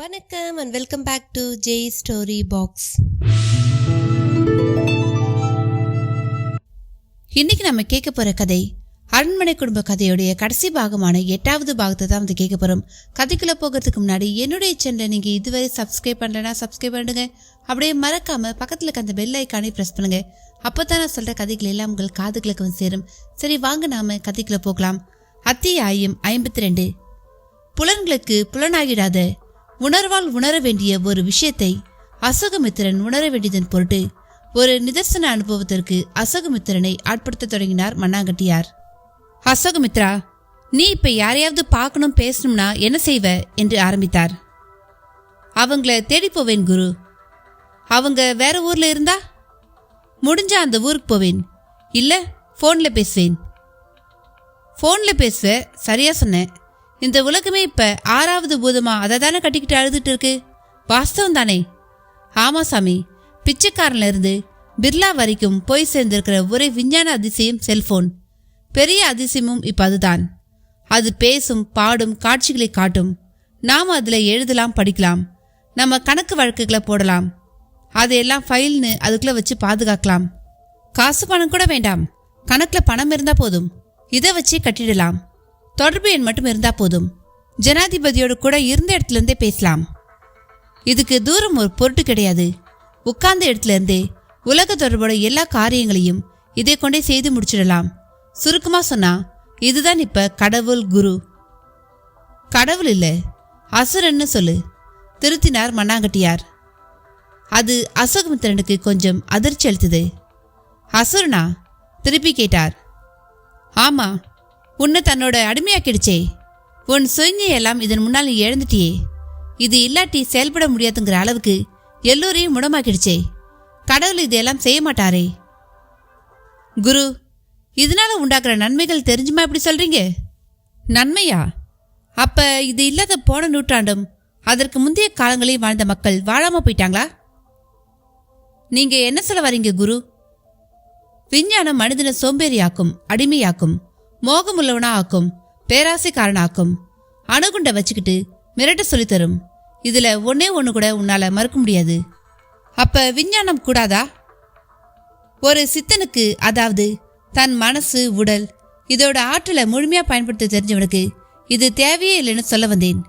வணக்கம் and welcome back to J story box. இன்னைக்கு நம்ம கேட்க போற கதை அரண்மனை குடும்ப கதையுடைய கடைசி பாகமான 8வது பாகத்தை தான் வந்து கேட்க போறோம். கதைக்குள்ள போகிறதுக்கு முன்னாடி என்னுடைய சேனலை நீங்க இதுவரை சப்ஸ்கிரைப் பண்ணலன்னா சப்ஸ்கிரைப் பண்ணுங்க. அப்படியே மறக்காம பக்கத்துல இருக்க அந்த பெல் ஐக்கானை பிரஸ் பண்ணுங்க. அப்பதான் நான் சொல்ற கதைகள் எல்லாம் உங்கள் காதுகளுக்கு வந்து சேரும். சரி வாங்க நாம கதைக்குள்ள போகலாம். அத்தியாயம் 52. புலன்களுக்கு புலனாகிடாத உணர்வால் உணர வேண்டிய ஒரு விஷயத்தை அசோகமித்திரன் உணர வேண்டியதன் பொருட்டு ஒரு நிதர்சன அனுபவத்திற்கு அசோகமித்திரனை ஆட்படுத்த தொடங்கினார் மண்ணாங்கட்டியார். அசோகமித்ரா, நீ இப்ப யாரையாவது பார்க்கணும் பேசணும்னா என்ன செய்வ என்று ஆரம்பித்தார். அவங்கள தேடி போவேன் குரு. அவங்க வேற ஊர்ல இருந்தா முடிஞ்சா அந்த ஊருக்கு போவேன். இல்ல போன்ல பேசுவேன். போன்ல பேசுவ, சரியா சொன்ன. இந்த உலகமே இப்ப 6வது பூதமா அதை தானே கட்டிக்கிட்டு அழுதுட்டு இருக்கு. வாஸ்தவம் தானே? ஆமா சாமி, பிச்சைக்காரன்ல இருந்து பிர்லா வரைக்கும் போய் சேர்ந்திருக்கிற ஒரே விஞ்ஞான அதிசயம் செல்போன். பெரிய அதிசயமும் இப்ப அதுதான். அது பேசும், பாடும், காட்சிகளை காட்டும். நாம அதுல எழுதலாம், படிக்கலாம், நம்ம கணக்கு வழக்குகளை போடலாம். அதையெல்லாம் ஃபைல்னு அதுக்குள்ள வச்சு பாதுகாக்கலாம். காசு பணம் கூட வேண்டாம், கணக்குல பணம் இருந்தா போதும். இதை வச்சு கட்டிடலாம். தொடர்பு எண் மட்டும் இருந்தா போதும். ஜனாதிபதியோடு கூட இருந்த இடத்துல இருந்தே பேசலாம். இதுக்கு தூரம் ஒரு பொருட்டு கிடையாது. உட்கார்ந்த இடத்துல இருந்தே உலக தொடர்போட எல்லா காரியங்களையும் இதை கொண்டே செய்து முடிச்சிடலாம். சுருக்கமா சொன்னா இதுதான் இப்ப கடவுள் குரு. கடவுள் இல்ல, அசுரன்னு சொல்லு, திருத்தினார் மண்ணாங்கட்டியார். அது அசோகமித்திரனுக்கு கொஞ்சம் அதிர்ச்சி அளித்தது. அசுரனா? திருப்பி கேட்டார். ஆமா, உன்னை தன்னோட அடிமையாக்கிடுச்சே. உன் சுயஞையெல்லாம் இதன் முன்னால் நீ எழுந்துட்டியே. இது இல்லாட்டி செயல்பட முடியாதுங்கிற அளவுக்கு எல்லோரையும் முடமாக்கிடுச்சே. கடவுள் இதையெல்லாம் செய்ய மாட்டாரே. குரு, இதனால உண்டாக்குற நன்மைகள் தெரிஞ்சுமா இப்படி சொல்றீங்க? நன்மையா? அப்ப இது இல்லாத போன நூற்றாண்டும் அதற்கு முந்தைய காலங்களையும் வாழ்ந்த மக்கள் வாழாம போயிட்டாங்களா? நீங்க என்ன சொல்ல வரீங்க குரு? விஞ்ஞானம் மனிதனை சோம்பேறியாக்கும், அடிமையாக்கும், மோகமுள்ளவனா ஆக்கும், பேராசைக்காரனாக்கும். அணுகுண்ட வச்சுக்கிட்டு மிரட்ட சொல்லித்தரும். இதுல ஒன்னே ஒண்ணு கூட உன்னால மறுக்க முடியாது. அப்ப விஞ்ஞானம் கூடாதா? ஒரு சித்தனுக்கு, அதாவது தன் மனசு, உடல், இதோட ஆற்றலை முழுமையா பயன்படுத்த தெரிஞ்சவனுக்கு இது தேவையே இல்லைன்னு சொல்ல வந்தேன்.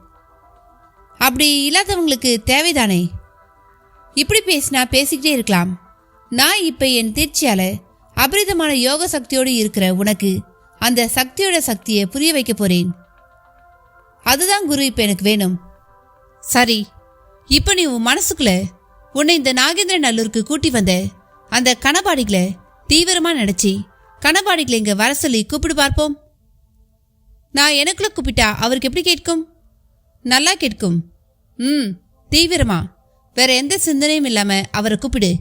அப்படி இல்லாதவங்களுக்கு தேவைதானே? இப்படி பேசினா பேசிக்கிட்டே இருக்கலாம். நான் இப்ப என் தேர்ச்சியால அபரிதமான யோக சக்தியோடு இருக்கிற உனக்கு அந்த சக்தியோட சக்தியை புரிய வைக்க போறேன். அதுதான் குரு இப்ப எனக்கு வேணும். சரி, இப்ப நீ உன் மனசுக்குள்ள உன்னை இந்த நாகேந்திர நல்லூருக்கு கூட்டி வந்த அந்த கணபாடிகளை தீவிரமா நினைச்சி கணபாடிகளை இங்க வர சொல்லி கூப்பிடு பார்ப்போம். நான் எனக்குள்ள கூப்பிட்டா அவருக்கு எப்படி கேட்கும்? நல்லா கேட்கும். தீவிரமா, வேற எந்த சிந்தனையும் இல்லாம அவரை கூப்பிடு.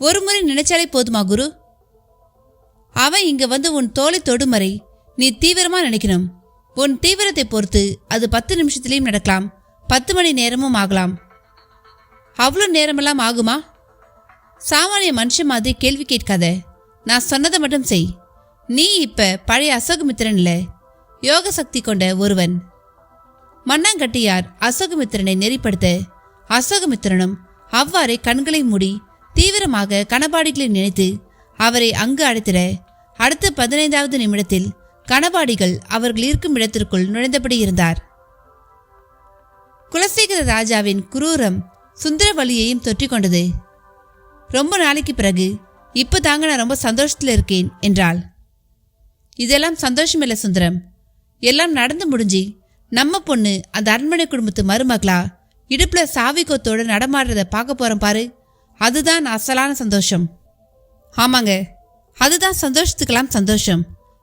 ஒரு முறை நினைச்சாலே போதுமா குரு? அவன் இங்க வந்து உன் தோலை தொடுமறை நீ தீவிரமா நினைக்கணும். உன் தீவிரத்தை பொறுத்து அது 10 நிமிஷத்திலையும் நடக்கலாம், 10 மணி நேரமும் ஆகலாம். அவ்வளோ நேரமெல்லாம் ஆகுமா? சாமானிய மனுஷன் மாதிரி கேள்வி கேட்காத. நான் சொன்னதை மட்டும் செய். நீ இப்ப பழைய அசோகமித்திரன் இல்ல, யோக சக்தி கொண்ட ஒருவன். மண்ணாங்கட்டியார் அசோகமித்திரனை நெறிப்படுத்த அசோகமித்திரனும் அவ்வாறே கண்களை மூடி தீவிரமாக கணபாடிகளை நினைத்து அவரை அங்கு அழைத்திட அடுத்த 15வது நிமிடத்தில் கணபாடிகள் அவர்கள் இருக்கும் இடத்திற்குள் நுழைந்தபடி இருந்தார். குலசேகர ராஜாவின் குரூரம் சுந்தரவல்லியையும் தொற்றிக் கொண்டது. ரொம்ப நாளைக்கு பிறகு இப்ப தாங்க நான் ரொம்ப சந்தோஷத்துல இருக்கேன் என்றாள். இதெல்லாம் சந்தோஷம் இல்ல சுந்தரம், எல்லாம் நடந்து முடிஞ்சு நம்ம பொண்ணு அந்த அரண்மனை குடும்பத்து மருமகளா இடுப்புல சாவிக்கோத்தோட நடமாடுறத பார்க்க போறோம் பாரு, அதுதான் அசலான சந்தோஷம். ஆமாங்க, அதுதான் சந்தோஷத்துக்கெல்லாம் சந்தோஷம்.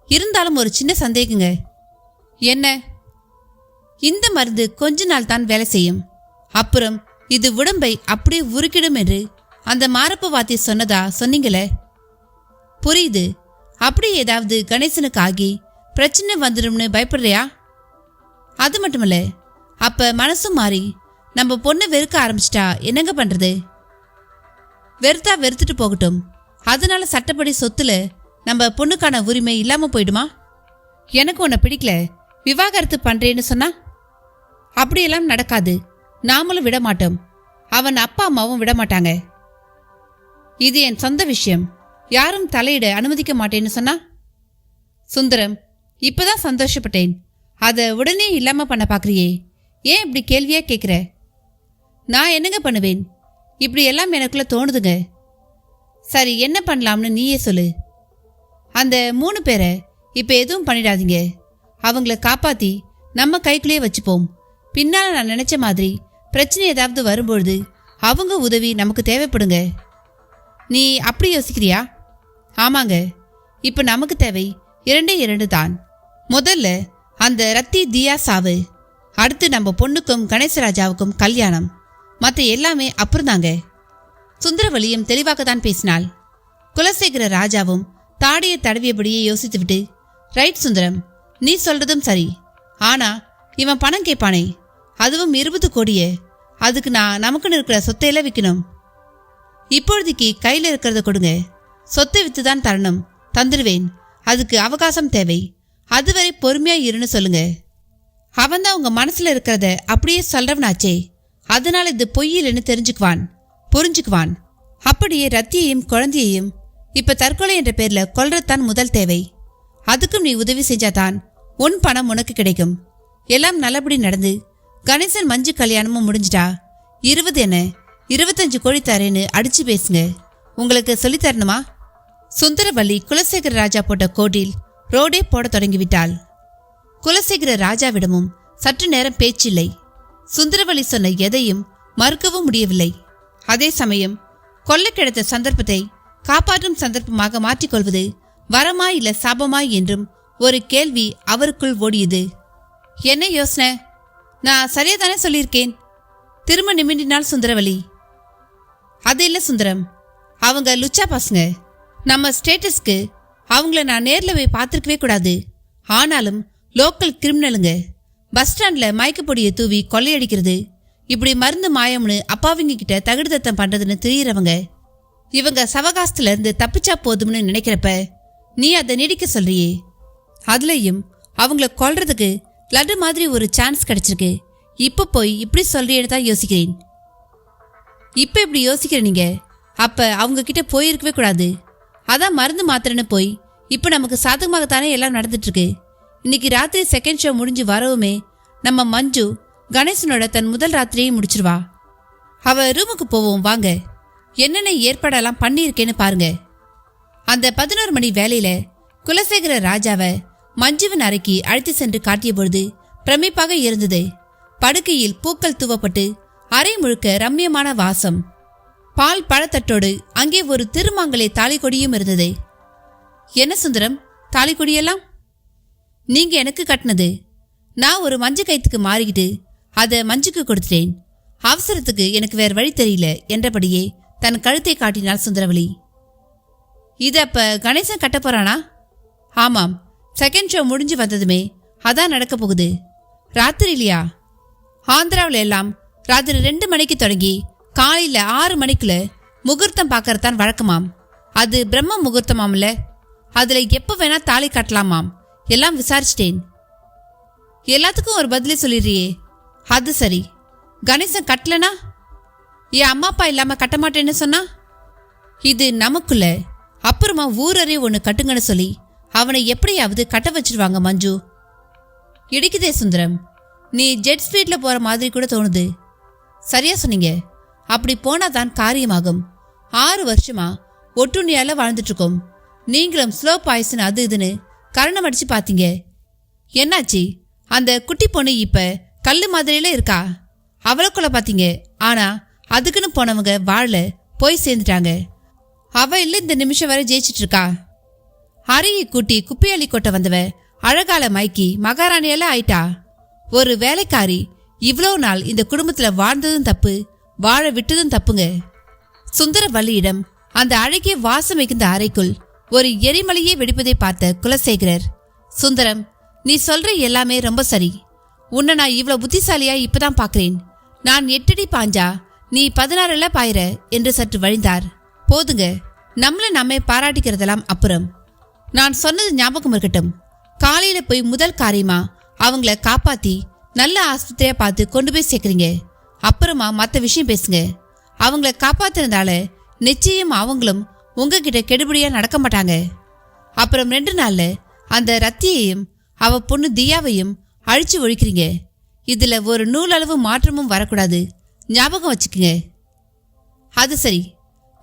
இருந்தாலும் ஒரு சின்ன சந்தேகங்க. என்ன? இந்த மருந்து கொஞ்ச நாள் தான் வேலை செய்யும், அப்புறம் இது உடம்பை அப்படியே உருக்கிடும் என்று அந்த மாரப்ப வாத்தி சொன்னதா சொன்னீங்களே? புரியுது. அப்படி ஏதாவது கணேசனுக்கு ஆகி பிரச்சனை வந்துடும்னு பயப்படுறியா? அது மட்டுமில்ல, அப்ப மனசும் மாறி நம்ம பொண்ணை வெறுக்க ஆரம்பிச்சிட்டா என்னங்க பண்றது? வெறுத்தா வெறுத்துட்டு போகட்டும். அதனால சட்டப்படி சொத்துல நம்ம பொண்ணுக்கான உரிமை இல்லாம போயிடுமா? எனக்கு உன்னை பிடிக்கல, விவாகரத்து பண்றேன்னு சொன்னா அப்படியெல்லாம் நடக்காது. நாமளும் விட மாட்டோம். அவன் அப்பா அம்மாவும் விட மாட்டாங்க. இது என் சொந்த விஷயம். யாரும் தலையிட அனுமதிக்க மாட்டேன்னு சொன்னா? சுந்தரம், இப்பதான் சந்தோஷப்பட்டேன். அதை உடனே இல்லாம பண்ண பாக்குறியே, ஏன் இப்படி கேள்வியா கேட்குற? நான் என்னங்க பண்ணுவேன்? இப்படி எல்லாம் எனக்குள்ள தோணுதுங்க. சரி, என்ன பண்ணலாம்னு நீயே சொல்லு. அந்த 3 பேரை இப்ப எதுவும் பண்ணிடாதீங்க. அவங்கள காப்பாத்தி நம்ம கைக்குள்ளேயே வச்சுப்போம். பின்னால நான் நினைச்ச மாதிரி பிரச்சனை ஏதாவது வரும்பொழுது அவங்க உதவி நமக்கு தேவைப்படுங்க. நீ அப்படி யோசிக்கிறியா? ஆமாங்க, இப்ப நமக்கு தேவை 2 தான். முதல்ல அந்த ரத்தி தியா சாவு, அடுத்து நம்ம பொண்ணுக்கும் கணேசராஜாவுக்கும் கல்யாணம். மற்ற எல்லாமே அப்புறம்தாங்க. சுந்தரவலியும் தெளிவாகத்தான் பேசினாள். குலசேகர ராஜாவும் தாடியை தடவியபடியே யோசித்துவிட்டு, ரைட் சுந்தரம், நீ சொல்றதும் சரி. ஆனா இவன் பணம் கேட்பானே, அதுவும் 20 கோடியே. அதுக்கு நான் நமக்குன்னு இருக்கிற சொத்தையெல்லாம் விற்கணும். இப்பொழுதைக்கு கையில் இருக்கிறத கொடுங்க. சொத்தை வித்துதான் தரணும். தந்துடுவேன். அதுக்கு அவகாசம் தேவை. அதுவரை பொறுமையா இருன்னு சொல்லுங்க. அவன்தான் உங்க மனசுல இருக்கிறத அப்படியே சொல்றவனாச்சே. அதனால இது பொய்யில்னு தெரிஞ்சுக்குவான், புரிஞ்சுக்குவான். அப்படியே ரத்தியையும் குழந்தையையும் இப்ப தற்கொலை என்ற பேர்ல கொல்றதான் முதல் தேவை. அதுக்கும் நீ உதவி செஞ்சாதான் உன் பணம் உனக்கு கிடைக்கும். எல்லாம் நல்லபடி நடந்து கணேசன் மஞ்சு கல்யாணமும் முடிஞ்சிட்டா 20 என்ன 25 கோடி தரேன்னு அடிச்சு பேசுங்க. உங்களுக்கு சொல்லித்தரணுமா? சுந்தரவல்லி குலசேகர ராஜா போட்ட கோட்டில் ரோடே போட தொடங்கிவிட்டாள். குலசேகர ராஜாவிடமும் சற்று நேரம் பேச்சில்லை. சுந்தரவல்லி சொன்ன எதையும் மறுக்கவும் முடியவில்லை. அதே சமயம் கொல்ல கிடைத்த சந்தர்ப்பத்தை காப்பாற்றும் சந்தர்ப்பமாக மாற்றிக்கொள்வது வரமா இல்ல சாபமா என்றும் ஒரு கேள்வி அவருக்குள் ஓடியது. என்ன யோசனை? நான் சரியாதானே சொல்லியிருக்கேன்? திரும்ப நிமிண்டினாள் சுந்தரவல்லி. அது இல்ல சுந்தரம், அவங்க லுச்சா பசங்க. நம்ம ஸ்டேட்டஸ்க்கு அவங்கள நான் நேர்ல போய் பார்த்துருக்கவே கூடாது. ஆனாலும் லோக்கல் கிரிமினலுங்க. பஸ் ஸ்டாண்ட்ல மயக்கப்பொடியை தூவி கொள்ளையடிக்கிறது, இப்படி மருந்து மாயம்னு அப்பாவிங்க கிட்ட தகுடு தத்தம் பண்றதுன்னு தெரியறவங்க. இவங்க சவகாசத்துல இருந்து தப்பிச்சா போதும்னு நினைக்கிறப்ப நீ அதை நீடிக்க சொல்றியே. அதுலயும் அவங்கள கொல்றதுக்கு லட்டு மாதிரி ஒரு சான்ஸ் கிடைச்சிருக்கு. இப்ப போய் இப்படி சொல்றியேன்னு தான் யோசிக்கிறேன். இப்ப இப்படி யோசிக்கிற நீங்க அப்ப அவங்க கிட்ட போயிருக்கவே கூடாது. அதான் மருந்து மாத்திரன்னு போய் இப்ப நமக்கு சாதகமாகத்தானே எல்லாம் நடந்துட்டு இருக்கு. இன்னைக்கு ராத்திரி செகண்ட் ஷோ முடிஞ்சு வரவுமே நம்ம மஞ்சு கணேசனோட தன் முதல் ராத்திரியை முடிச்சிருவா. அவ ரூமுக்கு போவோம் வாங்க. என்னென்ன ஏற்பாடெல்லாம் பண்ணியிருக்கேன்னு பாருங்க. அந்த 11 மணி வேலையில குலசேகர ராஜாவை மஞ்சுவின் அறைக்கு அழைத்து சென்று காட்டிய பொழுது பிரமிப்பாக இருந்தது. படுக்கையில் பூக்கள் தூவப்பட்டு அறை முழுக்க ரம்யமான வாசம். பால் பழத்தட்டோடு அங்கே ஒரு திருமாங்கலை தாலிக்கொடியும் இருந்தது. என்ன சுந்தரம், தாலிக்கொடியெல்லாம் நீங்க எனக்கு கட்டினது? நான் ஒரு மஞ்சு கைத்துக்கு மாறிக்கிட்டு அதை மஞ்சுக்கு கொடுத்துட்டேன். அவசரத்துக்கு எனக்கு வேற வழி தெரியல என்றபடியே தன் கழுத்தை காட்டினாள் சுந்தரவலி. இது அப்ப கணேசன் கட்ட போறானா? ஆமாம், செகண்ட் ஷோ முடிஞ்சு வந்ததுமே அதான் நடக்க போகுது. ராத்திரி இல்லையா? ஆந்திராவில் எல்லாம் ராத்திரி 2 மணிக்கு தொடங்கி காலையில 6 மணிக்குள்ள முகூர்த்தம் பார்க்கறதான் வழக்கமாம். அது பிரம்ம முகூர்த்தமாம்ல, அதுல எப்ப வேணா தாலி கட்டலாமாம். எல்லாம் விசாரிச்சிட்டேன். எல்லாத்துக்கும் ஒரு பதிலே சொல்லிடுறியே. அது சரி, கணேசன் கட்டலனா? என் அம்மா அப்பா இல்லாம கட்ட மாட்டேன்னு சொன்னா? இது நமக்குள்ள. அப்புறமா ஊரறே ஒன்று கட்டுங்கன்னு சொல்லி அவனை எப்படியாவது கட்ட வச்சிருவாங்க மஞ்சு. இடிக்குதே சுந்தரம், நீ ஜெட் ஸ்பீட்ல போற மாதிரி கூட தோணுது. சரியா சொன்னீங்க. அப்படி போனாதான் காரியமாகும். 6 வருஷமா ஒட்டுண்ணியால வாழ்ந்துட்டு இருக்கோம். நீங்களும் ஸ்லோ பாய்சன் அது இதுன்னு கரணம் அடிச்சு பாத்தீங்க. என்னாச்சு? அந்த குட்டி பொண்ணு இப்ப கல்லு மாதிரியில இருக்கா. அவளுக்குள்ள பாத்தீங்க. ஆனா அதுக்குன்னு போனவங்க வாழ போய் சேர்ந்துட்டாங்க. அவ இல்ல இந்த நிமிஷம் வரை ஜெயிச்சிட்டு இருக்கா. அறையை கூட்டி குப்பையள்ளி கொட்ட வந்தவ அழகால மைக்கி மகாராணியெல்லாம் ஆயிட்டா. ஒரு வேலைக்காரி இவ்வளோ நாள் இந்த குடும்பத்துல வாழ்ந்ததும் தப்பு, வாழ விட்டதும் தப்புங்க. சுந்தரவல்லியிடம் அந்த அழகிய வாசம் மிகுந்த அறைக்குள் ஒரு எரிமலையே வெடிப்பதை பார்த்த குலசேகரர், சுந்தரம், நீ சொல்ற எல்லாமே ரொம்ப சரி. உன்னை நான் இவ்வளவு புத்திசாலியா இப்பதான் பாக்குறேன். நான் 8 அடி பாஞ்சா நீ 16 பாயிர என்று சற்று வழிந்தார். போதுங்க, நம்மள நம்மை பாராட்டிக்கிறதெல்லாம் அப்புறம். நான் சொன்னது ஞாபகம் இருக்கட்டும். காலையில போய் முதல் காரியமா அவங்கள காப்பாத்தி நல்ல ஆஸ்பத்திரியா பார்த்து கொண்டு போய் சேர்க்குறீங்க. அப்புறமா மற்ற விஷயம் பேசுங்க. அவங்கள காப்பாத்தினதால நிச்சயம் அவங்களும் உங்ககிட்ட கெடுபடியா நடக்க மாட்டாங்க. அப்புறம் 2 நாள்ல அந்த ரத்தியையும் அவ பொண்ணு தியாவையும் அழிச்சு ஒழிக்கிறீங்க. இதுல ஒரு நூலளவு மாற்றமும் வரக்கூடாது, ஞாபகம் வச்சுக்குங்க. அது சரி,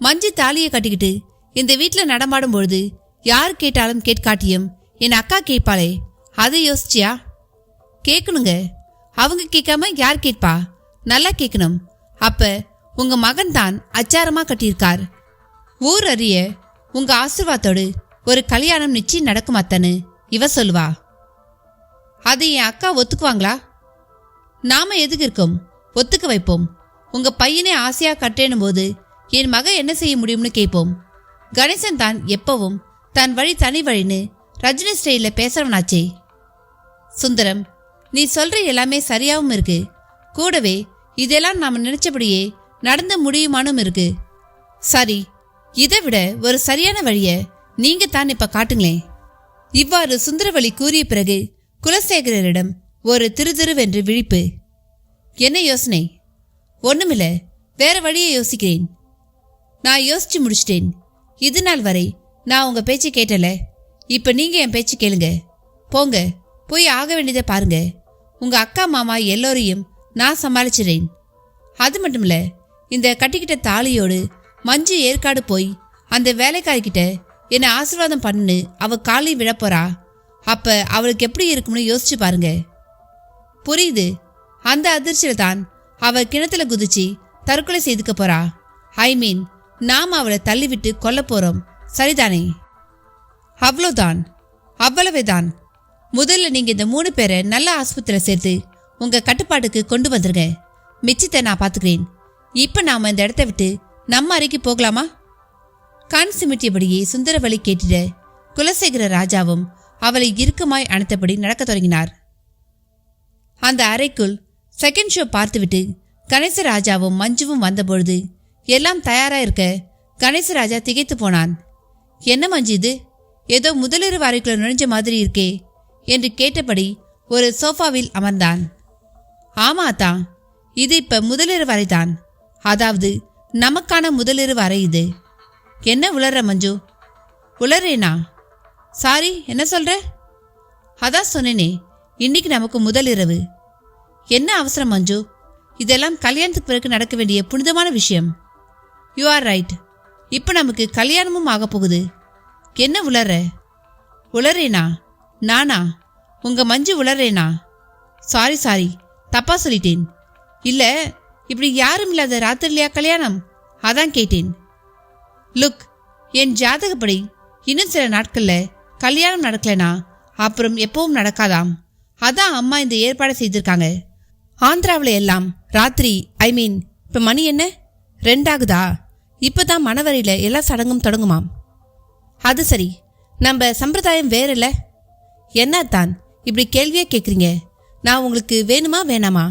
மஞ்சு தாலியை கட்டிக்கிட்டு இந்த வீட்டில் நடமாடும் பொழுது யார் கேட்டாலும் கேட்காட்டியும் என் அக்கா கேட்பாளே, அதை யோசிச்சியா? கேட்கணுங்க. அவங்க கேட்காம யார் கேட்பா? நல்லா கேட்கணும். அப்ப உங்க மகன் தான் அச்சாரமா கட்டியிருக்கார். ஊர் அறிய உங்க ஆசீர்வாதத்தோடு ஒரு கல்யாணம் நிச்சயம் நடக்கும் அத்தன்னு இவ சொல்லுவா. அது என் அக்கா ஒத்துக்குவாங்களா? நாம எதுக்கு இருக்கோம், ஒத்துக்க வைப்போம். உங்க பையனே ஆசையா கட்டேனும் போது என் மகன் என்ன செய்ய முடியும்னு கேட்போம். கணேசன் தான் எப்பவும் தன் வழி தனி வழின்னு ரஜினி ஸ்டைல பேசுறவனாச்சே. சுந்தரம், நீ சொல்ற எல்லாமே சரியாவும் இருக்கு. கூடவே இதெல்லாம் நாம நினைச்சபடியே நடந்து முடியுமானும் இருக்கு. சரி, இதை விட ஒரு சரியான வழிய நீங்க தான் இப்ப காட்டுங்களேன். இவ்வாறு சுந்தரவழி கூறிய பிறகு குலசேகரரிடம் ஒரு திருதிருவென்று விழிப்பு. என்ன யோசனை? ஒண்ணுமில்ல, வேற வழியை யோசிக்கிறேன். நான் யோசிச்சு முடிச்சிட்டேன். இது நாள் வரை நான் உங்க பேச்சு கேட்டல, இப்ப நீங்க என் பேச்சு கேளுங்க. போங்க, போய் ஆக வேண்டியதை பாருங்க. உங்க அக்கா மாமா எல்லோரையும் நான் சமாளிச்சிடறேன். அது மட்டுமில்ல, இந்த கட்டிக்கிட்ட தாலியோடு மஞ்சு ஏற்காடு போய் அந்த வேலைக்காரிக்கிட்ட என்னை ஆசீர்வாதம் பண்ணு அவ காலையும் விழப்போறா. அப்ப அவளுக்கு எப்படி இருக்கும்னு யோசிச்சு பாருங்க. புரியுது. அந்த அதிர்ச்சியில தான் அவ கிணத்துல குதிச்சு தற்கொலை செய்துக்க போறா. ஐ மீன், நாம அவளை தள்ளிவிட்டு கொல்ல போறோம், சரிதானே? அவ்வளோதான், அவ்வளவேதான். முதல்ல நீங்க இந்த 3 பேரை நல்ல ஆஸ்பத்திரியில சேர்த்து உங்க கட்டுப்பாட்டுக்கு கொண்டு வந்துருங்க. மிச்சத்தை நான் பாத்துக்கிறேன். இப்ப நாம இந்த இடத்த விட்டு நம்ம அறைக்கு போகலாமா? கண் சிமிட்டியபடியே சுந்தரவழி கேட்டிட குலசேகர ராஜாவும் அவளை இறுக்கமாய் அணைத்தபடி நடக்க தொடங்கினார். அந்த அறைக்குள் செகண்ட் ஷோ பார்த்துவிட்டு கணேசராஜாவும் மஞ்சுவும் வந்தபொழுது எல்லாம் தயாரா இருக்க கணேசராஜா திகைத்து போனான். என்ன மஞ்சு இது, ஏதோ முதலிரவு அறைக்குள்ள நுழைஞ்ச மாதிரி இருக்கே என்று கேட்டபடி ஒரு சோஃபாவில் அமர்ந்தான். ஆமா தான், இது இப்ப முதலிரவு அறைதான். அதாவது நமக்கான முதலிரவு அறை இது. என்ன உளற மஞ்சு? உளறேனா? சாரி, என்ன சொல்ற? அதான் சொன்னேனே, இன்னைக்கு நமக்கு முதலிரவு. என்ன அவசரம் மஞ்சு? இதெல்லாம் கல்யாணத்துக்கு பிறகு நடக்க வேண்டிய புனிதமான விஷயம். You are right. இப்ப நமக்கு கல்யாணமும் ஆக போகுது. என்ன உளற? உளறேனா? நானா? உங்க மஞ்சு உளறேனா? சாரி சாரி, தப்பா சொல்லிட்டேன். இல்ல, இப்படி யாரும் இல்லாத ராத்திரிலையா கல்யாணம்? அதான் கேட்டேன். லுக், என் ஜாதகப்படி இன்னும் சில நாட்கள்ல கல்யாணம் நடக்கலனா அப்புறம் எப்பவும் நடக்காதாம். அதான் அம்மா இந்த ஏற்பாடு செய்திருக்காங்க. ஆந்திராவில் எல்லாம் ராத்திரி, ஐ மீன் இப்ப மணி என்ன 2 ஆகுதா? இப்பதான் மணவரையில எல்லா சடங்கும் தொடங்குமாம். அது சரி, நம்ம சம்பிரதாயம் வேற இல்ல. என்னத்தான் இப்படி கேள்வியா கேக்குறீங்க? நான் உங்களுக்கு வேணுமா வேணாமா?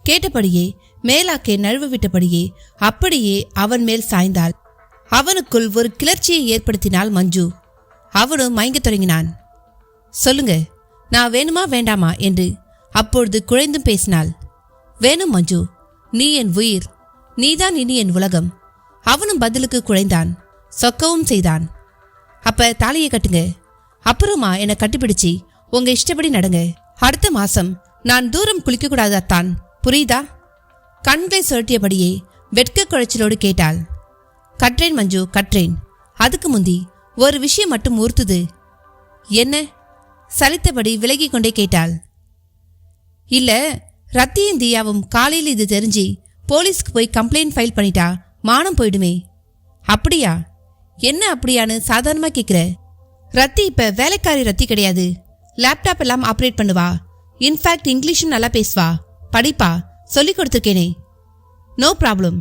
கேட்டபடியே மேலாக்கே நழுவ விட்டபடியே அப்படியே அவன் மேல் சாய்ந்தாள். அவனுக்குள் ஒரு கிளர்ச்சியை ஏற்படுத்தினாள் மஞ்சு. அவனும் மயங்க தொடங்கினான். சொல்லுங்க, நான் வேணுமா வேண்டாமா என்று அப்பொழுது குழைந்தும் பேசினாள். வேணும் மஞ்சு, நீ என் உயிர், நீதான் இனி என் உலகம். அவனும் பதிலுக்கு குழைந்தான், சொக்கவும் செய்தான். அப்ப தாலியை கட்டுங்க, அப்புறமா என்னை கட்டிப்பிடிச்சு உங்க இஷ்டப்படி நடங்க. அடுத்த மாசம் நான் தூரம் குளிக்க கூடாதான், புரியுதா? கண்களை சுழட்டியபடியே வெட்க குழைச்சலோடு கேட்டாள். கற்றேன் மஞ்சு, கற்றேன். அதுக்கு முந்தி ஒரு விஷயம் மட்டும் ஊர்த்துது. என்ன? சலித்தபடி விலகி கொண்டே கேட்டாள். இல்ல, ரத்தியும் தியாவும் காலையில் இது தெரிஞ்சு போலீஸ்க்கு போய் கம்ப்ளைண்ட் ஃபைல் பண்ணிட்டா மானம் போயிடுமே. அப்படியா? என்ன அப்படியான்னு சாதாரணமா கேக்குற? ரத்தி இப்ப வேலைக்காரி ரத்தி கிடையாது. லேப்டாப் எல்லாம் ஆப்ரேட் பண்ணுவா. இன்ஃபேக்ட் இங்கிலீஷும் நல்லா பேசுவா, படிப்பா, சொல்லி கொடுத்துருக்கேனே. No problem.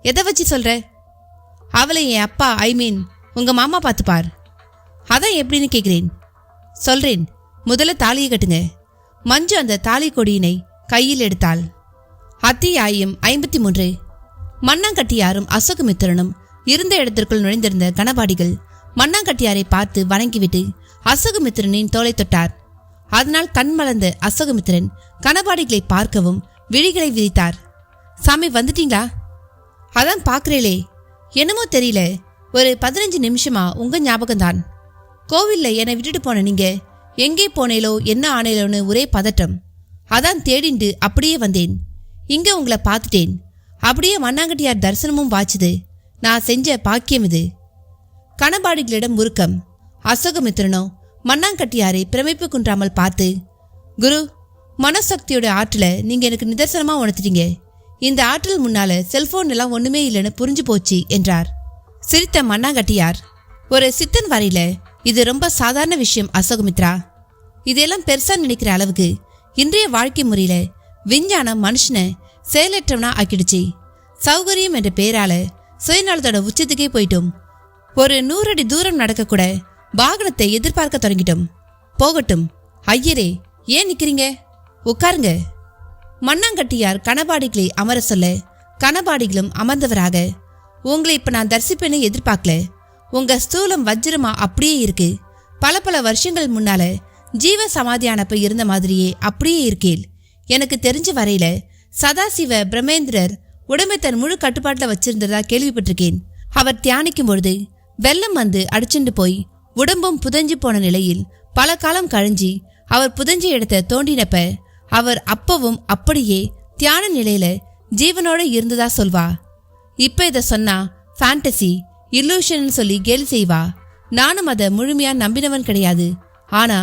எதை வச்சு சொல்ற? அவளை என் அப்பா, ஐ மீன் உங்க மாமா பார்த்துப்பார். அதான் எப்படின்னு கேட்கிறேன். சொல்றேன், முதல்ல தாலியை கட்டுங்க. மஞ்சு அந்த தாலி கொடியினை கையில் எடுத்தாள். அத்தியாயம் 53. மண்ணாங்கட்டியாரும் அசோகமித்திரனும் இருந்த இடத்திற்குள் நுழைந்திருந்த கனபாடிகள் மண்ணாங்கட்டியாரை பார்த்து வணங்கிவிட்டு அசோகமித்திரனின் தோளை தொட்டார். அதனால் கண் மலர்ந்த அசோகமித்திரன் கனபாடிகளை பார்க்கவும் விழிகளை விரித்தார். சாமி வந்துட்டீங்களா? அதான் பாக்குறேளே, என்னமோ தெரியல, ஒரு 15 நிமிஷமா உங்க ஞாபகம்தான். கோவில்ல என்னை விட்டுட்டு போன நீங்க எங்கே போனேலோ என்ன ஆனேலோன்னு ஒரே பதட்டம். அதான் தேடிண்டு அப்படியே வந்தேன். இங்க உங்களை பார்த்துட்டேன். அப்படியே மண்ணாங்கட்டியார் தரிசனமும் வாச்சுது. நான் செஞ்ச பாக்கியம் இது. கனபாடிகளிடம் முறுக்கம். அசோகமித்திரனோ மண்ணாங்கட்டியாரை பிரமிப்பு குன்றாமல் பார்த்து, குரு, மனசக்தியோட ஆற்றல நீங்க எனக்கு நிதர்சனமா உணர்த்திட்டீங்க. இந்த ஆற்றல் முன்னால செல்போன் எல்லாம் ஒண்ணுமே இல்லைன்னு புரிஞ்சு போச்சு என்றார். சிரித்த மண்ணாங்கட்டியார், ஒரு சித்தன் வரையில இது ரொம்ப சாதாரண விஷயம் அசோகமித்ரா. இதெல்லாம் பெருசா நினைக்கிற அளவுக்கு இன்றைய வாழ்க்கை முறையில விஞ்ஞானம் மனுஷனை செயலற்றவனா ஆக்கிடுச்சு. சௌகரியம் என்ற பேரால சுயநலத்தோட உச்சத்துக்கே போயிட்டோம். ஒரு 100 அடி தூரம் நடக்க கூட வாகனத்தை எதிர்பார்க்க தொடங்கிட்டோம். போகட்டும். ஐயரே, ஏன் நிக்கிறீங்க? உட்காருங்க. மண்ணாங்கட்டியார் கனபாடிகளை அமர சொல்ல கனபாடிகளும் அமர்ந்தவராக, உங்களை இப்ப நான் தரிசிப்பேன்னு எதிர்பார்க்கல. உங்க ஸ்தூலம் வஜ்ரமா அப்படியே இருக்கு. பல வருஷங்கள் முன்னால ஜீவ சமாதியானப்ப இருந்த மாதிரியே அப்படியே இருக்கேள். எனக்கு தெரிஞ்ச வரையில சதாசிவ பிரம்மேந்திரர் உடம்பை தன் முழு கட்டுப்பாட்டுல வச்சிருந்ததா கேள்விப்பட்டிருக்கேன். அவர் தியானிக்கும் பொழுது வெள்ளம் வந்து அடிச்சுண்டு போய் உடம்பும் புதஞ்சு போன நிலையில் பல காலம் கழிஞ்சி அவர் புதஞ்ச இடத்தை தோண்டினப்ப அவர் அப்பவும் அப்படியே தியான நிலையில ஜீவனோட இருந்ததா சொல்வா. இப்ப இத சொன்னா ஃபேண்டசி இல்லூஷன் சொல்லி கேலி செய்வா. நானும் அதை முழுமையா நம்பினவன் கிடையாது. ஆனா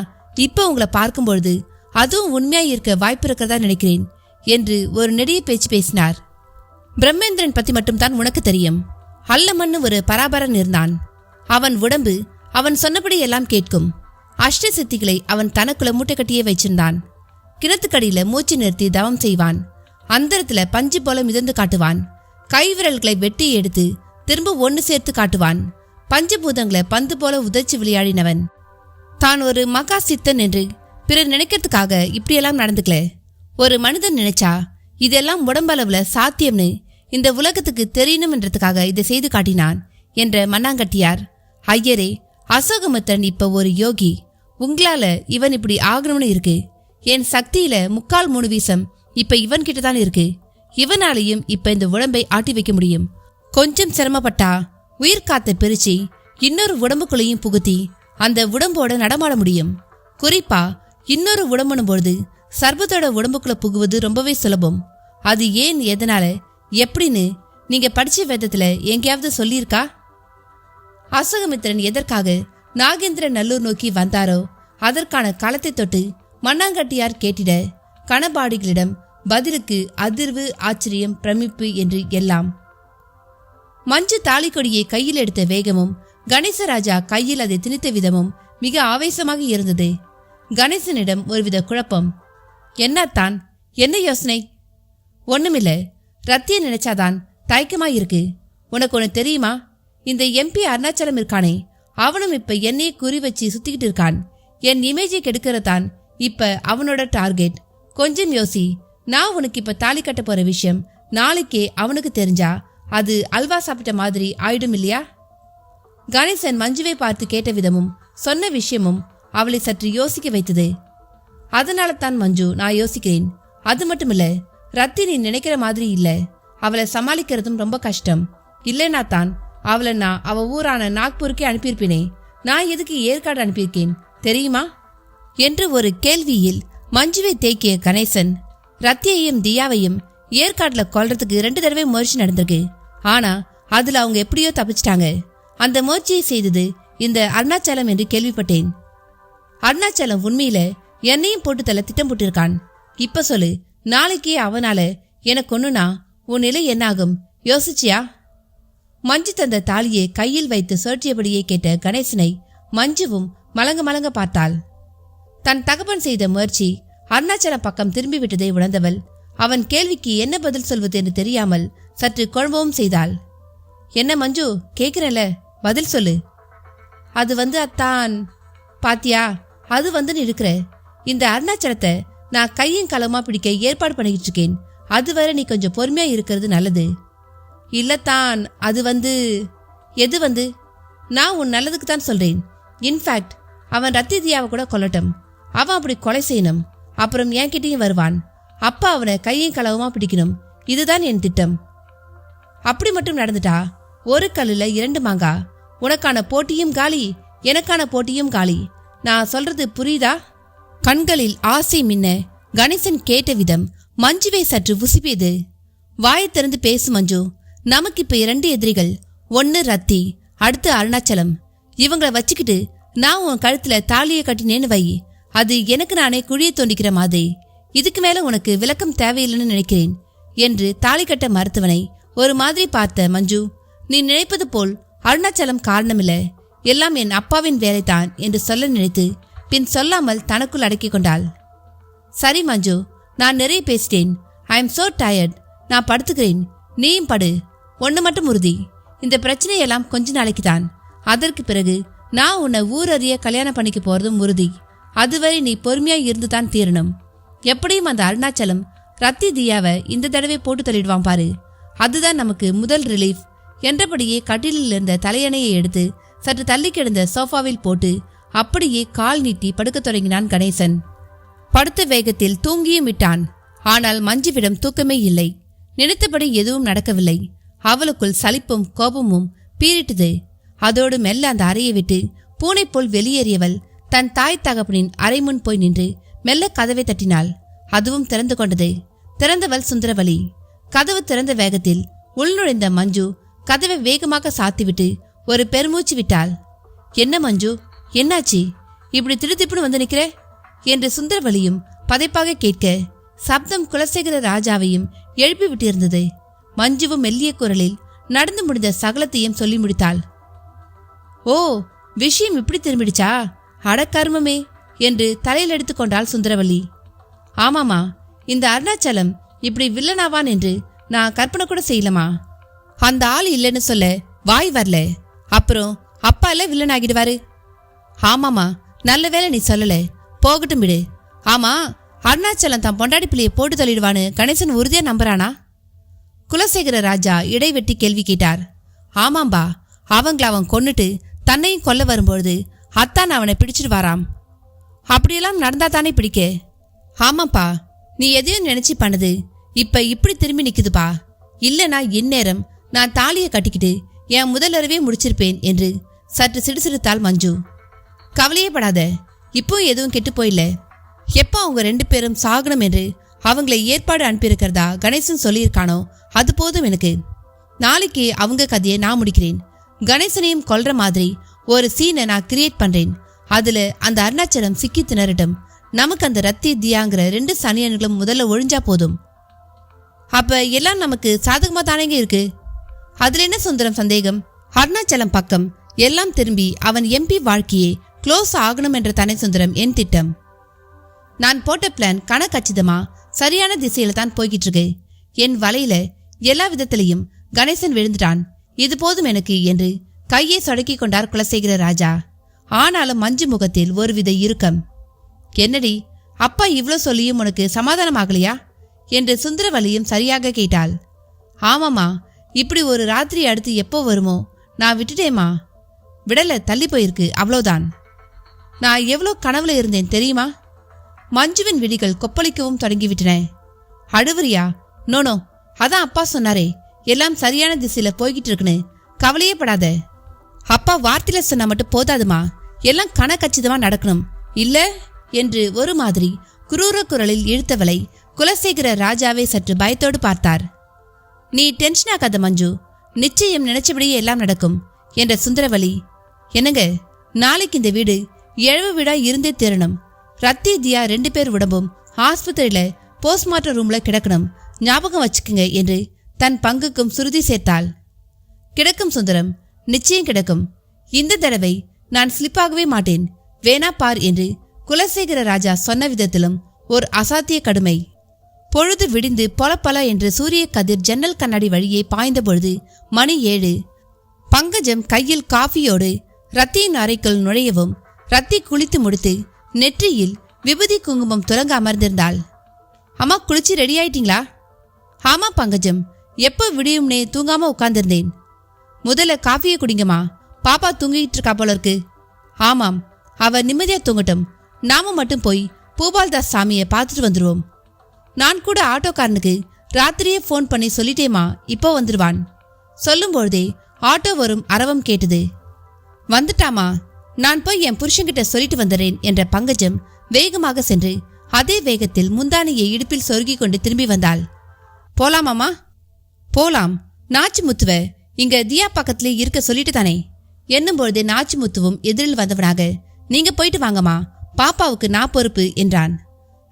இப்ப உங்களை பார்க்கும்பொழுது அதுவும் உண்மையா இருக்க வாய்ப்பு இருக்கிறதா நினைக்கிறேன் என்று ஒரு நெடிய பேச்சு பேசினார். பிரம்மேந்திரன் பத்தி மட்டும் தான் உனக்கு தெரியும். அல்லமன்னு ஒரு பராபரன் இருந்தான். அவன் உடம்பு அவன் சொன்னபடி எல்லாம் கேட்கும். அஷ்ட சித்திகளை அவன் தனக்குள்ள மூட்டை கட்டியே வச்சிருந்தான். கிணத்துக்கடியில மூச்சு நிறுத்தி தவம் செய்வான். அந்தரத்துல பஞ்சு போல மிதந்து காட்டுவான். கைவிரல்களை வெட்டி எடுத்து திரும்ப ஒன்னு சேர்த்து காட்டுவான். பஞ்சபூதங்களை பந்து போல உதைச்சு விளையாடினவன். தான் ஒரு மகா சித்தன் என்று பிறர் நினைக்கிறதுக்காக இப்படியெல்லாம் நடந்துக்கல. ஒரு மனிதன் நினைச்சா இதெல்லாம் உடம்பளவுல சாத்தியம்னு இந்த உலகத்துக்கு தெரியணும்ன்றதுக்காக இதை செய்து காட்டினான் என்ற மண்ணாங்கட்டியார், ஐயரே, அசோகமித்திரன் இப்ப ஒரு யோகி. உங்களால இவன் இப்படி ஆகணும்னு இருக்கு. என் சக்தியில 3/4 வீசம் இப்ப இவன் கிட்டதான் இருக்கு. இவனாலையும் இப்ப இந்த உடம்பை ஆட்டி வைக்க முடியும். கொஞ்சம் சிரமப்பட்டா உயிர் காத்த பிரிச்சு இன்னொரு உடம்புக்குள்ளையும் புகுத்தி அந்த உடம்போட நடமாட முடியும். குறிப்பா இன்னொரு உடம்புனும் பொழுது சர்வத்தோட உடம்புக்குள்ள புகுவது ரொம்பவே சுலபம். அது ஏன், எதனால, எப்படின்னு நீங்க படிச்ச வேதத்துல எங்கேயாவது சொல்லியிருக்கா? அசோகமித்திரன் எதற்காக நாகேந்திர நல்லூர் நோக்கி வந்தாரோ அதற்கான களத்தை தொட்டு மண்ணாங்கட்டியார் கேட்டிட கனபாடிகளிடம் பதிலுக்கு அதிர்வு, ஆச்சரியம், பிரமிப்பு என்று எல்லாம். மஞ்சு தாலிக்கொடியை கையில் எடுத்த வேகமும் கணேசராஜா கையில் அதை திணித்த விதமும் மிக ஆவேசமாக இருந்தது. கணேசனிடம் ஒருவித குழப்பம். என்னத்தான், என்ன யோசனை? ஒண்ணுமில்ல, ரத்திய நினைச்சாதான் தயக்கமாயிருக்கு. உனக்கு ஒண்ணு தெரியுமா? இந்த MP அருணாச்சலம் இருக்கானே, அவனும் இப்ப என்னையே குறி வச்சு சுத்திக்கிட்டு இருக்கான். என் இமேஜை கெடுக்கிறதான் இப்ப அவனோட டார்கெட். கொஞ்சம் யோசி. நான் உனக்கு இப்ப தாலி கட்ட போற விஷயம் நாளைக்கே அவனுக்கு தெரிஞ்சா அது அல்வா சாப்பிட்ட மாதிரி ஆயிடும் இல்லையா? கணேசன் மஞ்சுவை பார்த்து கேட்ட விதமும் சொன்ன விஷயமும் அவளை சற்று யோசிக்க வைத்தது. அதனால தான் மஞ்சு, நான் யோசிக்கிறேன். அது மட்டுமில்ல, ரத்தி நீ நினைக்கிற மாதிரி இல்ல. அவளை சமாளிக்கிறதும் ரொம்ப கஷ்டம். இல்லைனா தான் அவளை நான் அவ ஊரான நாக்பூருக்கே அனுப்பியிருப்பேனே. நான் எதுக்கு ஏற்காடு அனுப்பியிருக்கேன் தெரியுமா என்று ஒரு கேள்வியில் மஞ்சுவை தேக்கிய கணேசன், ரத்தியையும் தியாவையும் ஏற்காடுல கொல்றதுக்கு 2 தடவை முயற்சி நடந்திருக்கு. ஆனா அதுல அவங்க எப்படியோ தப்பிச்சிட்டாங்க. அந்த முயற்சியை செய்தது இந்த அருணாச்சலம் என்று கேள்விப்பட்டேன். அருணாச்சலம் உண்மையில என்னையும் போட்டு தள்ள திட்டம் போட்டிருக்கான். இப்ப சொல்லு, நாளைக்கே அவனால எனக்கு ஒண்ணுனா உன் நிலை என்னாகும் யோசிச்சியா? மஞ்சு தந்த தாலியை கையில் வைத்து சுழற்றியபடியே கேட்ட கணேசனை மஞ்சுவும் மலங்க மலங்க பார்த்தாள். தன் தகப்பன் செய்த முயற்சி அருணாச்சலம் பக்கம் திரும்பி விட்டதை உணர்ந்தவள் அவன் கேள்விக்கு என்ன பதில் சொல்வது என்று தெரியாமல் சற்று குழம்பவும் செய்தாள். என்ன மஞ்சு, கேட்கிறேன்ல, பதில் சொல்லு. அது அத்தான் பாத்தியா, அது இருக்கிற இந்த அருணாச்சலத்தை நான் கையும் களமா பிடிக்க ஏற்பாடு பண்ணிக்கிட்டு இருக்கேன். அதுவரை நீ கொஞ்சம் பொறுமையா இருக்கிறது நல்லது. இல்லத்தான், அது எது நான் உன் நல்லதுக்கு தான் சொல்றேன். இன்ஃபேக்ட் அவன் ரத்தி தியாவை கூட கொல்லட்டும். அவன் அப்படி கொலை செய்யணும். அப்புறம் என்கிட்டயும் வருவான். அப்பா அவனை கையும் களவுமா பிடிக்கணும். இதுதான் என் திட்டம். அப்படி மட்டும் நடந்துட்டா ஒரு கல்லுல 2 மாங்கா. உனக்கான போட்டியும் காலி, எனக்கான போட்டியும் காலி. நான் சொல்றது புரியுதா? கண்களில் ஆசை மின்ன கணேசன் கேட்ட விதம் மஞ்சுவை சற்று உசுப்பியது. வாயை திறந்து பேசு மஞ்சு. நமக்கு இப்ப 2 எதிரிகள். ஒன்னு ரத்தி, அடுத்து அருணாச்சலம். இவங்களை வச்சுக்கிட்டு நான் உன் கழுத்துல தாலியை கட்டினேன்னு வை, அது எனக்கு நானே குழியை தோண்டிக்கிற மாதிரி. இதுக்கு மேல உனக்கு விளக்கம் தேவையில்லைன்னு நினைக்கிறேன் என்று தாலி கட்ட மறுத்தவனை ஒரு மாதிரி பார்த்த மஞ்சு, நீ நினைப்பது போல் அருணாச்சலம் காரணமில்ல, எல்லாம் என் அப்பாவின் வேலைதான் என்று சொல்ல நினைத்து பின் சொல்லாமல் தனக்குள் அடக்கிக் கொண்டாள். சரி மஞ்சு, நான் நிறைய பேசிட்டேன். I am so tired. நான் படுத்துக்கிறேன், நீயும் படு. ஒன்று மட்டும் உறுதி, இந்த பிரச்சனையெல்லாம் கொஞ்ச நாளைக்கு தான். அதற்கு பிறகு நான் உன்னை ஊரறிய கல்யாணம் பண்ணிக்க போறதும் உறுதி. அதுவரை நீ பொறுமையா இருந்துதான் தீரணும். எப்படியும் அந்த அருணாச்சலம் ரத்தி தியாவை இந்த தடவை போட்டு தள்ளிடுவான் பாரு, அதுதான் நமக்கு முதல் ரிலீஃப் என்றபடியே கட்டிலில் இருந்த தலையணையை எடுத்து சற்று தள்ளி கிடந்த சோஃபாவில் போட்டு அப்படியே கால் நீட்டி படுக்க தொடங்கினான் கணேசன். படுத்த வேகத்தில் தூங்கியும் விட்டான். ஆனால் மஞ்சுவிடம் தூக்கமே இல்லை. நினைத்தபடி எதுவும் நடக்கவில்லை. அவளுக்குள் சலிப்பும் கோபமும் பீரிட்டது. அதோடு மெல்ல அந்த அறையை விட்டு பூனை போல் வெளியேறியவள் தன் தாய் தகப்பனின் அறை முன் போய் நின்று மெல்ல கதவை தட்டினாள். அதுவும் திறந்து கொண்டது. திறந்தவள் சுந்தரவலி. கதவு திறந்த வேகத்தில் உள்நுழைந்த மஞ்சு கதவை வேகமாக சாத்திவிட்டு ஒரு பெருமூச்சு விட்டாள். என்ன மஞ்சு, என்னாச்சு? இப்படி திடுதிப்புன்னு வந்து நிற்கிற என்று சுந்தரவலியும் பதைப்பாக கேட்க சப்தம் குலசேகர ராஜாவையும் எழுப்பி விட்டிருந்தது. மஞ்சுவும் மெல்லிய குரலில் நடந்து முடிந்த சகலத்தையும் சொல்லி முடித்தாள். ஓ, விஷயம் இப்படி திரும்பிடுச்சா? அடக்கர்மமே என்று தலையில் எடுத்துக் கொண்டாள் சுந்தரவல்லி. ஆமாமா, இந்த அருணாச்சலம் இப்படி வில்லனாவான் என்று நான் கற்பனை கூட செய்யலமா. அந்த ஆள் இல்லைன்னு சொல்ல வாய் வரல. அப்புறம் அப்பா இல்ல வில்லன் ஆகிடுவாரு. ஆமாமா, நல்ல வேலை நீ சொல்லல. போகட்டும் விடு. ஆமா, அருணாச்சலம் தான் பொண்டாடி பிள்ளையை போட்டு தள்ளிடுவான்னு கணேசன் உறுதியா நம்புறானா? குலசேகர ராஜா இடைவெட்டி கேள்வி கேட்டார். ஆமாம்பா, அவங்கள அவன் கொன்னுட்டு தன்னையும் கொல்ல வரும்பொழுது அத்தான் அவனை பிடிச்சிட்டு வாராம். அப்படியெல்லாம் நடந்தா தானே பிடிக்க. ஆமாப்பா, நீ எதையும் நினைச்சு பண்ணது இப்ப இப்படி திரும்பி நிக்குதுப்பா. இல்லைனா இந்நேரம் நான் தாலியை கட்டிக்கிட்டு என் முதலறவே முடிச்சிருப்பேன் என்று சற்று சிடுசிடுத்தாள் மஞ்சு. கவலையே படாத, இப்போ எதுவும் கெட்டு போயில்ல. எப்போ அவங்க 2 பேரும் சாகணும் என்று அவங்களை ஏற்பாடு அனுப்பியிருக்கிறதா கணேசன் சொல்லியிருக்கானோ அது போதும் எனக்கு. நாளைக்கு அவங்க கதையை நான் முடிக்கிறேன். கணேசனையும் கொல்ற மாதிரி ஒரு சீனை நான் கிரியேட் பண்றேன். அதுல அந்த அருணாச்சலம் சிக்கி திணறட்டும். நமக்கு அந்த ரத்தி தியாங்கிற 2 சனியன்களும் முதல்ல ஒழிஞ்சா போதும். அப்ப எல்லாம் நமக்கு சாதகமா தானேங்க இருக்கு. அதுல என்ன சுந்தரம் சந்தேகம்? அருணாச்சலம் பக்கம் எல்லாம் திரும்பி அவன் MP வாழ்க்கையே க்ளோஸ் ஆகணும் என்ற தானே சுந்தரம் என் திட்டம். நான் போட்ட பிளான் கணக்கச்சிதமா சரியான திசையில தான் போய்கிட்டு இருக்கு. என் வலையில எல்லா விதத்திலையும் கணேசன் விழுந்துட்டான். இது போதும் எனக்கு என்று கையை சொடக்கி கொண்டார் குலசேகர ராஜா. ஆனாலும் மஞ்சு முகத்தில் ஒருவித இறுக்கம். என்னடி, அப்பா இவ்ளோ சொல்லியும் உனக்கு சமாதானம் ஆகலையா என்று சுந்தரவலியும் சரியாக கேட்டாள். ஆமாமா, இப்படி ஒரு ராத்திரி அடுத்து எப்போ வருமோ நான் விட்டுட்டேமா. விடல, தள்ளி போயிருக்கு, அவ்வளோதான். நான் எவ்வளோ கனவுல இருந்தேன் தெரியுமா? மஞ்சுவின் விழிகள் கொப்பளிக்கவும் தொடங்கிவிட்டன. அழுவரியா? நோனோ, அதான் அப்பா சொன்னாரே எல்லாம் சரியான திசையில போய்கிட்டு இருக்குன்னு. கவலையே படாத. அப்பா வார்த்தையில சொன்னா மட்டும் போதாதுமா, எல்லாம் கணக்கச்சிதமா நடக்கணும் இல்ல என்று ஒரு மாதிரி குரூர குரலில் இழுத்தவளை குலசேகர ராஜாவே சற்று பயத்தோடு பார்த்தார். நீ டென்ஷன் ஆகாத மஞ்சு, நிச்சயம் நினைச்சபடியே எல்லாம் நடக்கும் என்ற சுந்தரவலி. என்னங்க, நாளைக்கு இந்த வீடு இழவு வீடா இருந்தே தீரணும். ரத்தி தியா 2 பேர் உடம்பும் ஆஸ்பத்திரியில போஸ்ட்மார்ட்டம் ரூம்ல கிடக்கணும், ஞாபகம் வச்சுக்குங்க என்று தன் பங்குக்கும் சுருதி சேர்த்தாள். கிடக்கும் சுந்தரம், நிச்சயம் கிடக்கும். இந்த தடவை நான் ஸ்லிப்பாகவே மாட்டேன், வேணா பார் என்று குலசேகர ராஜா சொன்ன விதத்திலும் ஒரு அசாத்திய கடுமை. பொழுது விடிந்து பொலப்பல என்று சூரிய கதிர் ஜன்னல் கண்ணாடி வழியே பாய்ந்த பொழுது மணி 7. பங்கஜம் கையில் காஃபியோடு ரத்தியின் அறைக்குள் நுழையவும் ரத்தி குளித்து முடித்து நெற்றியில் விபூதி குங்குமம் துலங்க அமர்ந்திருந்தாள். அம்மா, குளிச்சு ரெடி ஆயிட்டீங்களா? ஆமா பங்கஜம், எப்போ விடியும்னே தூங்காம உட்கார்ந்திருந்தேன். முதல்ல காஃபியை குடிங்கம்மா, பாப்பா தூங்கிட்டு இருக்கா போல இருக்கு. ஆமாம், அவ நிம்மதியா தூங்கட்டும், நாம மட்டும் போய் பூபால்தாஸ் சாமியை பார்த்துட்டு வந்துடுவோம். நான் கூட ஆட்டோக்காரனுக்கு ராத்திரியே ஃபோன் பண்ணி சொல்லிட்டேமா, இப்போ வந்துடுவான். சொல்லும்பொழுதே ஆட்டோ வரும் அரவம் கேட்டது. வந்துட்டாமா, நான் போய் என் புருஷன்கிட்ட சொல்லிட்டு வந்துடுறேன் என்ற பங்கஜம் வேகமாக சென்று அதே வேகத்தில் முந்தானியை இடுப்பில் சொருகி கொண்டு திரும்பி வந்தாள். போலாமாமா? போலாம். நாச்சி முத்துவ இங்க தியா பக்கத்திலே இருக்க சொல்லிட்டு தானே என்னும்பொழுதே நாச்சி முத்துவும் எதிரில் வந்தவனாக, நீங்க போயிட்டு வாங்கம்மா, பாப்பாவுக்கு நான் பொறுப்பு என்றான்.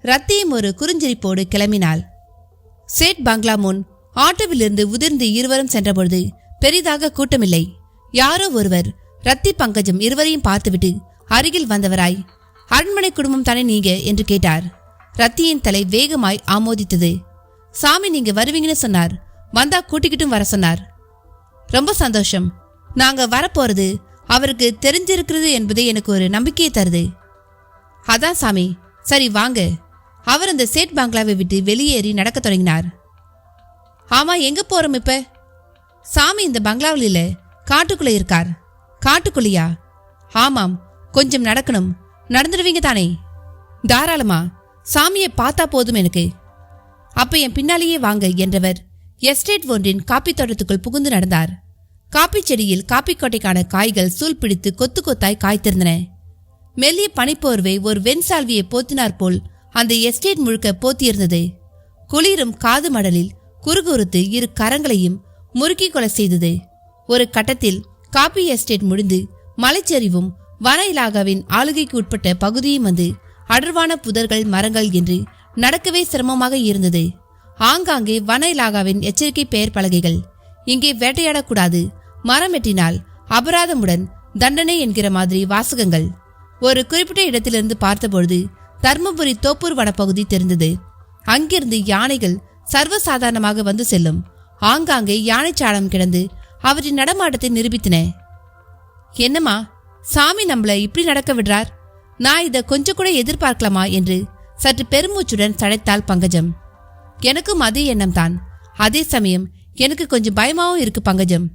ரத்தியும் ஒரு குறுஞ்சிரிப்போடு கிளம்பினாள். சேட் பங்களா முன் ஆட்டோவிலிருந்து உதிர்ந்து இருவரும் சென்றபொழுது பெரிதாக கூட்டமில்லை. யாரோ ஒருவர் ரத்தி பங்கஜம் இருவரையும் பார்த்துவிட்டு அருகில் வந்தவராய், அரண்மனை குடும்பம் தானே நீங்க என்று கேட்டார். ரத்தியின் தலை வேகமாய் ஆமோதித்தது. சாமி நீங்க வருவீங்கன்னு சொன்னார், வந்தா கூட்டிக்கிட்டும் வர சொன்னார். ரொம்ப சந்தோஷம். நாங்க வரப்போறது அவருக்கு தெரிஞ்சிருக்கிறது என்பது எனக்கு ஒரு நம்பிக்கையை தருது. அதான் சாமி. சரி வாங்க. அவர் அந்த சேட் பங்களாவை விட்டு வெளியேறி நடக்க தொடங்கினார். ஆமா, எங்க போறோம் இப்ப? சாமி இந்த பங்களாவில் இல்ல, காட்டுக்குள்ள இருக்கார். காட்டுக்குள்ளையா? ஆமாம், கொஞ்சம் நடக்கணும். நடந்துடுவீங்க தானே? தாராளமா. சாமியை பார்த்தா போதும் எனக்கு. அப்ப என் பின்னாலேயே வாங்க என்றவர் எஸ்டேட் ஒன்றின் காப்பி தோட்டத்துக்குள் புகுந்து நடந்தார். காப்பி செடியில் காப்பிக்கொட்டைக்கான காய்கள் சூழ் பிடித்து கொத்து கொத்தாய் காய்த்திருந்தன. மெல்லிய பனிப்போர்வை ஒரு வெண்சால்வியை போத்தினார் போல் அந்த எஸ்டேட் முழுக்க போத்தியிருந்தது. குளிரும் காது மடலில் குறுகுறுத்து இரு கரங்களையும் முறுக்கி கொலை செய்தது. ஒரு கட்டத்தில் காப்பி எஸ்டேட் முடிந்து மலைச்சரிவும் வன இலாகாவின் ஆளுகைக்கு உட்பட்ட பகுதியும் வந்து அடர்வான புதர்கள் மரங்கள் என்று நடக்கவே சிரமமாக இருந்தது. ஆங்காங்கே வன இலாகாவின் எச்சரிக்கை பெயர் பலகைகள். இங்கே வேட்டையாடக்கூடாது, மரம் வெட்டினால் அபராதமுடன் தண்டனை என்கிற மாதிரி வாசகங்கள். ஒரு குறிப்பிட்ட இடத்திலிருந்து பார்த்தபொழுது தர்மபுரி தோப்பூர் வனப்பகுதி தெரிந்தது. அங்கிருந்து யானைகள் சர்வசாதாரணமாக வந்து செல்லும். ஆங்காங்கே யானைச்சாடம் கிடந்து அவரின் நடமாட்டத்தை நிரூபித்தன. என்னம்மா, சாமி நம்மள இப்படி நடக்க விடுறார்? நான் இதை கொஞ்சம் கூட எதிர்பார்க்கலாமா என்று சற்று பெருமூச்சுடன் சடைத்தாள் பங்கஜம். எனக்கும் அதே எண்ணம் தான். அதே சமயம் எனக்கு கொஞ்சம் பயமாவும் இருக்கு பங்கஜம்.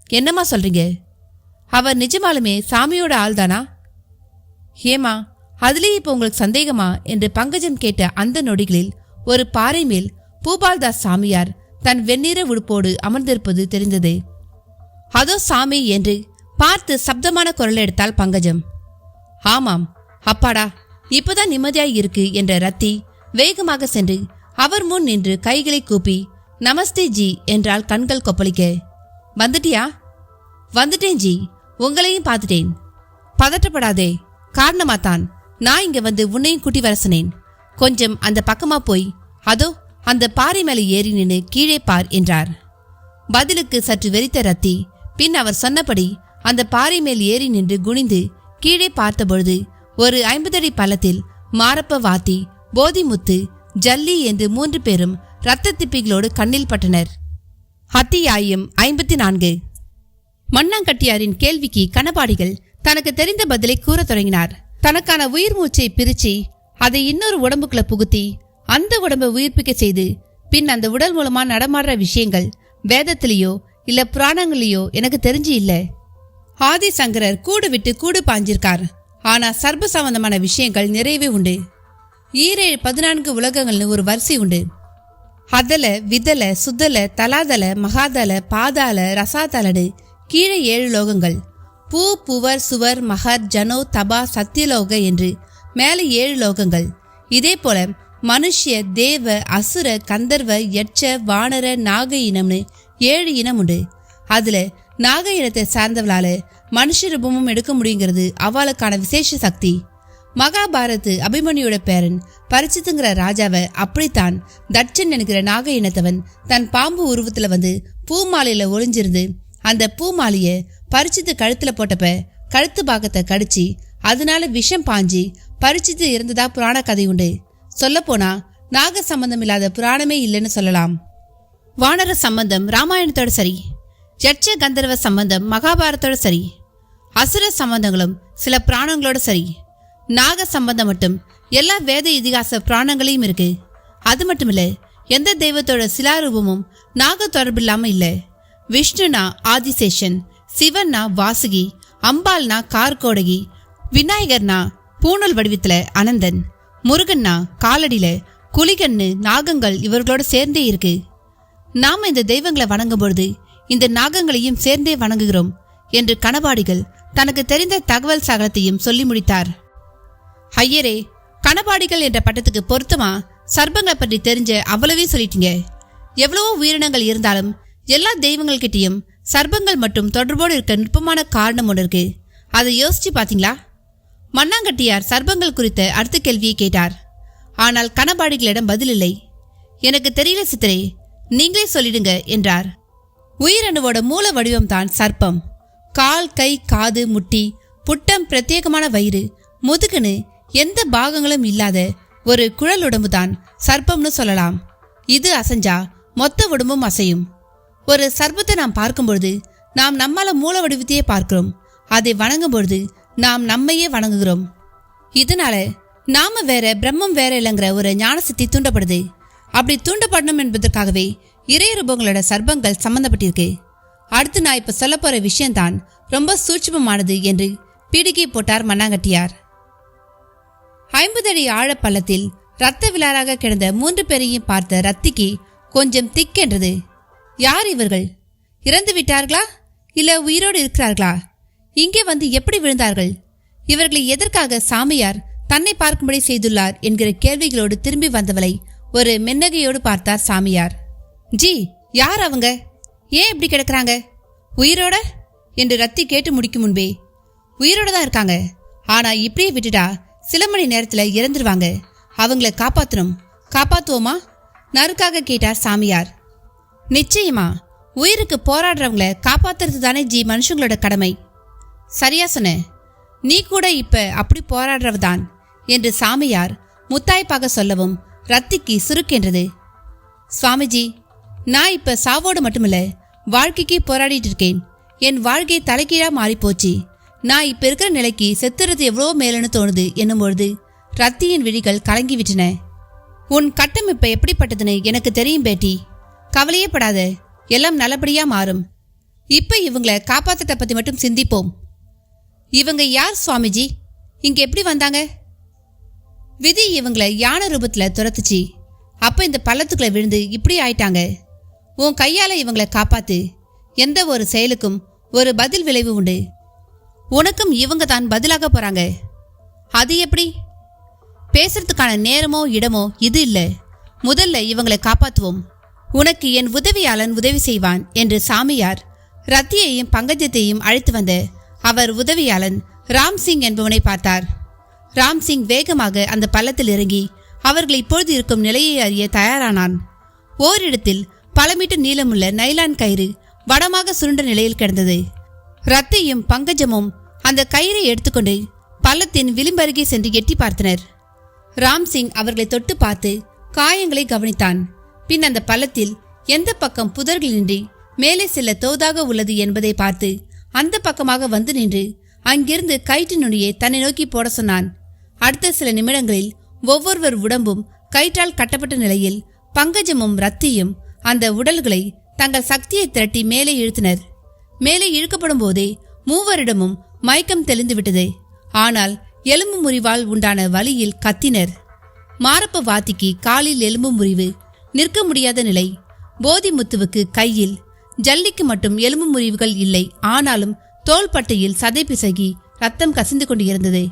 என்னம்மா சொல்றீங்க? அவர் நிஜமாலுமே சாமியோட ஆள்தானா? ஏமா, அதுலேயே இப்போ உங்களுக்கு சந்தேகமா என்று பங்கஜம் கேட்ட அந்த நொடிகளில் ஒரு பாறை மேல் பூபால்தாஸ் சாமியார் தன் வெண்ணிற உடுப்போடு அமர்ந்திருப்பது தெரிந்தது. அதோ சாமி என்று பார்த்து சப்தமான குரல் எடுத்தாள் பங்கஜம். ஆமாம், அப்பாடா, இப்பதான் நிம்மதியாய் இருக்கு என்ற ரத்தி வேகமாக சென்று அவர் முன் நின்று கைகளை கூப்பி நமஸ்தே ஜி என்றால் கண்கள் கொப்பளிக்க. வந்துட்டியா? வந்துட்டேன் ஜி, உங்களையும் பார்த்துட்டேன். பதட்டப்படாதே, காரணமாத்தான் நான் இங்க வந்து உன்னையும் கூட்டி வர சொன்னேன். கொஞ்சம் அந்த பக்கமா போய் அதோ அந்த பாறை மேலே ஏறி நின்று கீழே பார் என்றார். பதிலுக்கு சற்று வெறித்த ரத்தி பின் அவர் சொன்னபடி அந்த பாறை மேல் ஏறி நின்று குனிந்து கீழே பார்த்தபொழுது ஒரு 50 அடி பள்ளத்தில் மாரப்ப வாத்தி, போதிமுத்து, ஜல்லி என்று 3 பேரும் இரத்த திப்பிகளோடு கண்ணில் பட்டனர். அத்தியாயம் 54. மண்ணாங்கட்டியாரின் கேள்விக்கு கணபாடிகள் தனக்கு தெரிந்த பதிலை கூற தொடங்கினார். தனக்கான உயிர் மூச்சை பிரிச்சு அதை இன்னொரு உடம்புக்குள்ள புகுத்தி அந்த உடம்பை உயிர்ப்பிக்க செய்து பின் அந்த உடல் மூலமா நடமாடுற விஷயங்கள் வேதத்திலேயோ இல்ல புராணங்களையோ எனக்கு தெரிஞ்சு இல்ல. ஆதிசங்கரர் கூடு விட்டு கூடு பாஞ்சிருக்கார். ஆனா சர்ப சம்பந்தமான விஷயங்கள் நிறையவே உண்டு. 14 உலகங்கள்னு ஒரு வரிசை உண்டு. அதல, விதல, சுதல, தலாதல, மகாதல, பாதால, ரசாதலடு கீழே 7 லோகங்கள். பூ, புவர், சுவர், மகர், ஜனோ, தபா, சத்தியலோக என்று மேலே 7 லோகங்கள். இதே போல மனுஷ்ய, தேவ, அசுர, கந்தர்வ, யட்ச, வானர, நாக இனம்னு 7 இனம் உண்டு. அதுல நாக இனத்தை சார்ந்தவளால மனுஷ ரூபமும் எடுக்க முடியுங்கிறது அவளுக்கான விசேஷ சக்தி. மகாபாரத் அபிமன்யோட பேரன் பரிச்சித்துங்கிற ராஜாவை அப்படித்தான் தட்சன் என்கிற நாக இனத்தவன் தன் பாம்பு உருவத்துல வந்து பூமாலையில ஒளிஞ்சிருந்து அந்த பூமாலைய பரிச்சித்து கழுத்துல போட்டப்ப கழுத்து பாகத்தை கடிச்சு அதனால விஷம் பாஞ்சி பரிச்சித்து இருந்ததா புராண கதை உண்டு. சொல்லப்போனா நாக சம்பந்தம் இல்லாத புராணமே இல்லைன்னு சொல்லலாம். வானர சம்பந்தம் ராமாயணத்தோட சரி, யட்ச கந்தர்வ சம்பந்தம் மகாபாரத்தோட சரி, அசுர சம்பந்தங்களும் சில புராணங்களோட சரி, நாக சம்பந்தம் மட்டும் எல்லா வேத இதிகாச புராணங்களையும் இருக்கு. அது மட்டும் இல்ல, எந்த தெய்வத்தோட சிலாரூபமும் நாக தொடர்பு இல்லாம இல்ல. விஷ்ணுனா ஆதிசேஷன், சிவன்னா வாசுகி, அம்பாள்னா கார்கோடகி, விநாயகர்னா பூணல் வடிவத்துல அனந்தன், முருகன்னா காலடியில குளிகன்னு நாகங்கள் இவர்களோட சேர்ந்தே இருக்கு. நாம இந்த தெய்வங்களை வணங்கும் பொழுது இந்த நாகங்களையும் சேர்ந்தே வணங்குகிறோம் என்று கணபாடிகள் தனக்கு தெரிந்த தகவல் சகலத்தையும் சொல்லி முடித்தார். ஐயரே, கணபாடிகள் என்ற பட்டத்துக்கு பொருத்தமா சர்ப்பங்களை பற்றி தெரிஞ்ச அவ்வளவே சொல்லிட்டீங்க. எவ்வளவோ உயிரினங்கள் இருந்தாலும் எல்லா தெய்வங்கள்கிட்டையும் சர்ப்பங்கள் மட்டும் தொடர்போடு இருக்க நுட்பமான காரணம் ஒன்று இருக்கு. அதை யோசிச்சு பாத்தீங்களா? மண்ணாங்கட்டியார் சர்ப்பங்கள் குறித்த அடுத்த கேள்வியை கேட்டார். ஆனால் கணபாடிகளிடம் பதில் இல்லை. எனக்கு தெரியல சித்தரே, நீங்களே சொல்லிடுங்க என்றார். உயிரணுவோட மூல வடிவம்தான் சர்ப்பம். கால், கை, காது, முட்டி, புட்டம், பிரத்யேகமான வயிறு, முதுகுன்னு எந்த பாகங்களும் இல்லாத ஒரு குழல் உடம்புதான் சர்ப்பம்னு சொல்லலாம். இது அசைஞ்சா மொத்த உடம்பும் அசையும். ஒரு சர்ப்பத்தை நாம் பார்க்கும்பொழுது நாம் நம்மால மூல வடிவத்தையே பார்க்கிறோம். அதை வணங்கும் பொழுது நாம் நம்மையே வணங்குகிறோம். இதனால நாம வேற பிரம்மம் வேற இல்லைங்கிற ஒரு ஞான சித்தி தூண்டப்படுது. அப்படி தூண்டப்படணும் என்பதற்காகவே இறை ரூபங்களோட சர்ப்பங்கள் சம்பந்தப்பட்டிருக்கு. அடுத்து நான் இப்ப சொல்ல போற விஷயம்தான் ரொம்ப சூட்சமமானது என்று பீடிகை போட்டார் மண்ணாங்கட்டியார். 50 அடி ஆழ பள்ளத்தில் இரத்த விழாராக கிடந்த 3 பேரையும் பார்த்த ரத்திக்கு கொஞ்சம் திக்கென்றது. யார் இவர்கள்? இறந்து விட்டார்களா இல்ல உயிரோடு இருக்கிறார்களா? இங்கே வந்து எப்படி விழுந்தார்கள்? இவர்களை எதற்காக சாமியார் தன்னை பார்க்கும்படி செய்துள்ளார் என்கிற கேள்விகளோடு திரும்பி வந்தவளை ஒரு மென்னகையோடு பார்த்தார் சாமியார். ஜி, யார் அவங்க? ஏன் இப்படி கிடக்குறாங்க? உயிரோட என்று ரத்தி கேட்டு முடிக்கும் முன்பே, உயிரோட தான் இருக்காங்க. ஆனா இப்படியே விட்டுட்டா சில மணி நேரத்துல இறந்துருவாங்க. அவங்கள காப்பாத்தணும். காப்பாத்துவோமா? நறுக்காக கேட்டார் சாமியார். நிச்சயமா. உயிருக்கு போராடுறவங்கள காப்பாத்துறது தானே ஜி மனுஷங்களோட கடமை. சரியா சொன்ன. நீ கூட இப்ப அப்படி போராடுறவதான் என்று சாமியார் முத்தாய்ப்பாக சொல்லவும் ரத்திக்கு சுருக்கென்றது. சுவாமிஜி, நான் இப்ப சாவோடு மட்டுமில்ல வாழ்க்கைக்கு போராடிட்டு இருக்கேன். என் வாழ்க்கை தலைகீழா மாறிப்போச்சு. நான் இப்ப இருக்கிற நிலைக்கு செத்துறது எவ்வளோ மேலன்னு தோணுது என்னும் பொழுது ரத்தியின் விழிகள் கலங்கிவிட்டன. உன் கட்டம் இப்ப எப்படிப்பட்டதுன்னு எனக்கு தெரியும் பேட்டி. கவலையே படாத, எல்லாம் நல்லபடியா மாறும். இப்ப இவங்களை காப்பாத்தத்தை பத்தி மட்டும் சிந்திப்போம். இவங்க யார் சுவாமிஜி? இங்க எப்படி வந்தாங்க? விதி இவங்களை யானை ரூபத்துல துரத்துச்சு. அப்ப இந்த பள்ளத்துக்குள்ள விழுந்து இப்படி ஆயிட்டாங்க. உன் கையால இவங்களை காப்பாத்து. எந்த ஒரு செயலுக்கும் ஒரு பதில் விளைவு உண்டு. உனக்கும் இவங்க தான் பதிலாக போறாங்க. அது எப்படி? பேசுறதுக்கான நேரமோ இடமோ இது இல்ல. முதல்ல இவங்களை காப்பாத்துவோம். உனக்கு என் உதவியாளன் உதவி செய்வான் என்று சாமியார் ரத்தியையும் பங்கஜத்தையும் அழைத்து வந்த அவர் உதவியாளன் ராம்சிங் என்பவனை பார்த்தார். ராம்சிங் வேகமாக அந்த பள்ளத்தில் இறங்கி அவர்கள் இப்பொழுது இருக்கும் நிலையை அறிய தயாரானான். ஓரிடத்தில் பல மீட்டர் நீளமுள்ள நைலான் கயிறு வடமாக சுருண்ட நிலையில் கிடந்தது. ரத்தியும் பங்கஜமும் அந்த கயிறை எடுத்துக்கொண்டு பள்ளத்தின் விளிம்பருகே சென்று எட்டி பார்த்தனர். ராம்சிங் அவர்களை தொட்டு பார்த்து காயங்களை கவனித்தான். பின் அந்த பள்ளத்தில் எந்த பக்கம் புதர்களின்றி மேலே செல்ல தோதாக உள்ளது என்பதை பார்த்து அந்த பக்கமாக வந்து நின்று அங்கிருந்து கயிற்று நுனியை தன்னை நோக்கி போட சொன்னான். அடுத்த சில நிமிடங்களில் ஒவ்வொருவர் உடம்பும் கயிற்றால் கட்டப்பட்ட நிலையில் பங்கஜமும் ரத்தியும் அந்த உடல்களை தங்கள் சக்தியை திரட்டி மேலே இழுத்தனர். மேலே இழுக்கப்படும் போதே மூவரிடமும் மயக்கம் தெளிந்து விட்டது. ஆனால் எலும்பு முறிவால் உண்டான வலியில் கத்தினர். மாரப்ப வாத்திக்கு காலில் எலும்பு முறிவு, நிற்க முடியாத நிலை. போதி முத்துவுக்கு கையில், ஜல்லிக்கு மட்டும் எலும்பு முறிவுகள் இல்லை. ஆனாலும் தோள்பட்டையில் சதை பிசகி ரத்தம் கசிந்து கொண்டு இருந்தது.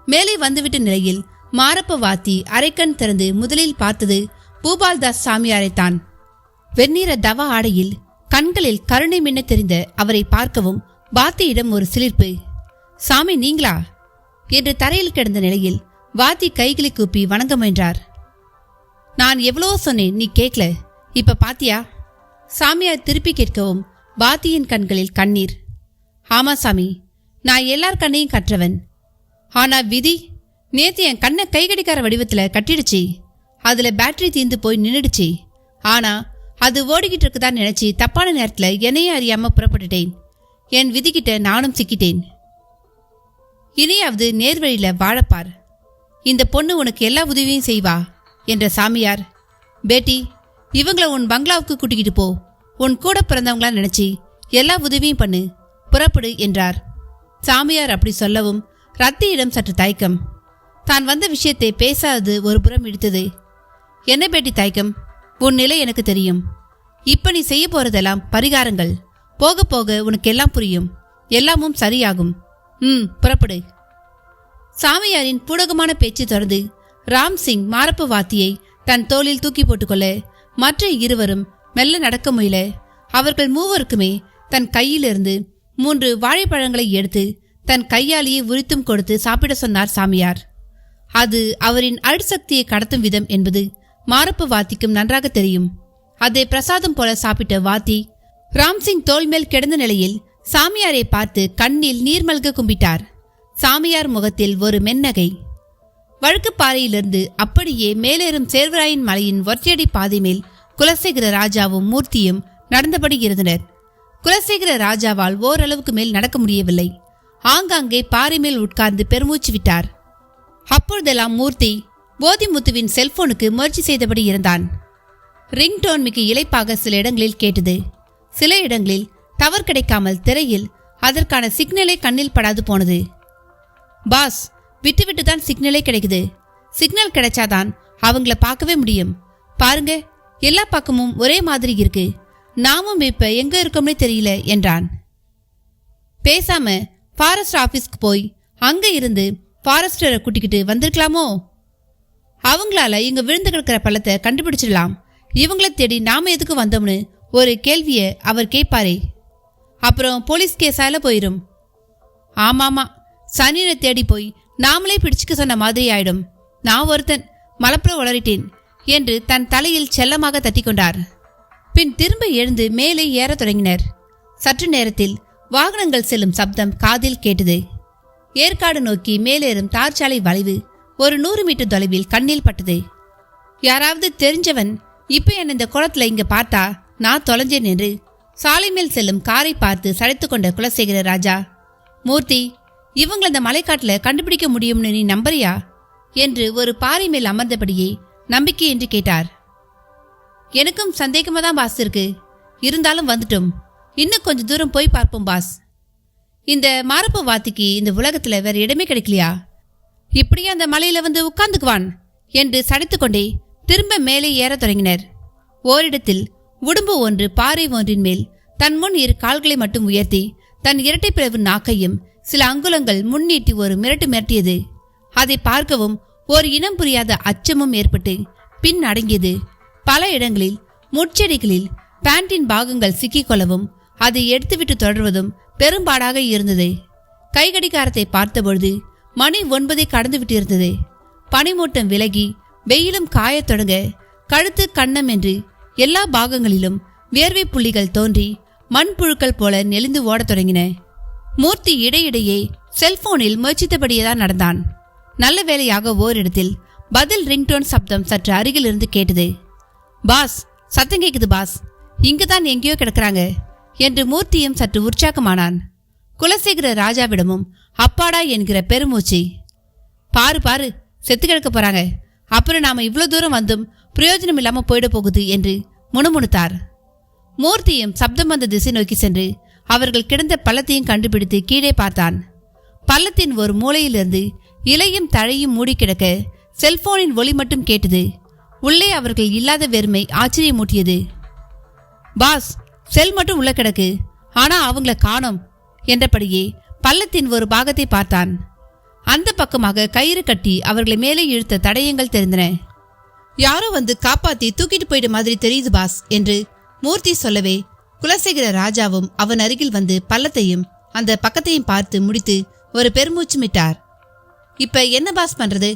மேலே வந்துவிட்ட நிலையில் மாரப்ப வாத்தி அரைக்கண் திறந்து முதலில் பார்த்தது பூபால்தாஸ் சாமியாரைத்தான். வெந்நீர தவ ஆடையில் கண்களில் கருணை மின்ன தெரிந்த அவரை பார்க்கவும் வாத்தியிடம் ஒரு சிலிர்ப்பு. சாமி நீங்களா என்று தரையில் கிடந்த நிலையில் வாத்தி கைகளை கூப்பி வணங்க முயன்றார். நான் எவ்வளவோ சொன்னேன், நீ கேட்கல. இப்ப பாத்தியா? சாமியார் திருப்பி கேட்கவும் வாத்தியின் கண்களில் கண்ணீர். ஆமா சாமி, நான் எல்லார் கண்ணையும் கற்றவன். ஆனா விதி நேத்து என் கண்ணை கைகடிக்கார வடிவத்துல கட்டிடுச்சு. அதுல பேட்டரி தீர்ந்து போய் நின்றுடுச்சு. ஆனா அது ஓடிக்கிட்டு இருக்குதான் நினைச்சு தப்பான நேரத்துல என்னையே அறியாம புறப்பட்டுட்டேன். என் விதிக்கிட்ட நானும் சிக்கிட்டேன். இனியாவது நேர்வழியில வாழப்பார். இந்த பொண்ணு உனக்கு எல்லா உதவியும் செய்வா என்ற சாமியார், பேட்டி இவங்கள உன் பங்களாவுக்கு கூட்டிக்கிட்டு போ. உன் கூட பிறந்தவங்களா நினைச்சு எல்லா உதவியும் பண்ணு, புறப்படு என்றார். சாமியார் அப்படி சொல்லவும் ரத்தியிடம் சற்று தயக்கம். தான் வந்த விஷயத்தை பேசாதது ஒரு புறம் இடித்தது. என்ன பேட்டி தயக்கம், உன் நிலை எனக்கு தெரியும். இப்ப நீ செய்ய போறதெல்லாம் பரிகாரங்கள். போக போக உனக்கு எல்லாம் புரியும், எல்லாமும் சரியாகும். புறப்படு. சாமியாரின் பூடகமான பேச்சு தொடர்ந்து ராம்சிங் மாரப்ப வாத்தியை தன் தோளில் தூக்கி போட்டுக்கொள்ள மற்ற இருவரும் மெல்ல நடக்க முயல அவர்கள் மூவருக்குமே தன் கையிலிருந்து 3 வாழைப்பழங்களை எடுத்து தன் கையாலேயே உரித்தும் கொடுத்து சாப்பிட சொன்னார் சாமியார். அது அவரின் அழுசக்தியை கடத்தும் விதம் என்பது மாரப்ப வாத்திக்கும் நன்றாக தெரியும். அதை பிரசாதம் போல சாப்பிட்ட வாத்தி ராம்சிங் தோள் மேல் கிடந்த நிலையில் சாமியாரை பார்த்து கண்ணில் நீர்மல்க கும்பிட்டார். சாமியார் முகத்தில் ஒரு மென்னகை. வழுக்குப்பாறையிலிருந்து அப்படியே மேலேறும் சேர்வராயன் மலையின் ஒற்றையடி பாதை மேல் குலசேகர ராஜாவும் மூர்த்தியும் நடந்தபடி இருந்தனர். குலசேகர ராஜாவால் ஓரளவுக்கு மேல் நடக்க முடியவில்லை. ஆங்காங்கே பாறை மேல் உட்கார்ந்து பெருமூச்சு விட்டார். அப்பொழுதெல்லாம் மூர்த்தி போதிமுத்துவின் செல்போனுக்கு முயற்சி செய்தபடி இருந்தான். ரிங்டோன் மிக இளைப்பாக சில இடங்களில் கேட்டது. சில இடங்களில் டவர் கிடைக்காமல் திரையில் அதற்கான சிக்னலே கண்ணில் படாது போனது. பாஸ், விட்டு தான் சிக்னலே கிடைக்குது. சிக்னல் கிடைச்சாதான் அவங்கள பார்க்கவே முடியும். பாருங்க, எல்லா பக்கமும் ஒரே மாதிரி இருக்கு. நாமும் இப்ப எங்க இருக்கோம்னே தெரியல என்றான். பேசாம ஃபாரஸ்ட் ஆபீஸ்க்கு போய் அங்க இருந்து ஃபாரஸ்டரை கூட்டிக்கிட்டு வந்திருக்கலாமோ? அவங்களால இங்க விழுந்து கிடக்கிற பள்ளத்தை கண்டுபிடிச்சிடலாம். இவங்கள தேடி நாம எதுக்கு வந்தோம்னு ஒரு கேள்வியை அவர் கேட்பாரே. அப்புறம் போலீஸ் கேஸால போயிரும். ஆமாமா, சனியனை தேடி போய் நாமளே பிடிச்சுக்க சொன்ன மாதிரி ஆயிடும். நான் ஒருத்தன் மலப்புற உளறிட்டேன் என்று தன் தலையில் செல்லமாக தட்டி கொண்டார். பின் திரும்ப எழுந்து மேலே ஏற தொடங்கினர். சற்று நேரத்தில் வாகனங்கள் செல்லும் சப்தம் காதில் கேட்டது. ஏற்காடு நோக்கி மேலேறும் தார்ச்சாலை வளைவு ஒரு 100 மீட்டர் தொலைவில் கண்ணில் பட்டது. யாராவது தெரிஞ்சவன் இப்ப என்ன இந்த குளத்துல இங்க பார்த்தா நான் தொலைஞ்சேன் என்று சாலை மேல் செல்லும் காரை பார்த்து சளைத்து கொண்ட குலசேகர ராஜா, மூர்த்தி, இவங்களை இந்த மலைக்காட்டுல கண்டுபிடிக்க முடியும்னு நீ நம்புறியா என்று ஒரு பாறை மேல் அமர்ந்தபடியே நம்பிக்கை என்று கேட்டார். எனக்கும் சந்தேகமா தான் பாஸ் இருக்கு. இருந்தாலும் வந்துட்டோம். இன்னும் கொஞ்சம் தூரம் போய் பார்ப்போம் பாஸ். இந்த மாரப்ப வாத்திக்கு இந்த உலகத்துல வேற இடமே கிடைக்கலையா? இப்படியே அந்த மலையில வந்து உட்கார்ந்துக்குவான் என்று சடைத்துக்கொண்டே திரும்ப மேலே ஏற தொடங்கினர். ஓரிடத்தில் உடும்பு ஒன்று பாறை ஒன்றின் மேல் தன் முன் 2 கால்களை மட்டும் உயர்த்தி தன் இரட்டை பிளவு நாக்கையும் சில அங்குலங்கள் முன்னீட்டி ஒரு மிரட்டியது. அதை பார்க்கவும் ஒரு இனம் புரியாத அச்சமும் ஏற்பட்டு பின் அடங்கியது. பல இடங்களில் முட்செடிகளில் பேண்டின் பாகங்கள் சிக்கிக்கொள்ளவும் அதை எடுத்துவிட்டு தொடர்வதும் பெரும்பாடாக இருந்தது. கைகடிகாரத்தை பார்த்தபொழுது மணி 9 கடந்து விட்டு இருந்தது. பனிமூட்டம் விலகி வெயிலும் காயத் தொடங்க கழுத்து கன்னம் என்று எல்லா பாகங்களிலும் வேர்வை புள்ளிகள் தோன்றி மண்புழுக்கள் போல நெளிந்து ஓடத் தொடங்கின. மூர்த்தி இடையிடையே செல்போனில் முயற்சித்தபடியேதான் நடந்தான். நல்ல வேளையாக ஓரிடத்தில் பதில் ரிங்டோன் சப்தம் சற்று அருகில் இருந்து கேட்டது. பாஸ், சத்தம் கேக்குது பாஸ், இங்குதான் எங்கேயோ கிடக்குறாங்க என்று மூர்த்தியும் சற்று உற்சாகமானான். குலசேகர ராஜாவிடமும் அப்பாடா என்கிற பெருமூச்சு. பாரு பாரு, செத்து கிடக்க போறாங்க. அப்புறம் நாம இவ்வளவு தூரம் வந்தும் பிரயோஜனம் இல்லாம போயிட போகுது என்று முணுமுணுத்தார். மூர்த்தியும் சப்தம் வந்த திசை நோக்கி சென்று அவர்கள் கிடந்த பள்ளத்தையும் கண்டுபிடித்து கீழே பார்த்தான். பள்ளத்தின் ஒரு மூலையிலிருந்து இலையும் தழையும் மூடி கிடக்க செல்போனின் ஒளி மட்டும் கேட்டது. உள்ளே அவர்கள் இல்லாத வெறுமை ஆச்சரியமூட்டியது. பாஸ், செல் மட்டும் உள்ள கிடக்கு, ஆனா அவங்கள காணோம் என்றபடியே பள்ளத்தின் ஒரு பாகத்தை பார்த்தான். அந்த பக்கமாக கயிறு கட்டி அவர்களை மேலே இழுத்த தடயங்கள் தெரிந்தன. யாரோ வந்து காப்பாத்தி தூக்கிட்டு போயிட மாதிரி தெரியுது பாஸ் என்று மூர்த்தி சொல்லவே குலசேகர ராஜாவும் அவன் அருகில் வந்து பள்ளத்தையும் அந்த பக்கத்தையும் பார்த்து முடித்து ஒரு பெருமூச்சுமிட்டார். இப்ப என்ன பாஸ் பண்றது?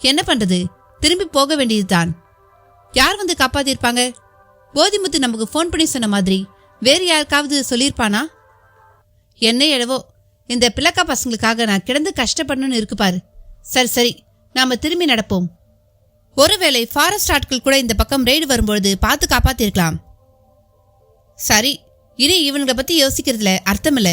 என்ன பண்றது? திரும்பி போக வேண்டியதுதான். யார் வந்து காப்பாத்திருப்பாங்க? போதிமுத்து நமக்கு போன் பண்ணி சொன்ன மாதிரி வேறு யாருக்காவது சொல்லியிருப்பானா? என்ன எழவோ, இந்த பிளக்கா பசங்களுக்காக நான் கிடந்து கஷ்டப்படணும்னு இருக்கு பாரு. சரி சரி, நாம திரும்பி நடப்போம். ஒருவேளை ஃபாரஸ்ட் ஆட்கள் கூட இந்த பக்கம் ரெய்டு வரும்பொழுது பார்த்து காப்பாத்திருக்கலாம். சரி, இனி இவனுங்க பத்தி யோசிக்கிறதுல அர்த்தமில்ல.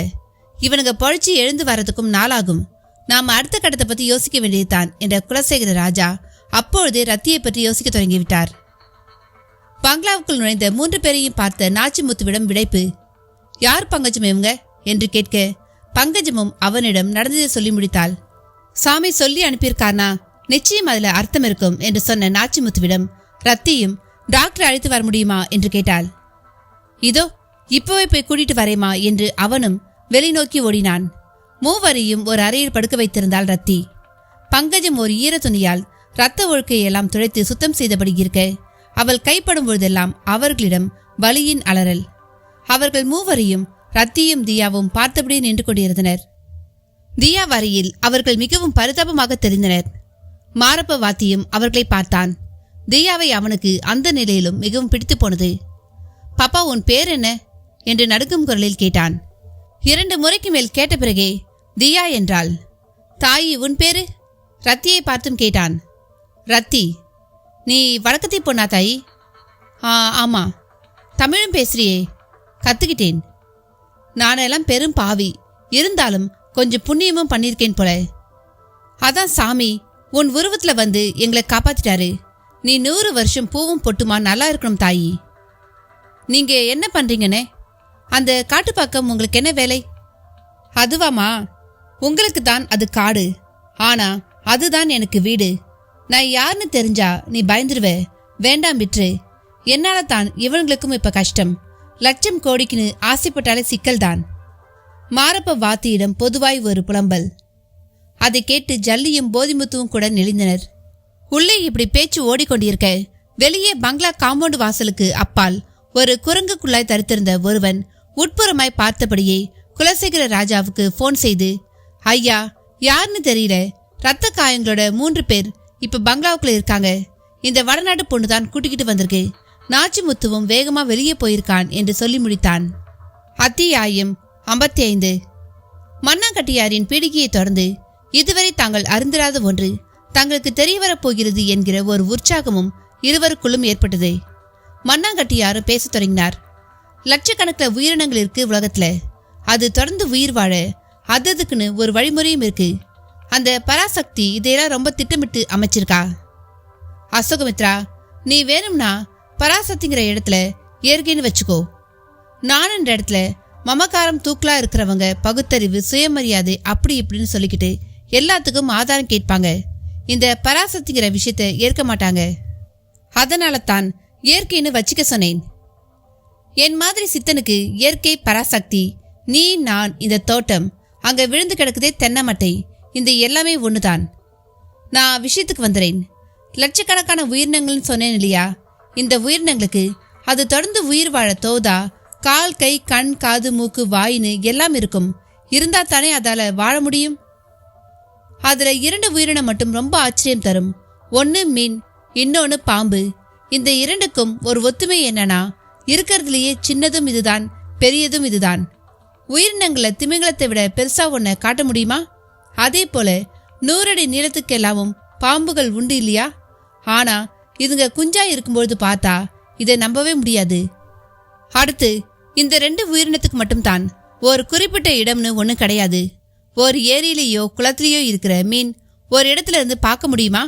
இவனுங்க பொழைச்சி எழுந்து வர்றதுக்கும் நாளாகும். நாம அடுத்த கட்டத்தை பத்தி யோசிக்க வேண்டியதுதான் என்ற குலசேகர ராஜா அப்பொழுது ரத்தியை பற்றி யோசிக்க தொடங்கிவிட்டார். பங்களாவுக்குள் நுழைந்த 3 பேரையும் பார்த்த நாச்சிமுத்துவிடம் விடைப்பு. யார் பங்கஜம் இவங்க என்று கேட்க பங்கஜமும் அவனிடம் நடந்ததை சொல்லி முடித்தாள். சாமி சொல்லி அனுப்பியிருக்கார்னா நிச்சயம் அதுல அர்த்தம் இருக்கும் என்று சொன்ன நாச்சிமுத்துவிடம் ரத்தியும் டாக்டர் அழைத்து வர முடியுமா என்று கேட்டாள். இதோ இப்பவே போய் கூட்டிட்டு வரேமா என்று அவனும் வெளிநோக்கி ஓடினான். மூவரையும் ஒரு அறையில் படுக்க வைத்திருந்தாள் ரத்தி. பங்கஜம் ஒரு ஈர துணியால் இரத்த ஒழுக்கையெல்லாம் துடைத்து சுத்தம் செய்தபடி இருக்க அவள் கைப்படும் பொழுதெல்லாம் அவர்களிடம் வலியின் அலறல். அவர்கள் மூவரையும் ரத்தியும் தியாவும் பார்த்தபடி நின்று கொண்டிருந்தனர். தியா வரையில் அவர்கள் மிகவும் பரிதாபமாக தெரிந்தனர். மாரப்ப வாத்தியும் அவர்களை பார்த்தான். தியாவை அவனுக்கு அந்த நிலையிலும் மிகவும் பிடித்து போனது. பாப்பா, உன் பேர் என்ன என்று நடுக்கும் குரலில் கேட்டான். 2 முறைக்கு மேல் கேட்ட பிறகே தியா என்றாள். தாயி, உன் பேரு? ரத்தியை பார்த்தும் கேட்டான். ரத்தி. நீ வழக்கத்தை பொண்ணா தாயி? ஆமா. தமிழும் பேசுறியே? கத்துக்கிட்டேன். நானெல்லாம் பெரும் பாவி, இருந்தாலும் கொஞ்சம் புண்ணியமும் பண்ணியிருக்கேன் போல. அதான் சாமி உன் உருவத்துல வந்து எங்களை காப்பாத்திட்டாரு. நீ 100 வருஷம் பூவும் பொட்டுமா நல்லா இருக்கணும் தாயி. நீங்க என்ன பண்றீங்கன்னு? அந்த காட்டுப்பாக்கம் உங்களுக்கு என்ன வேலை? அதுவாமா, உங்களுக்கு தான் அது காடு, ஆனா அதுதான் எனக்கு வீடு. நான் யாருன்னு தெரிஞ்சா நீ பயந்துருவ. வேண்டாம், விற்று. என்னால தான் இவங்களுக்கும் இப்ப கஷ்டம். லட்சம் கோடிக்குன்னு ஆசைப்பட்டாலே சிக்கல்தான். மாரப்ப வாத்தியிடம் பொதுவாய் ஒரு புலம்பல். அதை கேட்டு ஜல்லியும் போதிமுத்துவும் கூட நெளிந்தனர். உள்ளே இப்படி பேச்சு ஓடிக்கொண்டிருக்க வெளியே பங்களா காம்பவுண்ட் வாசலுக்கு அப்பால் ஒரு குரங்கு குள்ளாய் தரித்திருந்த ஒருவன் உட்புறமாய் பார்த்தபடியே குலசேகர ராஜாவுக்கு போன் செய்து, ஐயா, யாருன்னு தெரியல, ரத்த காயங்களோட 3 பேர் இப்ப பங்களாவுக்குள்ள இருக்காங்க. இந்த வடநாட்டு பொண்ணுதான் கூட்டிக்கிட்டு வந்திருக்கு. நாச்சிமுத்துவும் வேகமா வெளியே போயிருக்கான் என்று சொல்லி முடித்தான். அத்தியாயம் 55. மண்ணாங்கட்டியாரின் பீடிகையை தொடர்ந்து இதுவரை தாங்கள் அறிந்திராத ஒன்று தங்களுக்கு தெரியவரப் போகிறது என்கிற ஒரு உற்சாகமும் இருவருக்குள்ளும் ஏற்பட்டது. மண்ணாங்கட்டியாரு பேசத் தொடங்கினார். லட்சக்கணக்கில் உயிரினங்கள் இருக்கு உலகத்துல. அது தொடர்ந்து உயிர் வாழ அதுக்குன்னு ஒரு வழிமுறையும் இருக்கு. அந்த பராசக்தி இதையெல்லாம் ரொம்ப திட்டமிட்டு அமைச்சிருக்கா. அசோகமித்ரா, நீ வேணும்னா பராசக்திங்கிற இடத்துல ஏற்கனவே வச்சுக்கோ. நானுன்ற இடத்துல மமக்காரம் தூக்கலா இருக்கிறவங்க பகுத்தறிவு, சுயமரியாதை அப்படி இப்படின்னு சொல்லிக்கிட்டு எல்லாத்துக்கும் ஆதாரம் கேட்பாங்க. இந்த பராசக்திங்கிற விஷயத்த ஏற்க மாட்டாங்க. அதனால தான் இயற்கைன்னு வச்சுக்க சொன்னேன். என் மாதிரி சித்தனுக்கு இயற்கை பராசக்தி, நீ, நான், இந்த தோட்டம், அங்க விழுந்து கிடக்குதே தென்னமட்டை, இந்த எல்லாமே ஒண்ணுதான். நான் விஷயத்துக்கு வந்துறேன். லட்சக்கணக்கான உயிரினங்கள்னு சொன்னேன் இல்லையா? இந்த உயிரினங்களுக்கு அது தொடர்ந்து உயிர் வாழ தோதா, கால், கை, கண், காது, மூக்கு, வாயின்னு எல்லாம் இருக்கும். இருந்தா தானே அதால வாழ முடியும். அதுல 2 உயிரினம் மட்டும் ரொம்ப ஆச்சரியம் தரும். ஒன்னு மீன், இன்னொன்னு பாம்பு. இந்த 2க்கும் ஒரு ஒத்துமை என்னன்னா, இருக்கிறதுலயே சின்னதும் இதுதான், பெரியதும் இதுதான். உயிரினங்களை திமிங்கலத்தை விட பெருசா ஒன்ன காட்ட முடியுமா? அதே போல 100 அடி நீளத்துக்கு எல்லாமும் பாம்புகள் உண்டு இல்லையா? ஆனா இதுங்க குஞ்சா இருக்கும்பொழுது பார்த்தா இதை நம்பவே முடியாது. அடுத்து இந்த 2 உயிரினத்துக்கு மட்டும்தான் ஒரு குறிப்பிட்ட இடம்னு ஒண்ணு கிடையாது. ஒரு ஏரியிலேயோ குளத்திலேயோ இருக்கிற மீன் ஒரு இடத்துல இருந்து பார்க்க முடியுமா?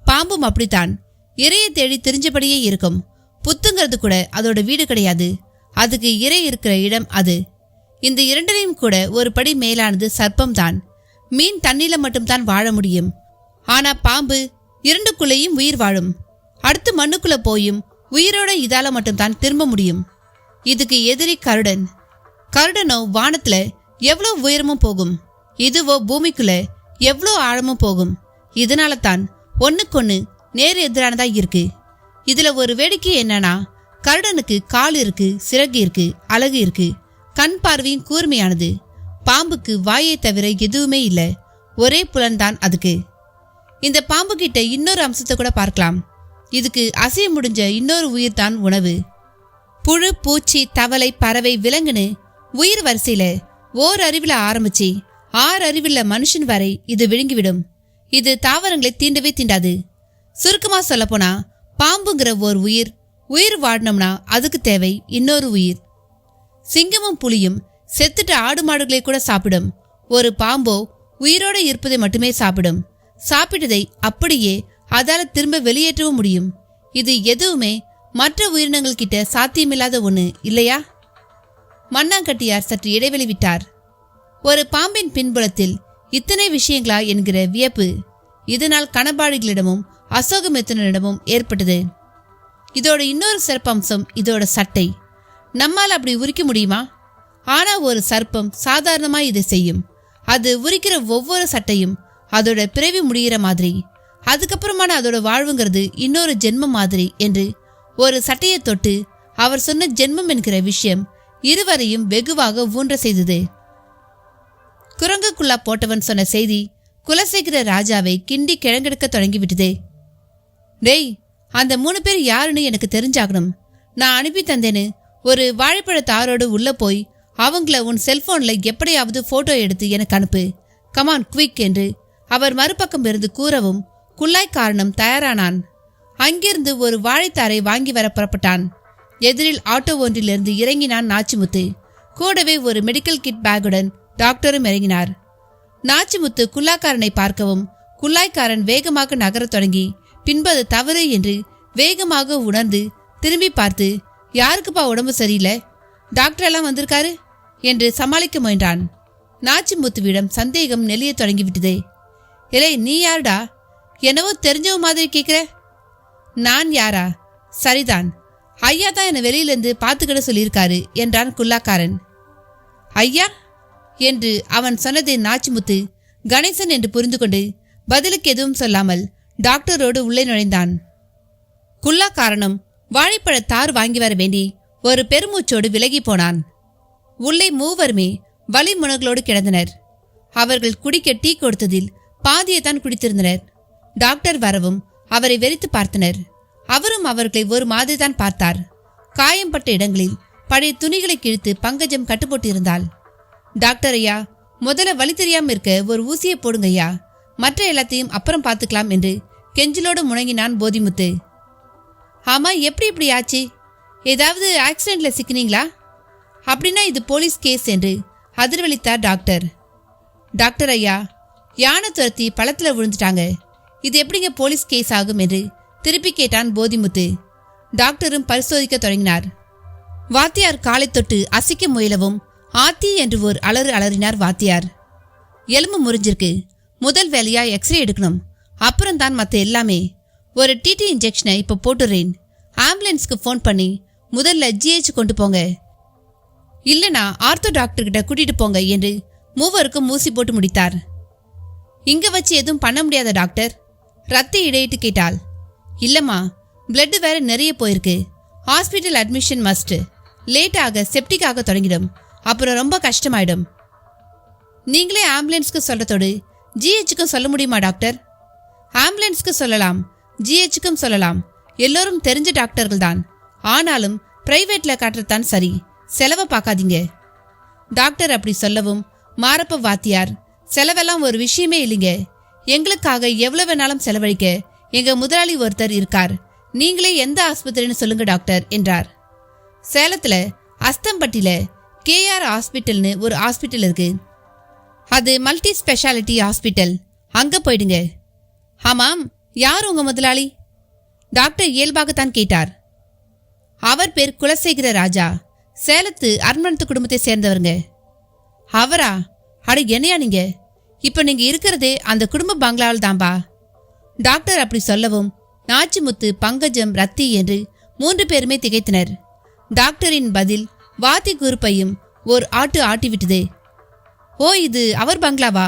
பாம்பும் அப்படித்தான். இரையை தேடி தெரிஞ்சபடியே இருக்கும். புத்துங்கிறது கூட அதோட வீடு கிடையாது. அதுக்கு இரை இருக்கிற இடம் அது. இந்த 2லையும் கூட ஒரு படி மேலானது சர்ப்பம்தான். மீன் தண்ணில மட்டும்தான் வாழ முடியும். ஆனா பாம்பு 2க்குள்ளேயும் உயிர் வாழும். அடுத்து மண்ணுக்குள்ள போயும் உயிரோட இதால மட்டும்தான் திரும்ப முடியும். இதுக்கு எதிரி கருடன். கருடனோ வானத்துல எவ்வளோ உயரமும் போகும். இதுவோ பூமிக்குள்ள எவ்வளோ ஆழமும் போகும். இதனால தான் ஒண்ணுக்கொன்னு நேர் எதிரானதா இருக்கு. இதுல ஒரு வேடிக்கை என்னன்னா, கருடனுக்கு கால் இருக்கு, சிறகு இருக்கு, அழகு இருக்கு, கண் பார்வையும் கூர்மையானது. பாம்புக்கு வாயை தவிர எதுவுமே இல்ல, ஒரே புலன்தான் அதுக்கு. இந்த பாம்பு கிட்ட இன்னொரு அம்சத்தை கூட பார்க்கலாம். இதுக்கு அசைய முடிஞ்ச இன்னொரு உயிர் தான் உணவு. புழு, பூச்சி, தவளை, பறவை, விலங்குன்னு உயிர் வரிசையில ஓர் அறிவுல ஆரம்பிச்சு 6 அறிவுள்ள மனுஷன் வரை இது விழுங்கிவிடும். இது தாவரங்களை தீண்டவே தீண்டாது. சுருக்கமா சொல்ல போனா, பாம்புங்கிற ஓர் உயிர் வாழணும்னா அதுக்கு தேவை இன்னொரு உயிர். சிங்கமும் புலியும் செத்துட்ட ஆடு மாடுகளை கூட சாப்பிடும். ஒரு பாம்போ உயிரோட இருப்பதை மட்டுமே சாப்பிடும். சாப்பிட்டதை அப்படியே அதால திரும்ப வெளியேற்றவும் முடியும். இது எதுவுமே மற்ற உயிரினங்கள் கிட்ட சாத்தியமில்லாத ஒண்ணு இல்லையா? மண்ணாங்கட்டியார் சற்று இடைவெளி விட்டார். ஒரு பாம்பின் பின்புலத்தில் இத்தனை விஷயங்களா என்கிற வியப்பு இதனால் கணபாடிகளிடமும் அசோகமித்திரனிடமும் ஏற்பட்டது. இதோட இன்னொரு சிறப்பம்சம் இதோட சட்டை. நம்மால் அப்படி உரிக்க முடியுமா? ஆனா ஒரு சர்ப்பம் சாதாரணமா இதை செய்யும். அது உரிக்கிற ஒவ்வொரு சட்டையும் அதோட பிறவி முடிகிற மாதிரி, அதுக்கப்புறமான அதோட வாழ்வுங்கிறது இன்னொரு ஜென்மம் மாதிரி என்று ஒரு சட்டையை தொட்டு அவர் சொன்ன ஜென்மம் என்கிற விஷயம் இருவரையும் வெகுவாக ஊன்ற செய்தது. குரங்குக்குள்ளா போட்டவன் சொன்ன செய்தி குலசேகர ராஜாவை கிண்டி கிழங்கெடுக்க தொடங்கிவிட்டது. டேய், அந்த 3 பேர் யாருன்னு எனக்கு தெரிஞ்சாகணும். நான் அனுப்பி தந்தேன்னு ஒரு வாழைப்பழத்தாரோடு உள்ள போய் அவங்கள உன் செல்போன்ல எப்படியாவது போட்டோ எடுத்து எனக்கு அனுப்பு, கமான் குவிக் என்று அவர் மறுபக்கம் இருந்து கூறவும் குள்ளாய்க்காரனும் தயாரானான். அங்கிருந்து ஒரு வாழைத்தாரை வாங்கி வர புறப்பட்டான். எதிரில் ஆட்டோ ஒன்றிலிருந்து இறங்கினான் நாச்சிமுத்து. கூடவே ஒரு மெடிக்கல் கிட் பேக்குடன் டாக்டரும் இறங்கினார். நாச்சிமுத்து குல்லாக்காரனை பார்க்கவும் குல்லாய்க்காரன் வேகமாக நகரத் தொடங்கி பின்பது தவறு என்று வேகமாக உணர்ந்து திரும்பி பார்த்து, யாருக்குப்பா உடம்பு சரியில்லை, டாக்டர் எல்லாம் வந்திருக்காரு என்று சமாளிக்க முயன்றான். நாச்சிமுத்துவிடம் சந்தேகம் நெளிய தொடங்கிவிட்டது. இலே, நீ யாருடா? என்னவோ தெரிஞ்சவ மாதிரி கேட்கிற. நான் யாரா? சரிதான், ஐயா தான் என்னை வெளியிலிருந்து பார்த்துக்கிட சொல்லியிருக்காரு என்றான் குல்லாக்காரன். ஐயா என்று அவன் சொன்னதை நாச்சிமுத்து கணேசன் என்று புரிந்து கொண்டு பதிலுக்கு எதுவும் சொல்லாமல் டாக்டரோடு உள்ளே நுழைந்தான். குல்லாக்காரனும் வாழைப்பழ தார் வாங்கி வர வேண்டி ஒரு பெருமூச்சோடு விலகி போனான். உள்ளே மூவருமே வலிமுனகளோடு கிடந்தனர். அவர்கள் குடிக்க டீ கொடுத்ததில் பாதியைத்தான் குடித்திருந்தனர். டாக்டர் வரவும் அவரை வெறித்து பார்த்தனர். அவரும் அவர்களை ஒரு மாதிரி தான் பார்த்தார். காயம்பட்ட இடங்களில் பழைய துணிகளை கிழித்து பங்கஜம் கட்டுப்போட்டிருந்தாள். டாக்டர் ஐயா, முதல்ல வலி தெரியாம இருக்க ஒரு ஊசியை போடுங்க ஐயா, மற்ற எல்லாத்தையும் அப்புறம் பார்த்துக்கலாம் என்று கெஞ்சிலோடு முழங்கினான் போதிமுத்து. ஆமா, எப்படி இப்படி ஆச்சு? ஏதாவது ஆக்சிடென்ட்ல சிக்கினீங்களா? அப்படின்னா இது போலீஸ் கேஸ் என்று அதிர்வளித்தார் டாக்டர். டாக்டர் ஐயா, யானை துரத்தி பழத்துல விழுந்துட்டாங்க, இது எப்படிங்க போலீஸ் கேஸ் ஆகும் என்று திருப்பி கேட்டான் போதிமுத்து. டாக்டரும் பரிசோதிக்க தொடங்கினார். வாத்தியார் காலை தொட்டு அசைக்க முயலவும் ஆத்தி என்று ஒரு அலறு அலறினார் வாத்தியார். எலும்பு முறிஞ்சிருக்கு, முதல் வேலையா எக்ஸ்ரே எடுக்கணும், அப்புறம் தான் மற்ற எல்லாமே. ஒரு டிடி இன்ஜெக்ஷனை இப்போ போட்டுறேன். ஆம்புலன்ஸ்க்கு ஃபோன் பண்ணி முதல்ல ஜிஹெச் கொண்டு போங்க, இல்லைனா ஆர்த்தோ டாக்டர்கிட்ட கூட்டிட்டு போங்க என்று மூவருக்கும் ஊசி போட்டு முடித்தார். இங்க வச்சு எதுவும் பண்ண முடியாத டாக்டர்? ரத்த இடையிட்டு கேட்டாள். இல்லம்மா, பிளட் வேற நிறைய போயிருக்கு, ஹாஸ்பிட்டல் அட்மிஷன் மஸ்ட். லேட்டாக செப்டிக்காக தொடங்கிடும், அப்புறம் ரொம்ப கஷ்டமாயிடும். நீங்களே ஆம்புலன்ஸ்க்கு சொல்றதோடு ஜிஹெச்சுக்கும் சொல்ல முடியுமா டாக்டர்? ஆம்புலன்ஸ்க்கு சொல்லலாம், ஜிஹெச்சுக்கும் சொல்லலாம், எல்லோரும் தெரிஞ்ச டாக்டர்கள் தான். ஆனாலும் பிரைவேட்ல காட்டுறதான் சரி, செலவை பார்க்காதீங்க. டாக்டர் அப்படி சொல்லவும் மாரப்ப வாத்தியார், செலவெல்லாம் ஒரு விஷயமே இல்லைங்க, எங்களுக்காக எவ்வளவு வேணாலும் செலவழிக்க எங்க முதலாளி ஒருத்தர் இருக்கார், நீங்களே எந்த ஆஸ்பத்திரின்னு சொல்லுங்க டாக்டர் என்றார். சேலத்துல அஸ்தம்பட்டியில கேஆர் ஹாஸ்பிட்டல்னு ஒரு ஹாஸ்பிட்டல் இருக்கு, அது மல்டி ஸ்பெஷாலிட்டி ஹாஸ்பிட்டல், அங்க போயிடுங்க. ஆமாம், யார் உங்க முதலாளி? டாக்டர் இயல்பாகத்தான் கேட்டார். அவர் பேர் குலசேகர ராஜா, சேலத்து அரண்மனத்து குடும்பத்தை சேர்ந்தவருங்க. அவரா? அட என்னையா நீங்க? இப்ப நீங்க இருக்கிறதே அந்த குடும்ப பங்களாவில் தான்பா. டாக்டர் அப்படி சொல்லவும் நாச்சிமுத்து, பங்கஜம், ரத்தி என்று 3 பேருமே திகைத்தனர். டாக்டரின் பதில் வாத்தி குருப்பையும் ஒரு ஆட்டு ஆட்டிவிட்டது. ஓ, இது அவர் பங்களாவா?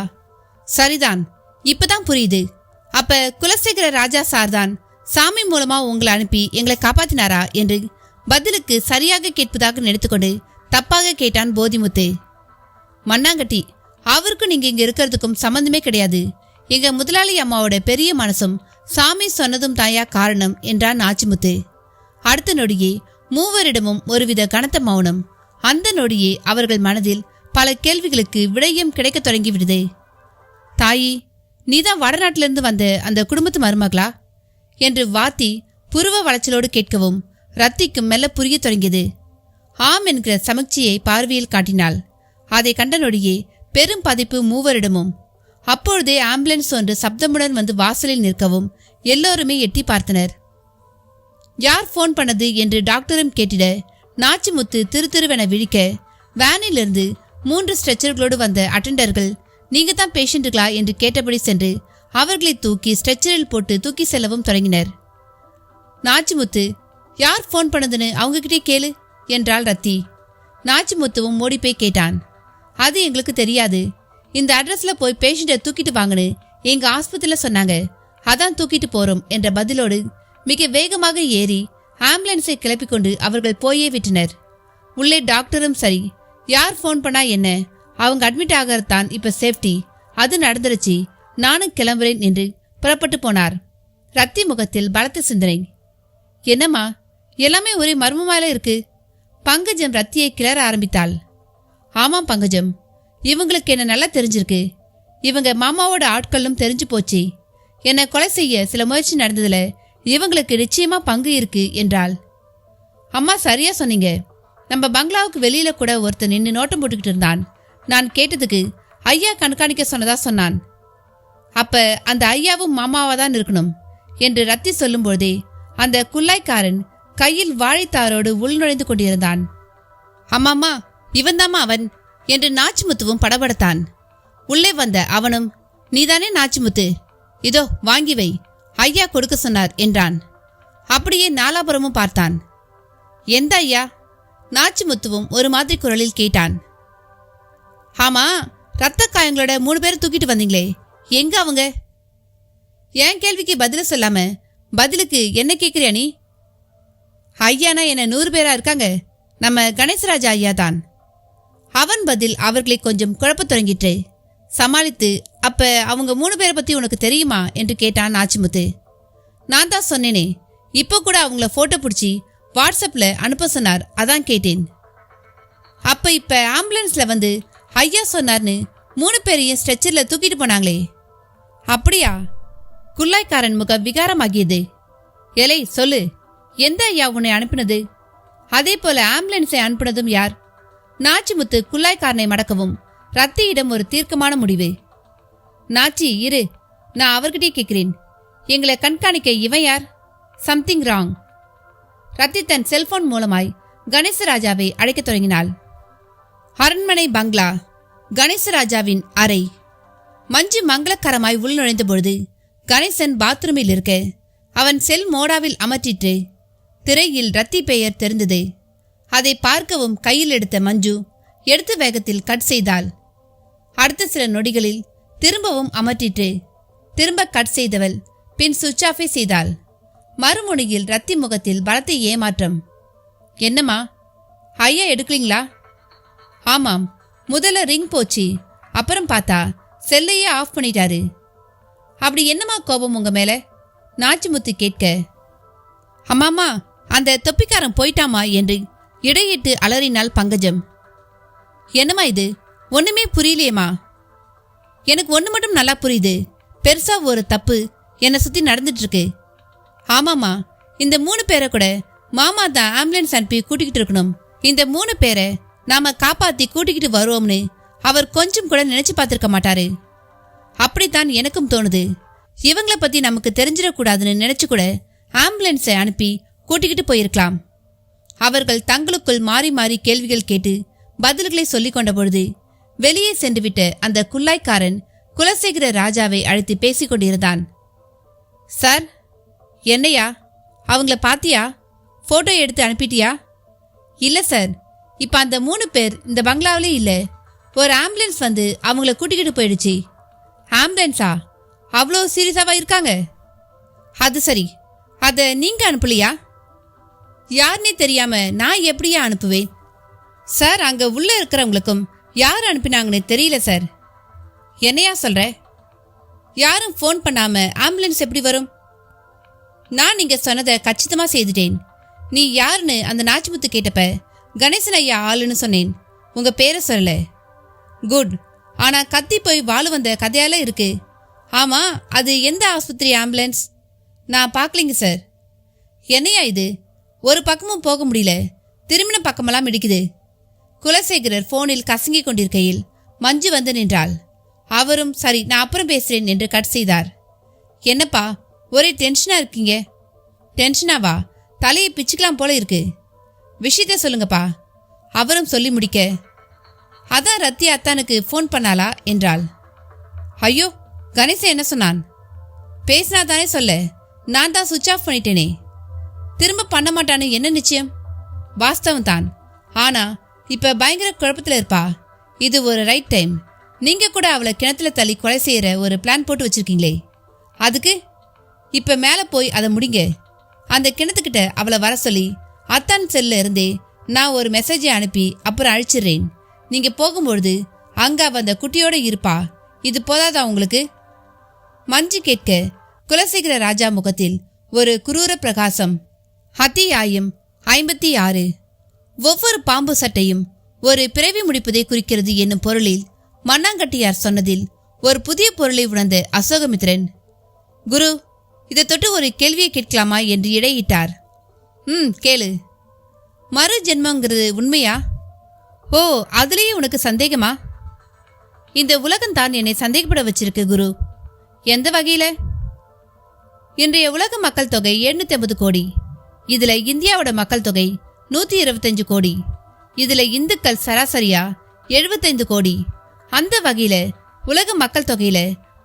சரிதான், இப்பதான் புரியுது. அப்ப குலசேகர ராஜா சார்தான் சாமி மூலமா உங்களை அனுப்பி எங்களை காப்பாத்தினாரா என்று பதிலுக்கு சரியாக கேட்பதாக நினைத்துக்கொண்டு தப்பாக கேட்டான் போதிமுத்து. மண்ணாங்கட்டி, அவருக்கும் நீங்க இங்க இருக்கிறதுக்கும் சம்பந்தமே கிடையாது. எங்க முதலாளி அம்மாவோட பெரிய மனசும் சாமி சொன்னதும் தாயா காரணம் என்றான் நாச்சிமுத்து. அடுத்த நொடியே மூவரிடமும் ஒருவித கனத்த மௌனம். அந்த நொடியே அவர்கள் மனதில் பல கேள்விகளுக்கு விடயம் கிடைக்க தொடங்கிவிடுது. தாயி, நீதான் வடநாட்டிலிருந்து வந்த அந்த குடும்பத்து மருமகளா என்று வாத்தி புருவ வளைச்சலோடு கேட்கவும் ரத்திக்கும் மெல்ல புரிய தொடங்கியது. ஆம் என்கிற சமீட்சையை பார்வையில் காட்டினாள். அதை கண்ட நொடியே பெரும் பதிப்பு மூவரிடமும். அப்பொழுதே ஆம்புலன்ஸ் ஒன்று சப்தமுடன் வந்து வாசலில் நிற்கவும் எல்லோருமே எட்டி பார்த்தனர். யார் போன் பண்ணது என்று டாக்டரும் கேட்டிட நாச்சிமுத்து திருத்திருவென விழிக்க வேனிலிருந்து 3 ஸ்ட்ரெச்சர்களோடு வந்த அட்டெண்டர்கள் நீங்க தான் பேஷண்ட்டுகளா என்று கேட்டபடி சென்று அவர்களை தூக்கி ஸ்ட்ரெச்சரில் போட்டு தூக்கி செல்லவும் தொடங்கினர். நாச்சிமுத்து, யார் ஃபோன் பண்ணதுன்னு அவங்ககிட்டே கேளு என்றாள் ரத்தி. நாச்சிமுத்துவும் ஓடி போய் கேட்டான். அது எங்களுக்கு தெரியாது. இந்த அட்ரஸ்ல போய் பேஷண்ட்டை தூக்கிட்டு வாங்கன்னு எங்க ஆஸ்பத்திரியில சொன்னாங்க. அதான் தூக்கிட்டு போறோம் என்ற பதிலோடு மிக வேகமாக ஏறி ஆம்புலன்ஸை கிளப்பிக் கொண்டு அவர்கள் போயே விட்டனர். உள்ளே டாக்டரும் சரி, யார் ஃபோன் பண்ணா என்ன, அவங்க அட்மிட் ஆகறதான் இப்ப சேஃப்டி, அது நடந்துருச்சு, நானும் கிளம்புறேன் என்று புறப்பட்டு போனார். ரத்தி முகத்தில் பலத்த சிந்தனை. என்னம்மா, எல்லாமே ஒரே மர்மமாயில இருக்கு. பங்கஜம் ரத்தியை கிளற ஆரம்பித்தாள். ஆமாம் பங்கஜம், இவங்களுக்கு என்ன நல்லா தெரிஞ்சிருக்கு. இவங்க மாமாவோட ஆட்களும் தெரிஞ்சு போச்சு. என்னை கொலை செய்ய சில முயற்சி நடந்ததுல இவங்களுக்கு நிச்சயமா பங்கு இருக்கு என்றாள். அம்மா சரியா சொன்னீங்க. நம்ம பங்களாவுக்கு வெளியில கூட ஒருத்தர் நின்று நோட்டம் போட்டுக்கிட்டு இருந்தான். நான் கேட்டதுக்கு ஐயா கண்காணிக்க சொன்னதா சொன்னான். அப்ப அந்த ஐயாவும் மாமாவா தான் இருக்கணும் என்று ரத்தி சொல்லும் பொழுதே அந்த குல்லாய்க்காரன் கையில் வாழைத்தாரோடு உள்நுழைந்து கொண்டிருந்தான். அம்மாமா, இவன்தாமா அவன் என்று நாச்சிமுத்துவும் படபடத்தான். உள்ளே வந்த அவனும், நீதானே நாச்சிமுத்து, இதோ வாங்கி வை, ஐயா கொடுக்க சொன்னார் என்றான். அப்படியே நாலாபுரமும் பார்த்தான். எந்த ஐயா? நாச்சிமுத்துவும் ஒரு மாதிரி குரலில் கேட்டான். ஆமா, ரத்த காயங்களோட 3 பேரை தூக்கிட்டு வந்தீங்களே, எங்க அவங்க? என் கேள்விக்கு பதில சொல்லாம பதிலுக்கு என்ன கேட்கிறியா நீ? ஐயானா என்ன 100 பேரா இருக்காங்க, நம்ம கணேசராஜா ஐயா தான். அவன் பதில் அவர்களை கொஞ்சம் குழப்பத் தொடங்கிட்டு சமாளித்து, அப்ப அவங்க 3 பேரை பத்தி உனக்கு தெரியுமா என்று கேட்டான் நாச்சிமுத்து. நான் தான் சொன்னேனே, இப்போ கூட அவங்கள போட்டோ பிடிச்சி வாட்ஸ்அப்ல அனுப்ப சொன்னார், அதான் கேட்டேன். அப்ப இப்ப ஆம்புலன்ஸ்ல வந்து ஐயா சொன்னார்னு 3 பேரையும் ஸ்ட்ரெச்சர்ல தூக்கிட்டு போனாங்களே, அப்படியா? குல்லாய்க்காரன் முகம் விகாரமாகியது. எலை சொல்லு, எந்த ஐயா உன்னை அனுப்பினது? அதே போல ஆம்புலன்ஸை அனுப்பினதும் யார்? நாச்சிமுத்து குல்லாய்க்காரனை மடக்கவும் ரத்தியிடம் ஒரு தீர்க்கமான முடிவு. நாச்சி இரு, நான் அவர்கிட்டே கேட்கிறேன். எங்களை கண்காணிக்க இவன் யார்? Something wrong. ரத்தி தன் செல்போன் மூலமாய் கணேசராஜாவை அழைக்கத் தொடங்கினாள். அரண்மனை பங்களா, கணேசராஜாவின் அறை. மஞ்சு மங்களகரமாய் உள்நுழைந்த பொழுது கணேசன் பாத்ரூமில் இருக்க அவன் செல் மோடாவில் அமர்த்திட்டு திரையில் ரத்தி பெயர் தெரிந்தது. அதை பார்க்கவும் கையில் எடுத்த மஞ்சு எடுத்த வேகத்தில் கட் செய்தாள். அடுத்த சில நொடிகளில் திரும்பவும் அமர்த்திட்டு திரும்ப கட் செய்தவள் பின் சுவிட்ச் ஆஃபே செய்தாள். மறுமுனையில் ரத்தி முகத்தில் பலத்த ஏமாற்றம். என்னம்மா, ஐயா எடுக்கலீங்களா? ஆமாம், முதல்ல ரிங் போச்சு, அப்புறம் பார்த்தா செல்லையே ஆஃப் பண்ணிட்டாரு. அப்படி என்னம்மா கோபம் உங்க மேல? நாச்சிமுத்து கேட்க, அம்மாமா அந்த தொப்பிக்காரன் போயிட்டாமா என்று இடையிட்டு அலறினாள் பங்கஜம். என்னம்மா இது, ஒண்ணுமே புரியலையேம்மா. எனக்கு ஒன்று மட்டும் நல்லா புரியுது, பெருசா ஒரு தப்பு என்னை சுத்தி நடந்துட்டு இருக்கு. ஆமாம்மா, இந்த 3 பேரை கூட மாமா தான் ஆம்புலன்ஸ் அனுப்பி கூட்டிக்கிட்டு இருக்கணும். இந்த 3 பேரை நாம காப்பாத்தி கூட்டிக்கிட்டு வருவோம்னு அவர் கொஞ்சம் கூட நினைச்சு பார்த்திருக்க மாட்டாரு. அப்படித்தான் எனக்கும் தோணுது. இவங்களை பத்தி நமக்கு தெரிஞ்சிடக்கூடாதுன்னு நினைச்சு கூட ஆம்புலன்ஸை அனுப்பி கூட்டிக்கிட்டு போயிருக்கலாம். அவர்கள் தங்களுக்குள் மாறி மாறி கேள்விகள் கேட்டு பதில்களை சொல்லிக் கொண்ட பொழுது வெளியே சென்றுவிட்ட அந்த குல்லாய்க்காரன் குலசேகர ராஜாவை அழைத்து பேசிக் கொண்டிருந்தான். சார், என்னையா, அவங்கள பாத்தியா? போட்டோ எடுத்து அனுப்பிட்டியா? இல்ல சார், இப்ப அந்த 3 பேர் இந்த பங்களாவிலே இல்ல. ஒரு ஆம்புலன்ஸ் வந்து அவங்கள கூட்டிக்கிட்டு போயிடுச்சு. ஆம்புலன்ஸா? அவ்வளோ சீரியஸாவா இருக்காங்க? அது சரி, அத நீங்க அனுப்பலையா? யாருன்னே தெரியாம நான் எப்படியா அனுப்புவேன் சார்? அங்க உள்ள இருக்கிறவங்களுக்கும் யார் அனுப்பினாங்கன்னு தெரியல சார். என்னையா சொல்ற? யாரும் ஃபோன் பண்ணாம ஆம்புலன்ஸ் எப்படி வரும்? நான் நீங்க சொன்னதை கச்சிதமா செய்துட்டேன். நீ யாருன்னு அந்த நாச்சிமுத்து கேட்டப்ப கணேசன் ஐயா ஆளுன்னு சொன்னேன், உங்க பேரை சொல்லல. குட். ஆனா கத்தி போய் வாழு வந்த கதையால இருக்கு. ஆமா, அது எந்த ஆஸ்பத்திரி ஆம்புலன்ஸ்? நான் பார்க்கலிங்க சார். என்னையா இது, ஒரு பக்கமும் போக முடியல, திரும்பின பக்கமெல்லாம் இடிக்குது. குலசேகரர் போனில் கசங்கிக் கொண்டிருக்கையில் மஞ்சு வந்து நின்றாள். அவரும் சரி, நான் அப்புறம் பேசுறேன் என்று கட் செய்தார். என்னப்பா ஒரே டென்ஷனா இருக்கீங்க? டென்ஷனாவா? தலையை பிச்சுக்கலாம் போல இருக்கு. விஷயத்த சொல்லுங்கப்பா. அவரும் சொல்லி முடிக்க, அதான் ரத்தி அத்தானுக்கு ஃபோன் பண்ணாளா என்றாள். ஐயோ, கணேசன் என்ன சொன்னான்? பேசினா தானே சொல்ல, நான் தான் சுவிட்ச் ஆஃப் பண்ணிட்டேனே. திரும்ப பண்ண மாட்டான்னு என்ன நிச்சயம்? வாஸ்தவம் தான். ஆனா இப்ப பயங்கர குழப்பத்துல இருப்பா. இது ஒரு ரைட் டைம். நீங்க கூட அவளை கிணத்துல தள்ளி கொலை செய்யற ஒரு பிளான் போட்டு வச்சிருக்கீங்களே, அதுக்கு இப்ப மேல போய் அதை முடிங்க. அந்த கிணத்துக்கிட்ட அவளை வர சொல்லி அத்தான் செல்ல இருந்தே நான் ஒரு மெசேஜை அனுப்பி அப்புறம் அழிச்சிடுறேன். நீங்க போகும்பொழுது அங்க அவ அந்த குட்டியோட இருப்பா. இது போதாதா உங்களுக்கு? மஞ்சு கேட்க குலசேகர ராஜா முகத்தில் ஒரு குரூர பிரகாசம். அத்தியாயம் 56. ஒவ்வொரு பாம்பு சட்டையும் ஒரு பிறவி முடிப்பதை குறிக்கிறது என்னும் பொருளில் மண்ணாங்கட்டியார் சொன்னதில் ஒரு புதிய பொருளை உணர்ந்த அசோகமித்ரன், குரு, இதை தொட்டு ஒரு கேள்வியை கேட்கலாமா என்று இடையிட்டார். கேளு. மறு ஜென்மங்கிறது உண்மையா? ஓ, அதுலேயே உனக்கு சந்தேகமா? இந்த உலகம்தான் என்னை சந்தேகப்பட வச்சிருக்கு குரு. எந்த வகையில? இன்றைய உலக மக்கள் தொகை 750 கோடி. இதுல இந்தியாவோட மக்கள் தொகை 125 கோடி. இதுல இந்துக்கள் சராசரியா 75 கோடி. அந்த வகையில உலக மக்கள் தொகையில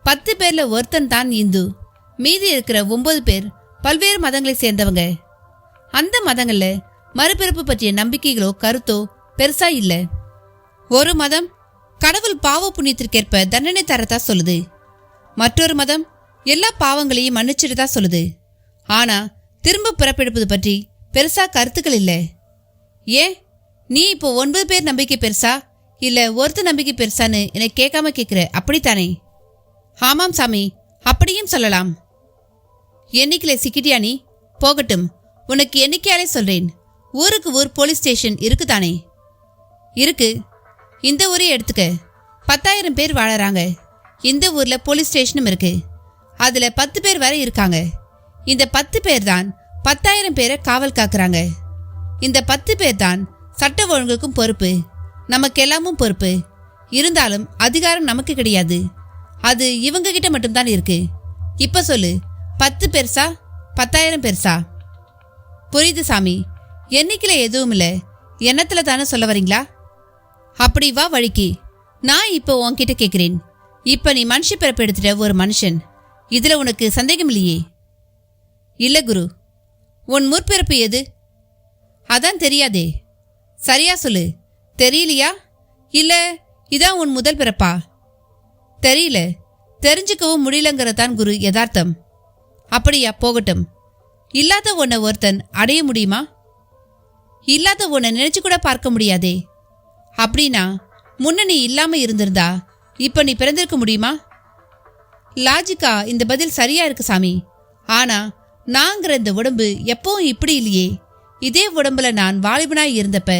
10 பேர்ல ஒருத்தன் தான் இந்து. மீதி இருக்கிற 9 பேர் பல்வேறு மதங்களை சேர்ந்தவங்க. அந்த மதங்கள்ல மறுபிறப்பு பற்றிய நம்பிக்கைகளோ கருத்தோ பெருசா இல்ல. ஒரு மதம் கடவுள் பாவ புண்ணியத்திற்கேற்ப தண்டனை தரதா சொல்லுது. மற்றொரு மதம் எல்லா பாவங்களையும் மன்னிச்சிடுதா சொல்லுது. ஆனா திரும்ப பிறப்பெடுப்பது பற்றி பெருசா கருத்துக்கள் இல்ல. ஏன் நீ இப்போ 9 பேர் நம்பிக்கை பெருசா இல்ல ஒருத்த நம்பிக்கை பெருசான்னு எனக்கு கேட்காம கேட்கிற, அப்படித்தானே? ஆமாம் சாமி, அப்படியும் சொல்லலாம். என்னைக்குல சிக்கிட்டியா நீ? போகட்டும், உனக்கு என்னைக்காலே சொல்றேன். ஊருக்கு ஊர் போலீஸ் ஸ்டேஷன் இருக்குதானே? இருக்கு. இந்த ஊரே எடுத்துக்க. 10,000 பேர் வாழறாங்க. இந்த ஊர்ல போலீஸ் ஸ்டேஷனும் இருக்கு. அதுல 10 பேர் வரை இருக்காங்க. இந்த 10 பேர் தான் 10,000 பேரை காவல் காக்குறாங்க. இந்த 10 பேர் தான் சட்ட ஒழுங்குக்கும் பொறுப்பு, நமக்கு எல்லாமும் பொறுப்பு. இருந்தாலும் அதிகாரம் நமக்கு கிடையாது. அது இவங்க கிட்ட மட்டும்தான் இருக்கு. இப்ப சொல்லு, 10 பெருசா 10,000 பெருசா? புரியுது சாமி. எண்ணிக்கையில எதுவும் இல்ல, எண்ணத்துல தானே சொல்ல வரீங்களா? அப்படி வா வழிக்கு. நான் இப்போ உன்கிட்ட கேட்கிறேன். இப்ப நீ மனுஷ பிறப்பு எடுத்துட்ட ஒரு மனுஷன். இதுல உனக்கு சந்தேகம் இல்லையே? இல்ல குரு. உன் முற்பிறப்பு எது? அதான் தெரியாதே. சரியா சொல்லு. தெரியலையா இல்ல இதான் உன் முதல் பிறப்பா? தெரியல. தெரிஞ்சுக்கவும் முடியலங்கிறதான் குரு யதார்த்தம். அப்படியா? போகட்டும். இல்லாத உன்னை ஒருத்தன் அடைய முடியுமா? இல்லாத உன்னை நினைச்சு கூட பார்க்க முடியாதே. அப்படின்னா முன்ன நீ இல்லாம இருந்திருந்தா இப்ப நீ பிறந்திருக்க முடியுமா? லாஜிக்கா இந்த பதில் சரியா இருக்கு சாமி. ஆனா நாங்கிற இந்த உடம்பு எப்பவும் இப்படி இல்லையே. இதே உடம்புல நான் வாலிபனாய் இருந்தப்ப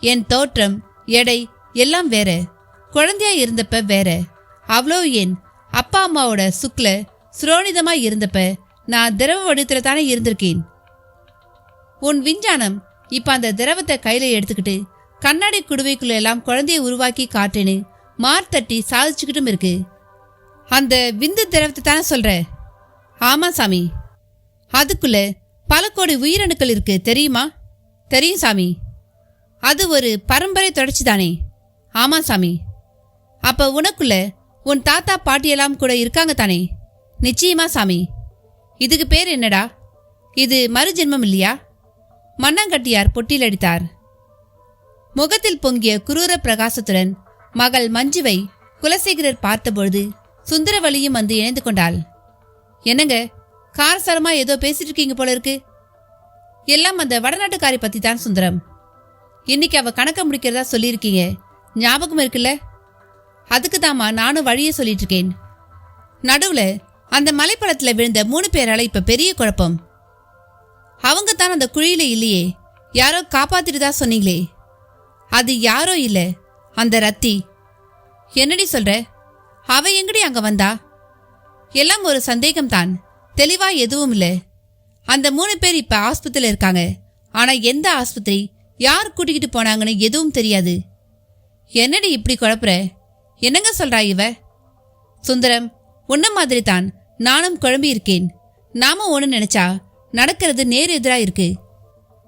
என் தோற்றம், எடை எல்லாம் வேற. குழந்தையா இருந்தப்ப வேற. அவ்வளோ ஏன் அப்பா அம்மாவோட சுக்ல சுரோனிதமாய் இருந்தப்ப நான் திரவ வடிவத்துல தானே இருந்திருக்கேன். உன் விஞ்ஞானம் இப்ப அந்த திரவத்தை கையில எடுத்துக்கிட்டு கண்ணாடி குடுவைக்குள்ள எல்லாம் குழந்தைய உருவாக்கி காட்டுன்னு மார்த்தட்டி சாதிச்சுக்கிட்டும் இருக்கு. அந்த விந்து திரவத்தை தானே சொல்ற? ஆமா சாமி. அதுக்குள்ள பல கோடி உயிரணுக்கள் இருக்கு, தெரியுமா? தெரியும் சாமி. அது ஒரு பரம்பரை தொடர்ச்சி தானே? ஆமா சாமி. அப்ப உனக்குள்ள உன் தாத்தா பாட்டியெல்லாம் கூட இருக்காங்க தானே? நிச்சயமா சாமி. இதுக்கு பேர் என்னடா? இது மறுஜென்மம் இல்லையா? மண்ணாங்கட்டியார் பொட்டில் அடித்தார். முகத்தில் பொங்கிய குரூர பிரகாசத்துடன் மகள் மஞ்சுவை குலசேகரர் பார்த்தபொழுது சுந்தரவலியும் வந்து இணைந்து கொண்டாள். என்னங்க, காரசாரமா ஏதோ பேசிட்டு இருக்கீங்க போல இருக்கு. எல்லாம் அந்த வடநாட்டுக்காரி பத்தி தான் சுந்தரம். இன்னைக்கு அவ கணக்க முடிக்கிறதா சொல்லியிருக்கீங்க, ஞாபகம் இருக்குல்ல? அதுக்கு தாமா நானும் வழியே சொல்லிட்டு இருக்கேன். நடுவுல அந்த மலைப்பழத்துல விழுந்த 3 பேரால இப்ப பெரிய குழப்பம். அவங்க தான் அந்த குழியில இல்லையே, யாரோ காப்பாத்திட்டுதா சொன்னீங்களே. அது யாரோ இல்ல, அந்த ரத்தி. என்னடி சொல்ற? அவ எங்கடி அங்க வந்தா? எல்லாம் ஒரு சந்தேகம்தான், தெளிவா எதுவும் இல்ல. அந்த 3 பேர் இப்ப ஆஸ்பத்திரியில இருக்காங்க. ஆனா எந்த ஆஸ்பத்திரி, யார் கூட்டிக்கிட்டு போனாங்கன்னு எதுவும் தெரியாது. என்னடி இப்படி குழப்புற? என்னங்க சொல்றா இவ? சுந்தரம், உன்ன மாதிரி தான் நானும் குழம்பி இருக்கேன். நாம ஒண்ணு நினைச்சா நடக்கிறது நேர் எதிரா இருக்கு.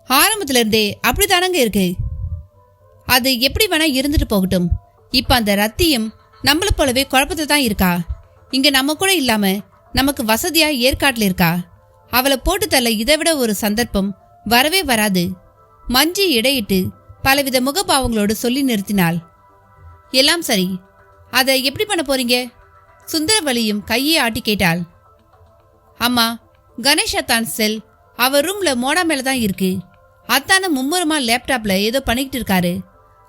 ஆரம்பத்துல இருந்தே அப்படித்தானங்க இருக்கு. அது எப்படி வேணா இருந்துட்டு போகட்டும். இப்ப அந்த ரத்தியும் நம்மள போலவே குழப்பத்தை தான் இருக்கா. இங்க நம்ம கூட இல்லாம நமக்கு வசதியா ஏற்காட்டுல இருக்கா. அவளை போட்டு தள்ள இதை விட ஒரு சந்தர்ப்பம் வரவே வராது. மஞ்சு இடையிட்டு பலவித முகபாவங்களோடு சொல்லி நிறுத்தினாள். எல்லாம் சரி, அதை எப்படி பண்ண போறீங்க? சுந்தரவலியும் கையை ஆட்டி கேட்டாள். அம்மா, கணேஷ் அத்தான் செல் அவர் ரூம்ல மோடா மேலதான் இருக்கு. அத்தான மும்முரமா லேப்டாப்ல ஏதோ பண்ணிக்கிட்டு இருக்காரு.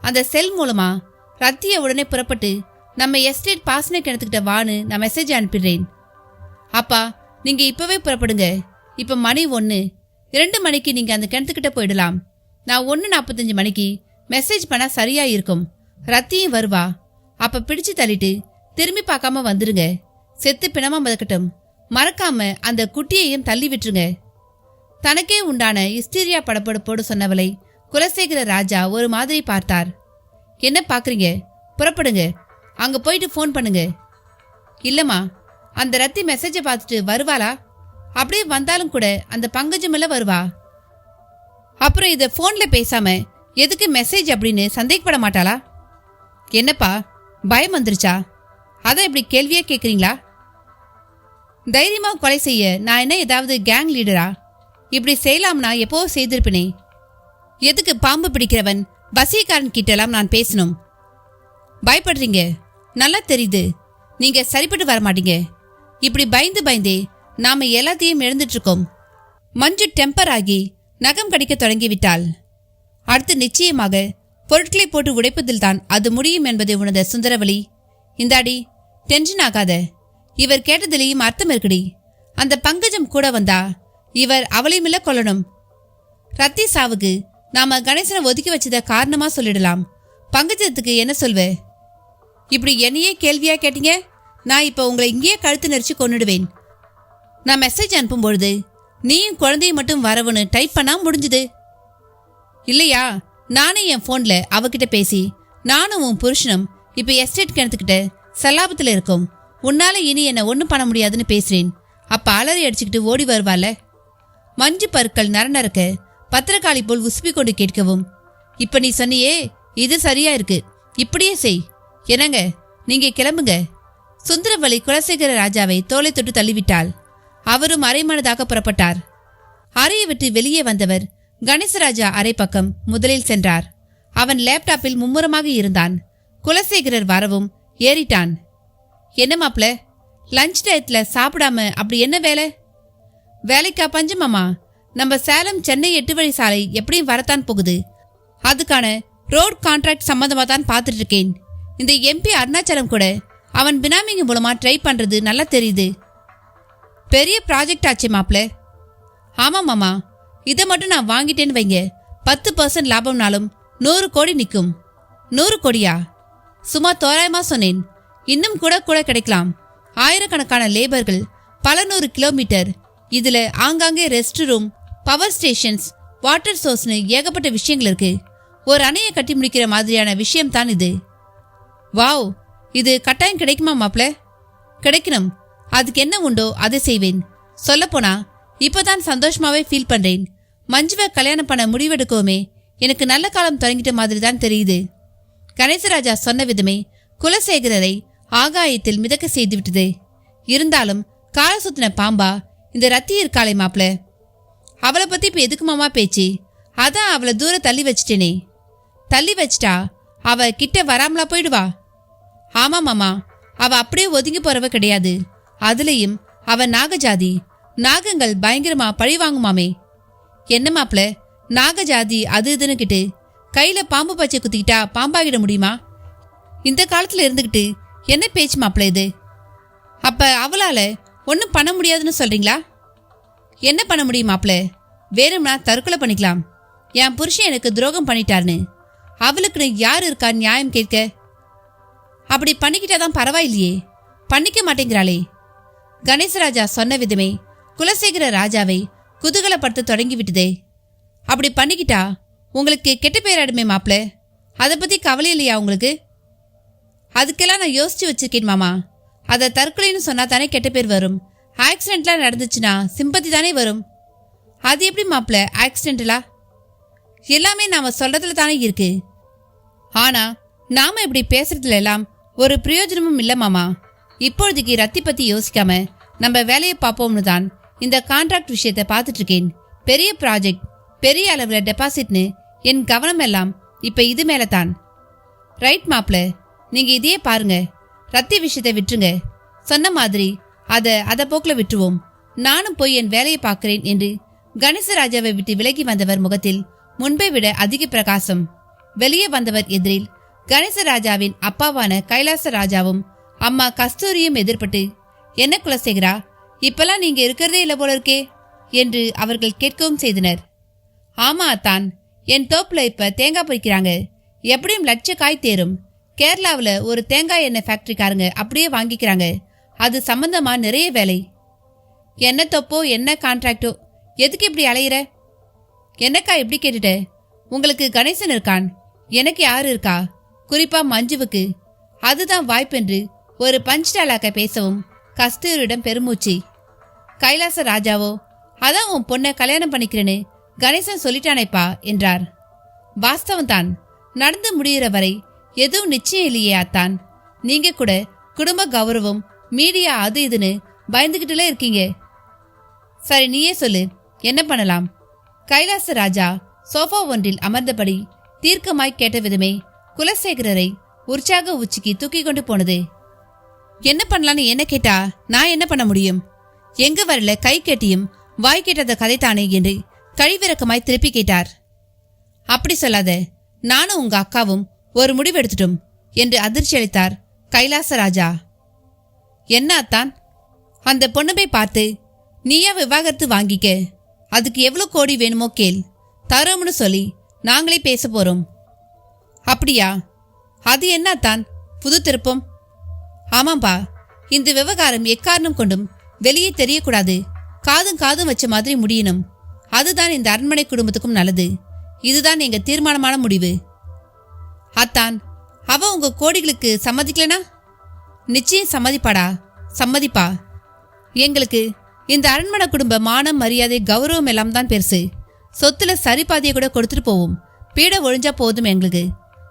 அந்த செல் மூலமா ரத்திய உடனே புறப்பட்டு நம்ம எஸ்டேட் பாசனை கிணத்துக்கிட்ட வான்னு நான் மெசேஜ் அனுப்பிடுறேன். அப்பா, நீங்க இப்பவே புறப்படுங்க. இப்ப மணி 1, 2 மணிக்கு நீங்க அந்த கிணத்துக்கிட்ட போயிடலாம். நான் 1:45 மணிக்கு மெசேஜ் பண்ணா சரியா இருக்கும். ரத்தியும் வருவா. அப்ப பிடிச்சு தள்ளிட்டு திரும்பி பார்க்காம வந்துருங்க. செத்து பிணமா மதக்கட்டும். மறக்காம அந்த குட்டியையும் தள்ளி விட்டுருங்க. தனக்கே உண்டான ஹிஸ்டீரியா படப்படப்போடு சொன்னவளை குலசேகர ராஜா ஒரு மாதிரி பார்த்தார். என்ன பாக்குறீங்க? புறப்படுங்க. அங்க போயிட்டு ஃபோன் பண்ணுங்க. இல்லம்மா, அந்த ரத்தி மெசேஜை பார்த்துட்டு வருவாளா? அப்படியே வந்தாலும் கூட அந்த பங்கஜமெல்லாம் வருவா. அப்புறம் இதை ஃபோன்ல பேசாம எதுக்கு மெசேஜ் அப்படின்னு சந்தேகப்பட மாட்டாளா? என்னப்பா, பயம் வந்துருச்சா? அதான் இப்படி கேள்வியே கேட்குறீங்களா? தைரியமா கொலை செய்ய நான் என்ன ஏதாவது கேங் லீடரா? இப்படி செய்யலாம்னா எப்போ செய்திருப்பேனே. எதுக்கு பாம்பு பிடிக்கிறவன் வசியக்காரன் கிட்டலாம் நான் பேசணும்? பயப்படுறீங்க, நல்லா தெரியுது. நீங்க சரிப்பட்டு வர மாட்டீங்க. இப்படி பயந்து பயந்தே நாம எல்லாத்தையும் இழந்துட்டு இருக்கோம். மஞ்சு டெம்பர் ஆகி நகம் கடிக்க தொடங்கிவிட்டாள். அடுத்து நிச்சயமாக பொருட்களை போட்டு உடைப்பதில் தான் அது முடியும் என்பதை உணர்ந்த சுந்தரவலி, இந்தாடி, டென்ஷன் ஆகாத. இவர் கேட்டதிலேயும் அர்த்தம் இருக்குடி. அந்த பங்கஜம் கூட வந்தா இவர் அவளையுமில்ல கொல்லணும். ரத்தி சாவுக்கு நாம கணேசனை ஒதுக்கி வச்சத காரணமா சொல்லிடலாம். பங்கஜத்துக்கு என்ன சொல்வ? இப்படி என்னையே கேள்வியா கேட்டீங்க. நான் இப்ப உங்களை இங்கேயே கழுத்து நெரிச்சு கொன்னுடுவேன். நான் மெசேஜ் அனுப்பும் பொழுது நீயும் குழந்தையும் மட்டும் வரவுன்னு டைப் பண்ணா முடிஞ்சுது இல்லையா? நானே என் போன்ல அவகிட்ட பேசி நானும் உன் புருஷனும் இப்ப எஸ்டேட் கிணத்துக்கிட்ட சல்லாபத்துல இருக்கும். உன்னால இனி என்ன ஒன்னும் பண்ண முடியாதுன்னு பேசுறேன். அப்ப அலறி அடிச்சுக்கிட்டு ஓடி வருவாள. மஞ்சு பற்கள் நரநரக்க பத்திரக்காளி போல் உசுப்பி கொண்டு கேட்கவும், இப்ப நீ சொன்னியே, இது சரியா இருக்கு, இப்படியே செய். என்னங்க, நீங்க கிளம்புங்க. சுந்தரவலி குலசேகர ராஜாவை தோலை தொட்டு தள்ளிவிட்டாள். அவரும் அரைமனதாக புறப்பட்டார். அறையை விட்டு வெளியே வந்தவர் கணேசராஜா அறை பக்கம் முதலில் சென்றார். அவன் லேப்டாப்பில் மும்முரமாக இருந்தான். குலசேகரர் வரவும் ஏறிட்டான். என்ன மாப்ள, லஞ்ச் டயத்துல சாப்பிடாம அப்படி என்ன வேலை? வேலைக்கா பஞ்சமாமா? நம்ம சேலம் சென்னை 8 வழி சாலை எப்படியும் வரத்தான் போகுது. அதுக்கான ரோட் கான்ட்ராக்ட் சம்பந்தமா தான் பார்த்துட்டு இருக்கேன். இந்த MP அருணாச்சலம் கூட அவன் பினாமிங்க மூலமா ட்ரை பண்றது நல்லா தெரியுது. பெரிய ப்ராஜெக்ட் ஆச்சு மாப்ள. ஆமா மாமா, இதை மட்டும் நான் வாங்கிட்டேன்னு வைங்க, 10% லாபம்னாலும் 100 கோடி நிற்கும். 100 கோடியா? சும்மா தோராயமா சொன்னேன். இன்னும் கூட கிடைக்கலாம். ஆயிரக்கணக்கான லேபர்கள், பல 100 கிலோமீட்டர். இதுல ஆங்காங்கே rest room, power stations, water சோர்ஸ்னு ஏகப்பட்ட விஷயங்கள் இருக்கு. ஒரு அணையை கட்டி முடிக்கிற மாதிரியான விஷயம் தான் இது. வாவ், இது கட்டாயம் கிடைக்குமா மாப்ள? கிடைக்கணும். அதுக்கு என்ன உண்டோ அதை செய்வேன். சொல்லப்போனா இப்பதான் சந்தோஷமாவே ஃபீல் பண்றேன். மஞ்சுவை கல்யாணம் பண்ண முடிவெடுக்கவுமே எனக்கு நல்ல காலம் தொடங்கிட்ட மாதிரி தான் தெரியுது. கணேசராஜா சொன்ன விதமே குலசேகரரை ஆகாயத்தில் மிதக்க செய்து விட்டது. இருந்தாலும் கால சுத்தின பாம்பா இந்த ரத்தி இருக்காளே மாப்ள, அவளை பத்தி இப்ப எதுக்கு மாமா பேச்சு? அதான் அவளை தூர தள்ளி வச்சிட்டேனே. தள்ளி வச்சிட்டா அவ கிட்ட வராமலா போயிடுவா? ஆமா மாமா, அவ அப்படியே ஒதுங்கி போறவ கிடையாது. அதுலயும் அவ நாகஜாதி. நாகங்கள் பயங்கரமா பழி வாங்குமாமே. என்ன மாப்ள, நாகஜாதி அது இதுன்னு கிட்டு கையில பாம்பு பச்சை குத்திக்கிட்டா பாம்பாகிட முடியுமா? இந்த காலத்துல இருந்துகிட்டு என்ன பேச்சு மாப்ள இது? அப்ப அவளால ஒன்னும் பண்ண முடியாதுன்னு சொல்றீங்களா? என்ன பண்ண முடியும் மாப்ள? வேணும்னா தற்கொலை பண்ணிக்கலாம். என் புருஷன் எனக்கு துரோகம் பண்ணிட்டாருன்னு அவளுக்குன்னு யாரு இருக்கா நியாயம் கேட்க? அப்படி பண்ணிக்கிட்டாதான் பரவாயில்லையே, பண்ணிக்க மாட்டேங்கிறாளே. கணேசராஜா சொன்ன விதமே குலசேகர ராஜாவை குதூகலப்படுத்த தொடங்கிவிட்டதே. அப்படி பண்ணிக்கிட்டா உங்களுக்கு கெட்ட பேராடுமே மாப்ள. அதை பத்தி கவலை இல்லையா உங்களுக்கு? அதுக்கெல்லாம் நான் யோசிச்சு வச்சிருக்கேன் மாமா. அதை தற்கொலைன்னு சொன்னா தானே கெட்ட பேர் வரும். ஆக்சிடென்ட்லாம் நடந்துச்சுன்னா சிம்பத்தி தானே வரும். அது எப்படி மாப்ள ஆக்சிடென்டலா? எல்லாமே நாம சொல்றதுல தானே இருக்கு. ஆனா நாம இப்படி பேசுறதுல எல்லாம் ஒரு பிரயோஜனமும் இல்ல மாமா. இப்பொழுதைக்கு ரத்தி பத்தி யோசிக்காம நம்ம வேலையை பார்ப்போம்னு தான் இந்த கான்ட்ராக்ட் விஷயத்தை பார்த்துட்டு இருக்கேன். பெரிய ப்ராஜெக்ட், பெரிய அளவுல டெபாசிட்னு என் கவனம் எல்லாம் இப்ப இது மேல தான். ரைட் மாப்ள, நீங்க இதையே பாருங்க. ரத்தி விஷயத்தை விட்டுருங்க. சொன்ன மாதிரி அத போக்குல விட்டுருவோம். நானும் போய் என் வேலையை பார்க்கிறேன் என்று கணேசராஜாவை விட்டு விலகி வந்தவர் முகத்தில் முன்பை விட அதிக பிரகாசம். வெளியே வந்தவர் எதிரில் கணேசராஜாவின் அப்பாவான கைலாசராஜாவும் அம்மா கஸ்தூரியும் எதிர்பட்டு, என்ன குலசேகரா, இப்பெல்லாம் நீங்க இருக்கிறதே இல்லை போல இருக்கே என்று அவர்கள் கேட்கவும் செய்தனர். ஆமா அத்தான், என் தோப்புல இப்ப தேங்காய் பறிக்கிறாங்க. எப்படியும் லட்ச காய் தேரும். கேரளாவில் ஒரு தேங்காய் எண்ணெய் ஃபேக்டரிக்காரங்க அப்படியே வாங்கிக்கிறாங்க. அது சம்பந்தமா நிறைய வேலை. என்ன தோப்போ என்ன கான்ட்ராக்டோ, எதுக்கு இப்படி அலையிற? என்னக்கா இப்படி கேட்டுட்ட? உங்களுக்கு கணேசன் இருக்கான், எனக்கு யாரு இருக்கா? குறிப்பா மஞ்சுவுக்கு. அதுதான் வாய்ப்பென்று ஒரு பஞ்ச் டாலாக்க பேசவும் கஸ்தூரியிடம் பெருமூச்சு. கைலாச ராஜாவோ, அதான் உன் பொண்ணை கல்யாணம் பண்ணிக்கிறேன்னு கணேசன் சொல்லிட்டானேப்பா என்றார். வாஸ்தவம் தான், நடந்து முடிகிற வரை எதுவும் நிச்சயம் இல்லையே அத்தான். நீங்க கூட குடும்ப கௌரவம், மீடியா, அது இதுன்னு பயந்துகிட்டுல இருக்கீங்க. சரி, நீயே சொல்லு, என்ன பண்ணலாம்? கைலாச ராஜா சோஃபா ஒன்றில் அமர்ந்தபடி தீர்க்கமாய் கேட்ட விதமே குலசேகரரை உற்சாக உச்சிக்கு தூக்கி கொண்டு போனது. என்ன பண்ணலான்னு என்ன கேட்டா நான் என்ன பண்ண முடியும்? எங்க வரல கை கேட்டியும் வாய் கேட்டத கதைத்தானே என்று கழிவிறக்கமாய் திருப்பி கேட்டார். அப்படி சொல்லாத, நானும் உங்க அக்காவும் ஒரு முடிவு எடுத்துட்டோம் என்று அதிர்ச்சி அளித்தார் கைலாசராஜா. என்ன அத்தான்? அந்த பொண்ணை பார்த்து, நீயா விவாகரத்து வாங்கிக்க, அதுக்கு எவ்வளவு கோடி வேணுமோ கேள், தரோம்னு சொல்லி நாங்களே பேச போறோம். அப்படியா? அது என்ன அத்தான் புது திருப்பம்? ஆமாம்பா, இந்த விவகாரம் எக்காரணம் கொண்டும் வெளியே தெரியக்கூடாது. காதும் வச்ச மாதிரி முடியணும். அதுதான் இந்த அரண்மனை குடும்பத்துக்கும் நல்லது. இதுதான் எங்க தீர்மானமான முடிவு. அத்தான், அவ உங்க கோடிகளுக்கு சம்மதிக்கலனா? நிச்சயம் சம்மதிப்பாடா. சம்மதிப்பா. எங்களுக்கு இந்த அரண்மனை குடும்ப மானம், மரியாதை, கௌரவம் எல்லாம் தான் பெருசு. சொத்துல சரிபாதியை கூட கொடுத்துட்டு போவோம். பீட ஒழிஞ்சா போதும் எங்களுக்கு.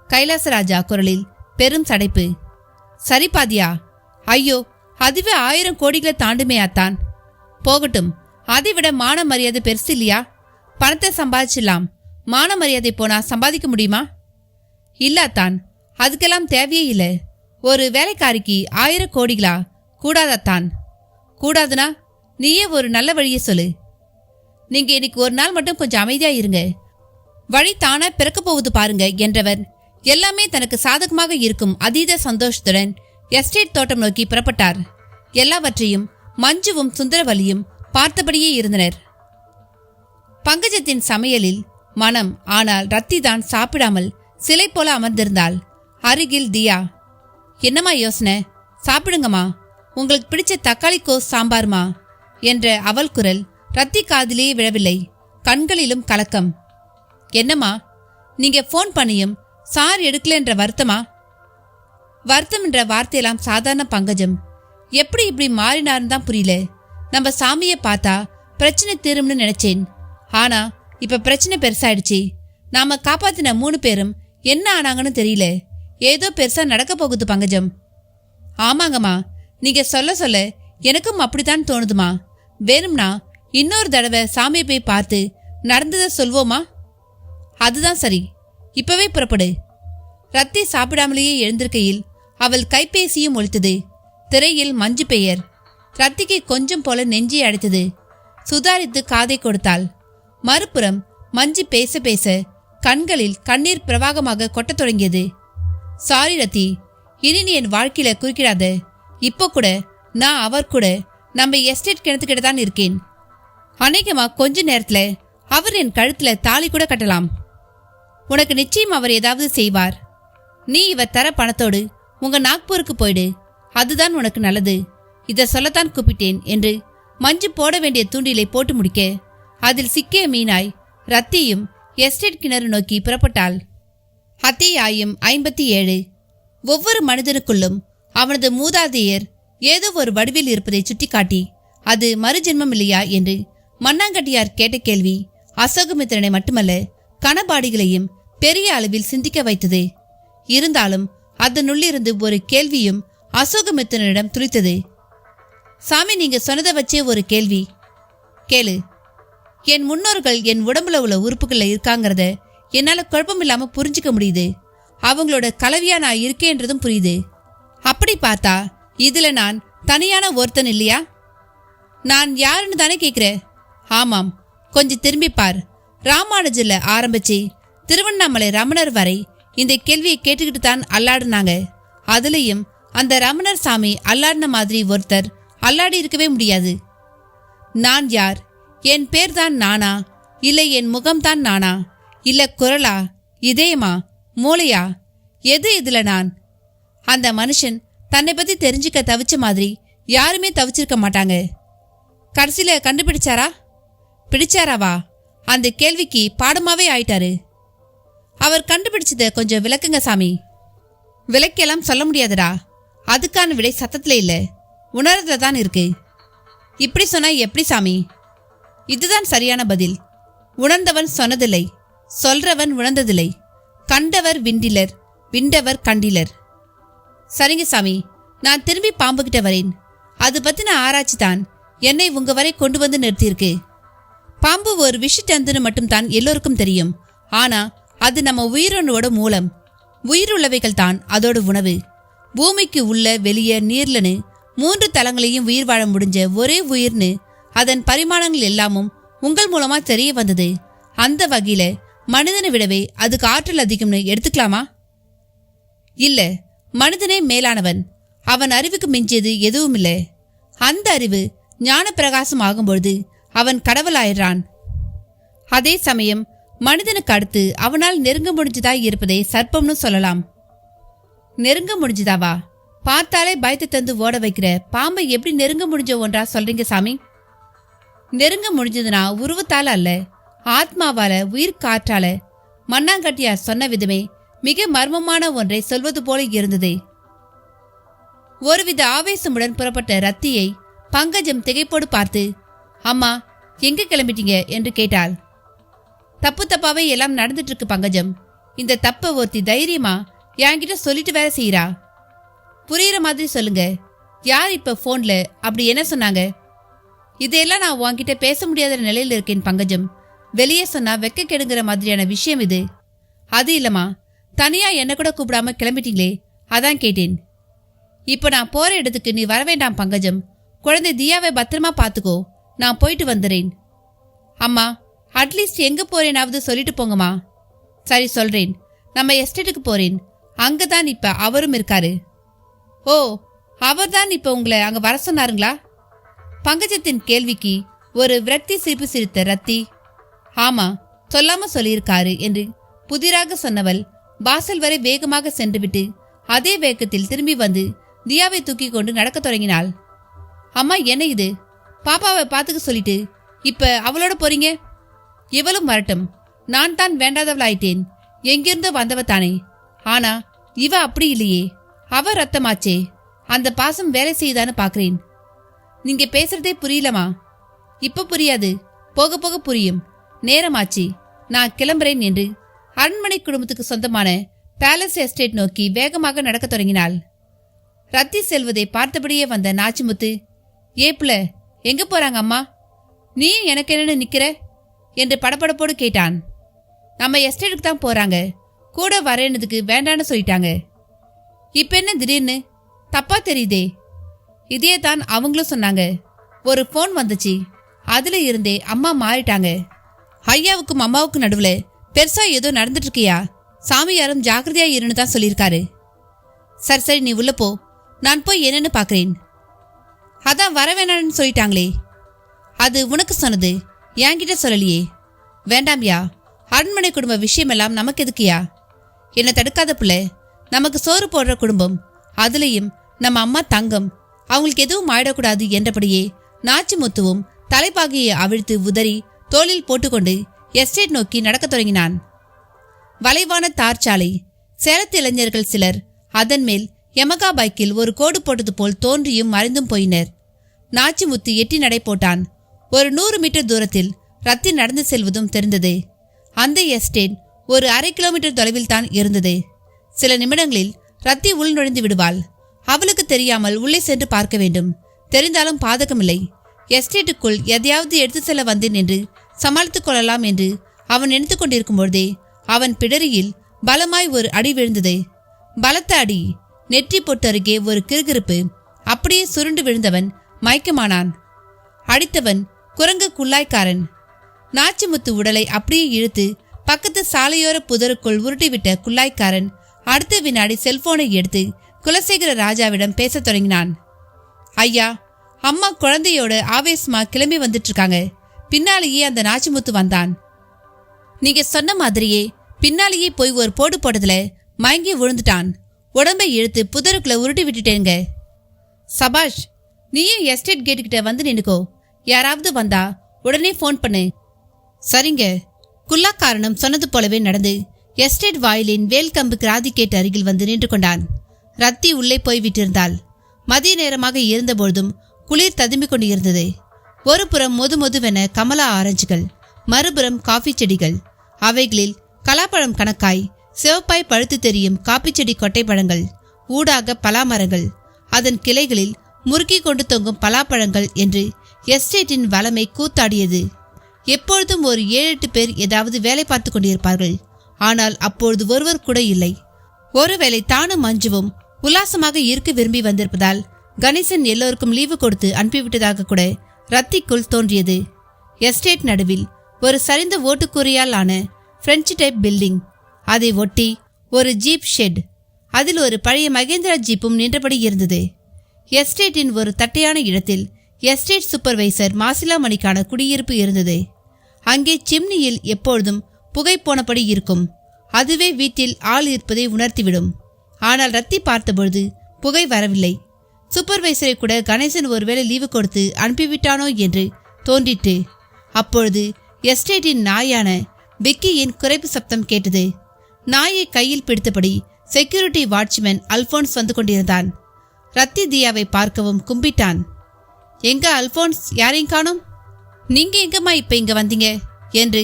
கைலாசராஜா குரலில் பெரும் சடைப்பு. சரிபாதியா? ஐயோ, அதுவே 1000 கோடிகளை தாண்டுமே அத்தான். போகட்டும், அதை விட மான மரியாதை பெருசு இல்லையா? பணத்தை சம்பாதிச்சிடலாம். மான மரியாதை போனா சம்பாதிக்க முடியுமா? இல்ல அத்தான், அதுக்கெல்லாம் தேவையே இல்லை. ஒரு வேலைக்காரிக்கு 1000 கோடிகளா? கூடாதத்தான். கூடாதுனா நீயே ஒரு நல்ல வழியை சொல்லு. நீங்க இன்னைக்கு ஒரு நாள் மட்டும் கொஞ்சம் அமைதியா இருங்க, வழி தானா பிறக்க போகுது பாருங்க என்றவர் எல்லாமே தனக்கு சாதகமாக இருக்கும் அதீத சந்தோஷத்துடன் எஸ்டேட் தோட்டம் நோக்கி புறப்பட்டார். எல்லாவற்றையும் மஞ்சுவும் சுந்தரவலியும் பார்த்தபடியே இருந்தனர். பங்கஜத்தின் சமையலில் மனம். ஆனால் ரத்தி தான் சாப்பிடாமல் சிலை போல அமர்ந்திருந்தாள். அருகில் தியா. என்னம்மா யோசனை? சாப்பிடுங்கம்மா, உங்களுக்கு பிடிச்ச தக்காளி கோஸ் சாம்பார்மா என்ற அவள் குரல் ரத்தி காதிலேயே விழவில்லை. கண்களிலும் கலக்கம். என்னம்மா, நீங்க போன் பண்ணியும் சார் எடுக்கல என்ற வருத்தமா? வருத்தம் என்ற வார்த்தையெல்லாம் சாதாரண பங்கஜம். எப்படி இப்படி மாறினார்னு தான் புரியல. நம்ம சாமியை பார்த்தா பிரச்சனை தீரும்னு நினைச்சேன். ஆனா இப்ப பிரச்சனை பெருசாயிடுச்சு. நாம காப்பாத்தின 3 பேரும் என்ன ஆனாங்கன்னு தெரியல. ஏதோ பெருசா நடக்க போகுது பங்கஜம். ஆமாங்கம்மா, நீங்க சொல்ல சொல்ல எனக்கும் அப்படித்தான் தோணுதுமா. வேணும்னா இன்னொரு தடவை சாமியை போய் பார்த்து நடந்ததை சொல்வோமா? அதுதான் சரி, இப்பவே புறப்படு. ரத்தி சாப்பிடாமலேயே எழுந்திருக்கையில் அவள் கைபேசியும் ஒலித்தது. திரையில் மஞ்சு பெயர். ரத்திக்கு கொஞ்சம் போல நெஞ்சி அடைத்தது. சுதாரித்து காதை கொடுத்தாள். மறுபுறம் மஞ்சு பேச பேச கண்களில் கண்ணீர் பிரவாகமாக கொட்டத் தொடங்கியது. சாரி ரத்தி, இனி நீ என் வாழ்க்கையில குறுக்கிடாத. இப்போ கூட நான் அவர் கூட நம்ம எஸ்டேட் கிணத்துக்கிட்ட தான் இருக்கேன். அநேகமா கொஞ்ச நேரத்துல அவர் என் கழுத்துல தாலி கூட கட்டலாம். உனக்கு நிச்சயம் அவர் ஏதாவது செய்வார். நீ இவர் தர பணத்தோடு உங்க நாக்பூருக்கு போயிடு, அதுதான் உனக்கு நல்லது. இத சொல்லத்தான் கூப்பிட்டேன் என்று மஞ்சு போட வேண்டிய தூண்டிலை போட்டு முடிக்க அதில் சிக்கிய மீனாய் ரத்தியும் எஸ்டேட் கிணறு நோக்கி புறப்பட்டாள். அத்தியாயம் 57. ஒவ்வொரு மனிதனுக்குள்ளும் அவனது மூதாதையர் ஏதோ ஒரு வடிவில் இருப்பதை சுட்டிக்காட்டி அது மறுஜென்மம் இல்லையா என்று மண்ணாங்கட்டியார் கேட்ட கேள்வி அசோகமித்திரனை மட்டுமல்ல கனபாடிகளையும் பெரிய அளவில் சிந்திக்க வைத்தது. இருந்தாலும் அதனுள்ளிருந்து ஒரு கேள்வியும் அசோகமித்திரனிடம் துளித்தது. சாமி, நீங்க சொன்னதை வச்சே ஒரு கேள்வி கேளு. என் முன்னோர்கள் என் உடம்புல உள்ள உறுப்புகள்ல இருக்காங்கிறத என்னால குழப்பமில்லாம புரிஞ்சுக்க முடியுது. அவங்களோட கலவியா நான் இருக்கேன்றதும் புரியுது. அப்படி பார்த்தா இதுல நான் தனியான ஒருத்தன் இல்லையா? நான் யாருன்னு தானே கேட்குற? ஆமாம், கொஞ்சம் திரும்பி பார். ராமானுஜர்ல ஆரம்பிச்சு திருவண்ணாமலை ரமணர் வரை இந்த கேள்வியை கேட்டுக்கிட்டு தான் அல்லாடுனாங்க. அதுலேயும் அந்த ரமணர் சாமி அல்லாடின மாதிரி ஒருத்தர் அல்லாடி இருக்கவே முடியாது. நான் யார்? என் பேர் தான் நானா? இல்லை என் முகம்தான் நானா? இல்ல குரலா, இதயமா, மூளையா? எது இதுல நான்? அந்த மனுஷன் தன்னை பத்தி தெரிஞ்சுக்க தவிச்ச மாதிரி யாருமே தவிச்சிருக்க மாட்டாங்க. கடைசியில கண்டுபிடிச்சாரா? பிடிச்சாராவா? அந்த கேள்விக்கு பாடமாவே ஆயிட்டாரு. அவர் கண்டுபிடிச்சத கொஞ்சம் விளக்குங்க சாமி. விளக்கெல்லாம் சொல்ல முடியாதுடா. அதுக்கான விடை சத்தத்துல இல்ல, உணர்றதுல தான் இருக்கு. இப்படி சொன்னா எப்படி சாமி? இதுதான் சரியான பதில். உணர்ந்தவன் சொன்னதில்லை, சொல்றவன் உணர்ந்ததில்லை. கண்டவர் விண்டிலர், விண்டவர் கண்டிலர். சரிங்க சாமி, நான் திரும்பி பாம்பு கிட்ட வரேன். அது பத்தின ஆராய்ச்சி தான் என்னை உங்க வரை கொண்டு வந்து நிறுத்தியிருக்கு. பாம்பு ஒரு விஷத்தந்துன்னு மட்டும்தான் எல்லோருக்கும் தெரியும். ஆனா அது நம்ம உயிரோட மூலம். உயிருள்ளவைகள் தான் அதோட உணவு. பூமிக்கு உள்ள வெளியே நீர்லன்னு 3 தலங்களையும் உயிர் வாழ முடிஞ்ச ஒரே உயிர்னு அதன் பரிமாணங்கள் எல்லாமும் உங்கள் மூலமா தெரிய வந்தது. அந்த வகையில மனிதனை விடவே அதுக்கு ஆற்றல் அதிகம்னு எடுத்துக்கலாமா? இல்ல, மனிதனே மேலானவன். அவன் அறிவுக்கு மிஞ்சியது எதுவும் இல்லை. அந்த அறிவு ஞான பிரகாசம் ஆகும்பொழுது அவன் கடவுளாயிறான். அதே சமயம் மனிதனுக்கு அடுத்து அவனால் நெருங்க முடிஞ்சதாய் இருப்பதை சர்ப்பம்னு சொல்லலாம். நெருங்க முடிஞ்சதாவா? பார்த்தாலே பயத்தை தந்து ஓட வைக்கிற பாம்பை எப்படி நெருங்க முடிஞ்ச ஒன்றா சொல்றீங்க சாமி? நெருங்க முடிஞ்சதுன்னா உருவத்தால அல்ல, ஆத்மாவால, உயிர் காற்றால. மண்ணாங்கட்டியார் சொன்ன விதமே மிக மர்மமான ஒன்றை சொல்வது போல இருந்தது. ஒருவித ஆவேசமுடன் புறப்பட்ட ரத்தியை பங்கஜம் திகைப்போடு பார்த்து, அம்மா எங்க கிளம்பிட்டீங்க என்று கேட்டாள். தப்பு தப்பாவே எல்லாம் நடந்துட்டு இருக்கு பங்கஜம். இந்த தப்ப ஒருத்தி தைரியமா என்கிட்ட சொல்லிட்டு வேற செய்யறா. புரியுற மாதிரி சொல்லுங்க. யார் இப்ப போன்ல அப்படி என்ன சொன்னாங்க? இதையெல்லாம் நான் உன்கிட்ட பேச முடியாத நிலையில இருக்கேன் பங்கஜம். வெளியே சொன்னா வெக்க கெடுங்கிற மாதிரியான விஷயம் இது. அது இல்லம்மா, தனியா என்ன கூட கூப்பிடாம கிளம்பிட்டீங்களே, அதான் கேட்டேன். இப்ப நான் போற இடத்துக்கு நீ வர வேண்டாம் பங்கஜம். குழந்தை தியாவை பத்திரமா பாத்துக்கோ. நான் போயிட்டு வந்துறேன். அம்மா, அட்லீஸ்ட் எங்க போறேனாவது சொல்லிட்டு போங்கம்மா. சரி சொல்றேன். நம்ம எஸ்டேட்டுக்கு போறேன். அங்கதான் இப்ப அவரும் இருக்காரு. ஓ, அவர்தான் இப்ப உங்களை அங்க வர சொன்னாருங்களா? பங்கஜத்தின் கேள்விக்கு ஒரு விரக்தி சிரிப்பு சிரித்த ரத்தி, ஆமா, சொல்லாம சொல்லியிருக்காரு என்று புதிராக சொன்னவள் வாசல் வரை வேகமாக சென்றுவிட்டு அதே வேகத்தில் திரும்பி வந்து தியாவை தூக்கி கொண்டு நடக்க தொடங்கினாள். அம்மா, என்ன இது? பாப்பாவை பாத்துக்க சொல்லிட்டு இப்ப அவளோட போறீங்க? இவளும் வரட்டும். நான் தான் வேண்டாதவளாயிட்டேன். எங்கிருந்தோ வந்தவ தானே. ஆனா இவ அப்படி இல்லையே. அவ ரத்தமாச்சே. அந்த பாசம் வேலை செய்யுதான்னு பாக்குறேன். நீங்க பேசுறதே புரியலமா? இப்ப புரியாது, போக போக புரியும். நேரமாச்சு, நான் கிளம்புறேன் என்று அரண்மனை குடும்பத்துக்கு சொந்தமான பேலஸ் எஸ்டேட் நோக்கி வேகமாக நடக்க தொடங்கினாள். ரத்தி செல்வதை பார்த்தபடியே வந்த நாச்சிமுத்து, ஏப்புல எங்க போறாங்க அம்மா? நீ எனக்கு என்னன்னு நிக்கிற என்று படபடப்போடு கேட்டான். நம்ம எஸ்டேட்டுக்கு தான் போறாங்க. கூட வரேன்னதுக்கு வேண்டான்னு சொல்லிட்டாங்க. இப்ப என்ன திடீர்னு? தப்பா தெரியுதே. இதே தான் அவங்களும் சொன்னாங்க. ஒரு போன் வந்துச்சு, அதுல இருந்தே அம்மா மாறிட்டாங்க. ஐயாவுக்கும் அம்மாவுக்கும் நடுவுல பெருசா ஏதோ நடந்துட்டு இருக்கியா? சாமியாரும் ஜாக்கிரதையா இருன்னு தான் சொல்லியிருக்காரு. சரி சரி, நீ உள்ள போ. நான் போய் என்னன்னு பாக்குறேன். அதான் வர வேணான்னு சொல்லிட்டாங்களே. அது உனக்கு சொன்னது, என்கிட்ட சொல்லலையே. வேண்டாம்யா, அரண்மனை குடும்ப விஷயமெல்லாம் நமக்கு எதுக்குயா? என்னை தடுக்காத பிள்ளை. நமக்கு சோறு போடுற குடும்பம், அதுலயும் நம்ம அம்மா தங்கம். அவங்களுக்கு எதுவும் ஆயிடக்கூடாது என்றபடியே நாச்சிமுத்துவும் தலைப்பாகையை அவிழ்த்து உதறி தோளில் போட்டுக்கொண்டு எஸ்டேட் நோக்கி நடக்க தொடங்கினான். வளைவான தார் சாலை. சேலத்து இளைஞர்கள் சிலர் அதன் மேல் யமகா பைக்கில் ஒரு கோடு போட்டது போல் தோன்றியும் மறைந்தும் போயினர். நாச்சிமுத்து எட்டி நடை போட்டான். ஒரு 100 மீட்டர் தூரத்தில் ரத்தி நடந்து செல்வதும் தெரிந்தது. அந்த எஸ்டேட் ஒரு 1/2 கிலோமீட்டர் தொலைவில் தான் இருந்தது. சில நிமிடங்களில் ரத்தி உள் நுழைந்து விடுவாள். அவளுக்கு தெரியாமல் உள்ளே சென்று பார்க்க வேண்டும். தெரிந்தாலும் பாதகமில்லை. எஸ்டேட்டுக்குள் எதையாவது எடுத்து செல்ல வந்தேன் என்று சமாளித்துக் கொள்ளலாம் என்று அவன் நினைத்து கொண்டிருக்கும் பொழுதே அவன் பிடரியில் பலமாய் ஒரு அடி விழுந்தது. பலத்த அடி. நெற்றி பொட்டு அருகே ஒரு கிறுகிறுப்பு. அப்படியே சுருண்டு விழுந்தவன் மயக்கமானான். அடித்தவன் குரங்கு குள்ளாய்க்காரன். நாச்சிமுத்து உடலை அப்படியே இழுத்து பக்கத்து சாலையோர புதருக்குள் உருட்டிவிட்ட குள்ளாய்க்காரன் அடுத்த வினாடி செல்போனை எடுத்து குலசேகர ராஜாவிடம் பேசத் தொடங்கினான். ஐயா, அம்மா குழந்தையோட ஆவேசமா கிளம்பி வந்துட்டு இருக்காங்க. பின்னாலேயே அந்த நாச்சிமுத்து வந்தான். நீங்க சொன்ன மாதிரியே பின்னாலேயே போய் ஒரு போடு போட்டதுல மயங்கி விழுந்துட்டான். உடம்பை இழுத்து புதருக்குள்ள உருட்டி விட்டுட்டேங்க. சபாஷ், நீயும் எஸ்டேட் கேட்டுக்கிட்ட வந்து நின்னுக்கோ. யாராவது வந்தா உடனே போன் பண்ணு. சரிங்க. குல்லாக்காரனும் சொன்னது போலவே நடந்து எஸ்டேட் வாயிலின் வேல்கம்பு கிராதி கேட்டு அருகில் வந்து நின்று கொண்டான். ரத்தி உள்ளே போய் விட்டிருந்தாள். மதிய நேரமாக இருந்தபொழுதும் குளிர் ததும்பிக் கொண்டு இருந்தது. ஒரு புறம் மொதுவென கமலா ஆரஞ்சுகள், மறுபுறம் காஃபி செடிகள். அவைகளில் கலாப்பழம் கணக்காய் சிவப்பாய் பழுத்து தெரியும் காப்பி செடி கொட்டை பழங்கள், ஊடாக பலாமரங்கள், அதன் கிளைகளில் முறுக்கி கொண்டு தொங்கும் பலாப்பழங்கள் என்று எஸ்டேட்டின் வளமை கூத்தாடியது. எப்பொழுதும் ஒரு 7-8 பேர் ஏதாவது வேலை பார்த்து கொண்டிருப்பார்கள். ஆனால் அப்பொழுது ஒருவர் கூட இல்லை. ஒருவேளை தானும் மஞ்சுவும் உல்லாசமாக இருக்க விரும்பி வந்திருப்பதால் கணேசன் எல்லோருக்கும் லீவு கொடுத்து அனுப்பிவிட்டதாக கூட ரத்திக்குள் தோன்றியது. எஸ்டேட் நடுவில் ஒரு சரிந்த ஓட்டுக்கூரையால் ஆன பிரெஞ்சு டைப் பில்டிங். அதை ஒட்டி ஒரு ஜீப் ஷெட். அதில் ஒரு பழைய மகேந்திரா ஜீப்பும் நின்றபடி இருந்தது. எஸ்டேட்டின் ஒரு தட்டையான இடத்தில் எஸ்டேட் சூப்பர்வைசர் மாசிலாமணிக்கான குடியிருப்பு இருந்தது. அங்கே சிம்னியில் எப்பொழுதும் புகை போனபடி இருக்கும். அதுவே வீட்டில் ஆள் இருப்பதை உணர்த்திவிடும். ஆனால் ரத்தி பார்த்தபொழுது புகை வரவில்லை. சூப்பர்வைசரை கூட கணேசன் ஒருவேளை லீவு கொடுத்து அனுப்பிவிட்டானோ என்று தோன்றிட்டு. அப்பொழுது எஸ்டேட்டின் நாயான விக்கியின் குறைப்பு சப்தம் கேட்டது. நாயை கையில் பிடித்தபடி செக்யூரிட்டி வாட்ச்மேன் அல்போன்ஸ் வந்து கொண்டிருந்தான். ரத்தி தியாவை பார்க்கவும் கும்பிட்டான். எங்க அல்போன்ஸ், யாரையும் காணோம்? நீங்க எங்கம்மா இப்ப இங்க வந்தீங்க என்று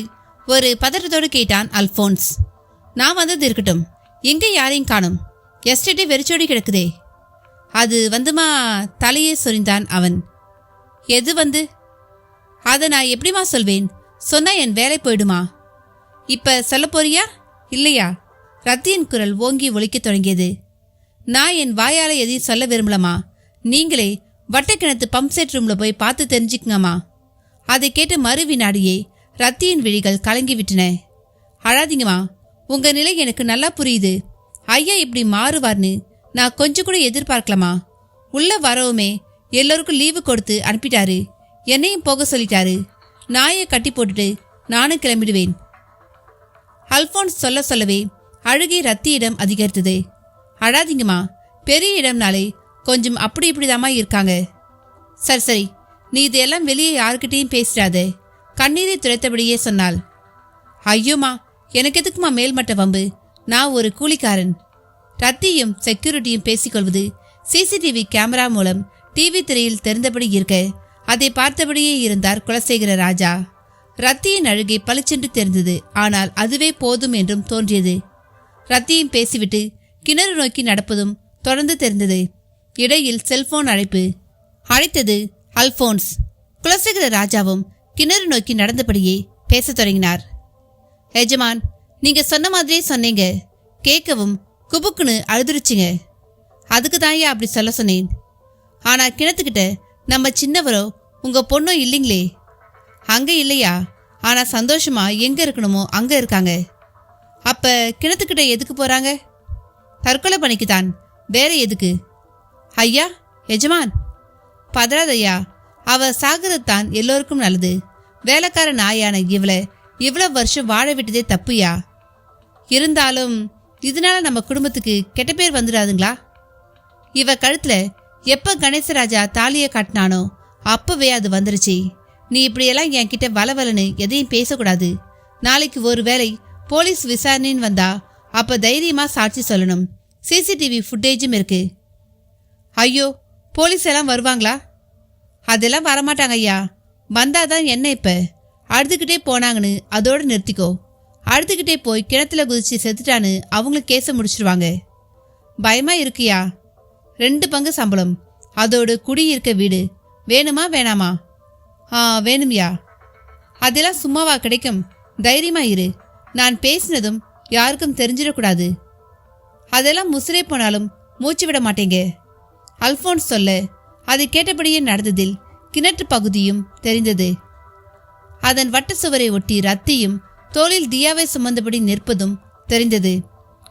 ஒரு பதற்றத்தோடு கேட்டான் அல்போன்ஸ். நான் வந்தது இருக்கட்டும், எங்க யாரையும் காணோம்? எஸ்டேட்டே வெறிச்சோடி கிடக்குதே. அது வந்துமா, தலையே சொரிந்தான் அவன். எது வந்து? அதை நான் எப்படிமா சொல்வேன்? சொன்னா என் வேலை போயிடுமா? இப்ப சொல்ல போறியா இல்லையா? ரத்தியின் குரல் ஓங்கி ஒலிக்கத் தொடங்கியது. நான் என் வாயால எதையும் சொல்ல விரும்பலமா. நீங்களே வட்டக்கிணத்து பம்ப் செட் ரூம்ல போய் பார்த்து தெரிஞ்சுக்குங்கம்மா. அதை கேட்டு மறு வினாடியே ரத்தியின் விழிகள் கலங்கிவிட்டன. அழாதீங்கம்மா, உங்க நிலை எனக்கு நல்லா புரியுது. ஐயா இப்படி மாறுவார்னு நான் கொஞ்சம் கூட எதிர்பார்க்கலாமா? உள்ள வரவுமே எல்லோருக்கும் லீவு கொடுத்து அனுப்பிட்டாரு. என்னையும் போக சொல்லிட்டாரு. நாயை கட்டி போட்டுட்டு நானும் கிளம்பிடுவேன். அல்போன்ஸ் சொல்லவே அழுகை ரத்தியிடம் அதிகரித்தது. அழாதீங்கம்மா, பெரிய இடம்னாலே கொஞ்சம் அப்படி இப்படிதாம்மா இருக்காங்க. சரி சரி, நீ இதெல்லாம் வெளியே யாருக்கிட்டையும் பேசிடாதே. கண்ணீரை துடைத்தபடியே சொன்னாள். ஐயோமா, எனக்கு எதுக்குமா மேல்மட்ட வம்பு? நான் ஒரு கூலிக்காரன். ரத்தியும் செக்யூரிட்டியும் பேசிக்கொள்வது சிசிடிவி கேமரா மூலம் டிவி திரையில் தெரிந்தபடி இருக்க அதை பார்த்தபடியே இருந்தார் குலசேகர ராஜா. ரத்தியின் அழுகை பளிச்சென்று தெரிந்தது. ஆனால் அதுவே போதும் என்றும் தோன்றியது. ரத்தியும் பேசிவிட்டு கிணறு நோக்கி நடப்பதும் தொடர்ந்து தெரிந்தது. இடையில் செல்போன் அழைப்பு. அழைத்தது அல்போன்ஸ். குலசேகர ராஜாவும் கிணறு நோக்கி நடந்தபடியே பேசத் தொடங்கினார். எஜமான், நீங்க சொன்ன மாதிரியே சொன்னீங்க. கேட்கவும் குபுக்குன்னு அழுதுருச்சிங்க. அதுக்கு தாயா அப்படி சொல்ல சொன்னேன். ஆனா கிணத்துக்கிட்ட நம்ம சின்னவரோ உங்க பொண்ணோ இல்லைங்களே. அங்க இல்லையா? ஆனா சந்தோஷமா எங்க இருக்கணுமோ அங்க இருக்காங்க. அப்ப கிணத்துக்கிட்ட எதுக்கு போறாங்க? தற்கொலை பண்ணிக்குதான், வேற எதுக்கு? ஐயா, எஜமான் பதறாதையா. அவ சாகிறதுதான் எல்லோருக்கும் நல்லது. வேலைக்கார நாயான இவ்வளவு வருஷம் வாழ விட்டதே தப்புயா. இருந்தாலும் இதனால நம்ம குடும்பத்துக்கு கெட்ட பேர் வந்துடாதுங்களா? இவ கழுத்துல எப்ப கணேசராஜா தாலியை காட்டினானோ அப்பவே அது வந்துருச்சு. நீ இப்படியெல்லாம் என்கிட்ட வளவலன்னு எதையும் பேசக்கூடாது. நாளைக்கு ஒரு வேளை போலீஸ் விசாரணைன்னு வந்தா அப்ப தைரியமா சாட்சி சொல்லணும். சிசிடிவி ஃபுட்டேஜும் இருக்கு. ஐயோ, போலீஸ் எல்லாம் வருவாங்களா? அதெல்லாம் வரமாட்டாங்க ஐயா. வந்தாதான் என்ன இப்ப? அழுதுகிட்டே போனாங்கன்னு அதோடு நிறுத்திக்கோ. அழுதுகிட்டே போய் கிணத்துல குதிச்சு செத்துட்டான்னு அவங்களும் கேஸை முடிச்சிருவாங்க. பயமா இருக்குயா. 2 பங்கு சம்பளம், அதோடு குடியிருக்க வீடு. வேணுமா வேணாமா? வேணும்யா. அதெல்லாம் சும்மாவா கிடைக்கும்? தைரியமா இரு. நான் பேசினதும் யாருக்கும் தெரிஞ்சிடக்கூடாது. அதெல்லாம் முசிறே போனாலும் மூச்சு விட மாட்டேங்க. அல்போன்ஸ் சொல்ல அதை கேட்டபடியே நடந்ததில் கிணற்று பகுதியும் தெரிந்தது. அதன் வட்ட சுவரை ஒட்டி ரத்தியும் தோளில் தியாவை சுமந்தபடி நிற்பதும் தெரிந்தது.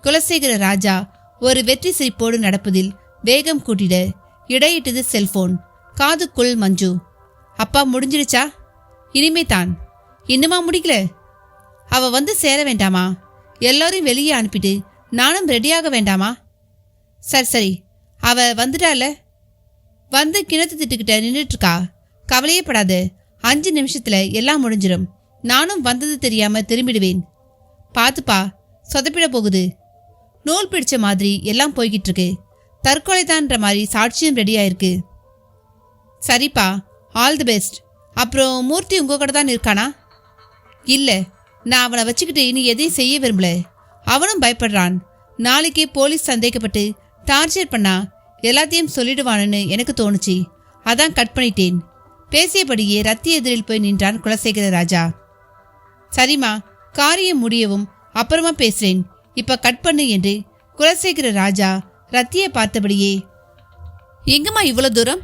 குலசேகர ராஜா ஒரு வெற்றி சிரிப்போடு நடப்பதில் வேகம் கூட்டிட இடையிட்டது செல்போன். காதுக்குள் மஞ்சு. அப்பா முடிஞ்சிடுச்சா? இனிமே தான். இன்னுமா முடிக்கல? அவ வந்து சேர வேண்டாமா? எல்லாரையும் வெளியே அனுப்பிட்டு நானும் ரெடியாக வேண்டாமா? சரி, அவ வந்துட்டால. வந்து கிணத்து திட்டுக்கிட்ட நின்றுட்டு இருக்கா. கவலையே படாது, 5 நிமிஷத்துல எல்லாம் முடிஞ்சிடும். நானும் வந்தது தெரியாம திரும்பிடுவேன். பாத்துப்பா, சொதப்பிட போகுது. நூல் பிடிச்ச மாதிரி எல்லாம் போய்கிட்டு இருக்கு. தற்கொலைதான்ற மாதிரி சாட்சியம் ரெடியாயிருக்கு. சரிப்பா, ஆல் தி பெஸ்ட். அப்புறம் மூர்த்தி உங்க கூட தான் இருக்கானா? இல்லை, நான் அவனை வச்சுக்கிட்டு இனி எதையும் செய்ய விரும்பல. அவனும் பயப்படுறான். நாளைக்கே போலீஸ் சந்தேகப்பட்டு டார்ச்சர் பண்ணா எல்லாத்தையும் சொல்லிடுவானுன்னு எனக்கு தோணுச்சு. அதான் கட் பண்ணிட்டேன். பேசியபடியே ரத்தி எதிரில் போய் நின்றான் குலசேகர ராஜா. சரிம்மா, காரியம் முடியவும் அப்புறமா பேசுறேன், இப்ப கட் பண்ணு என்று குலசேகர ராஜா ரத்தியை பார்த்தபடியே. எங்கம்மா இவ்வளவு தூரம்?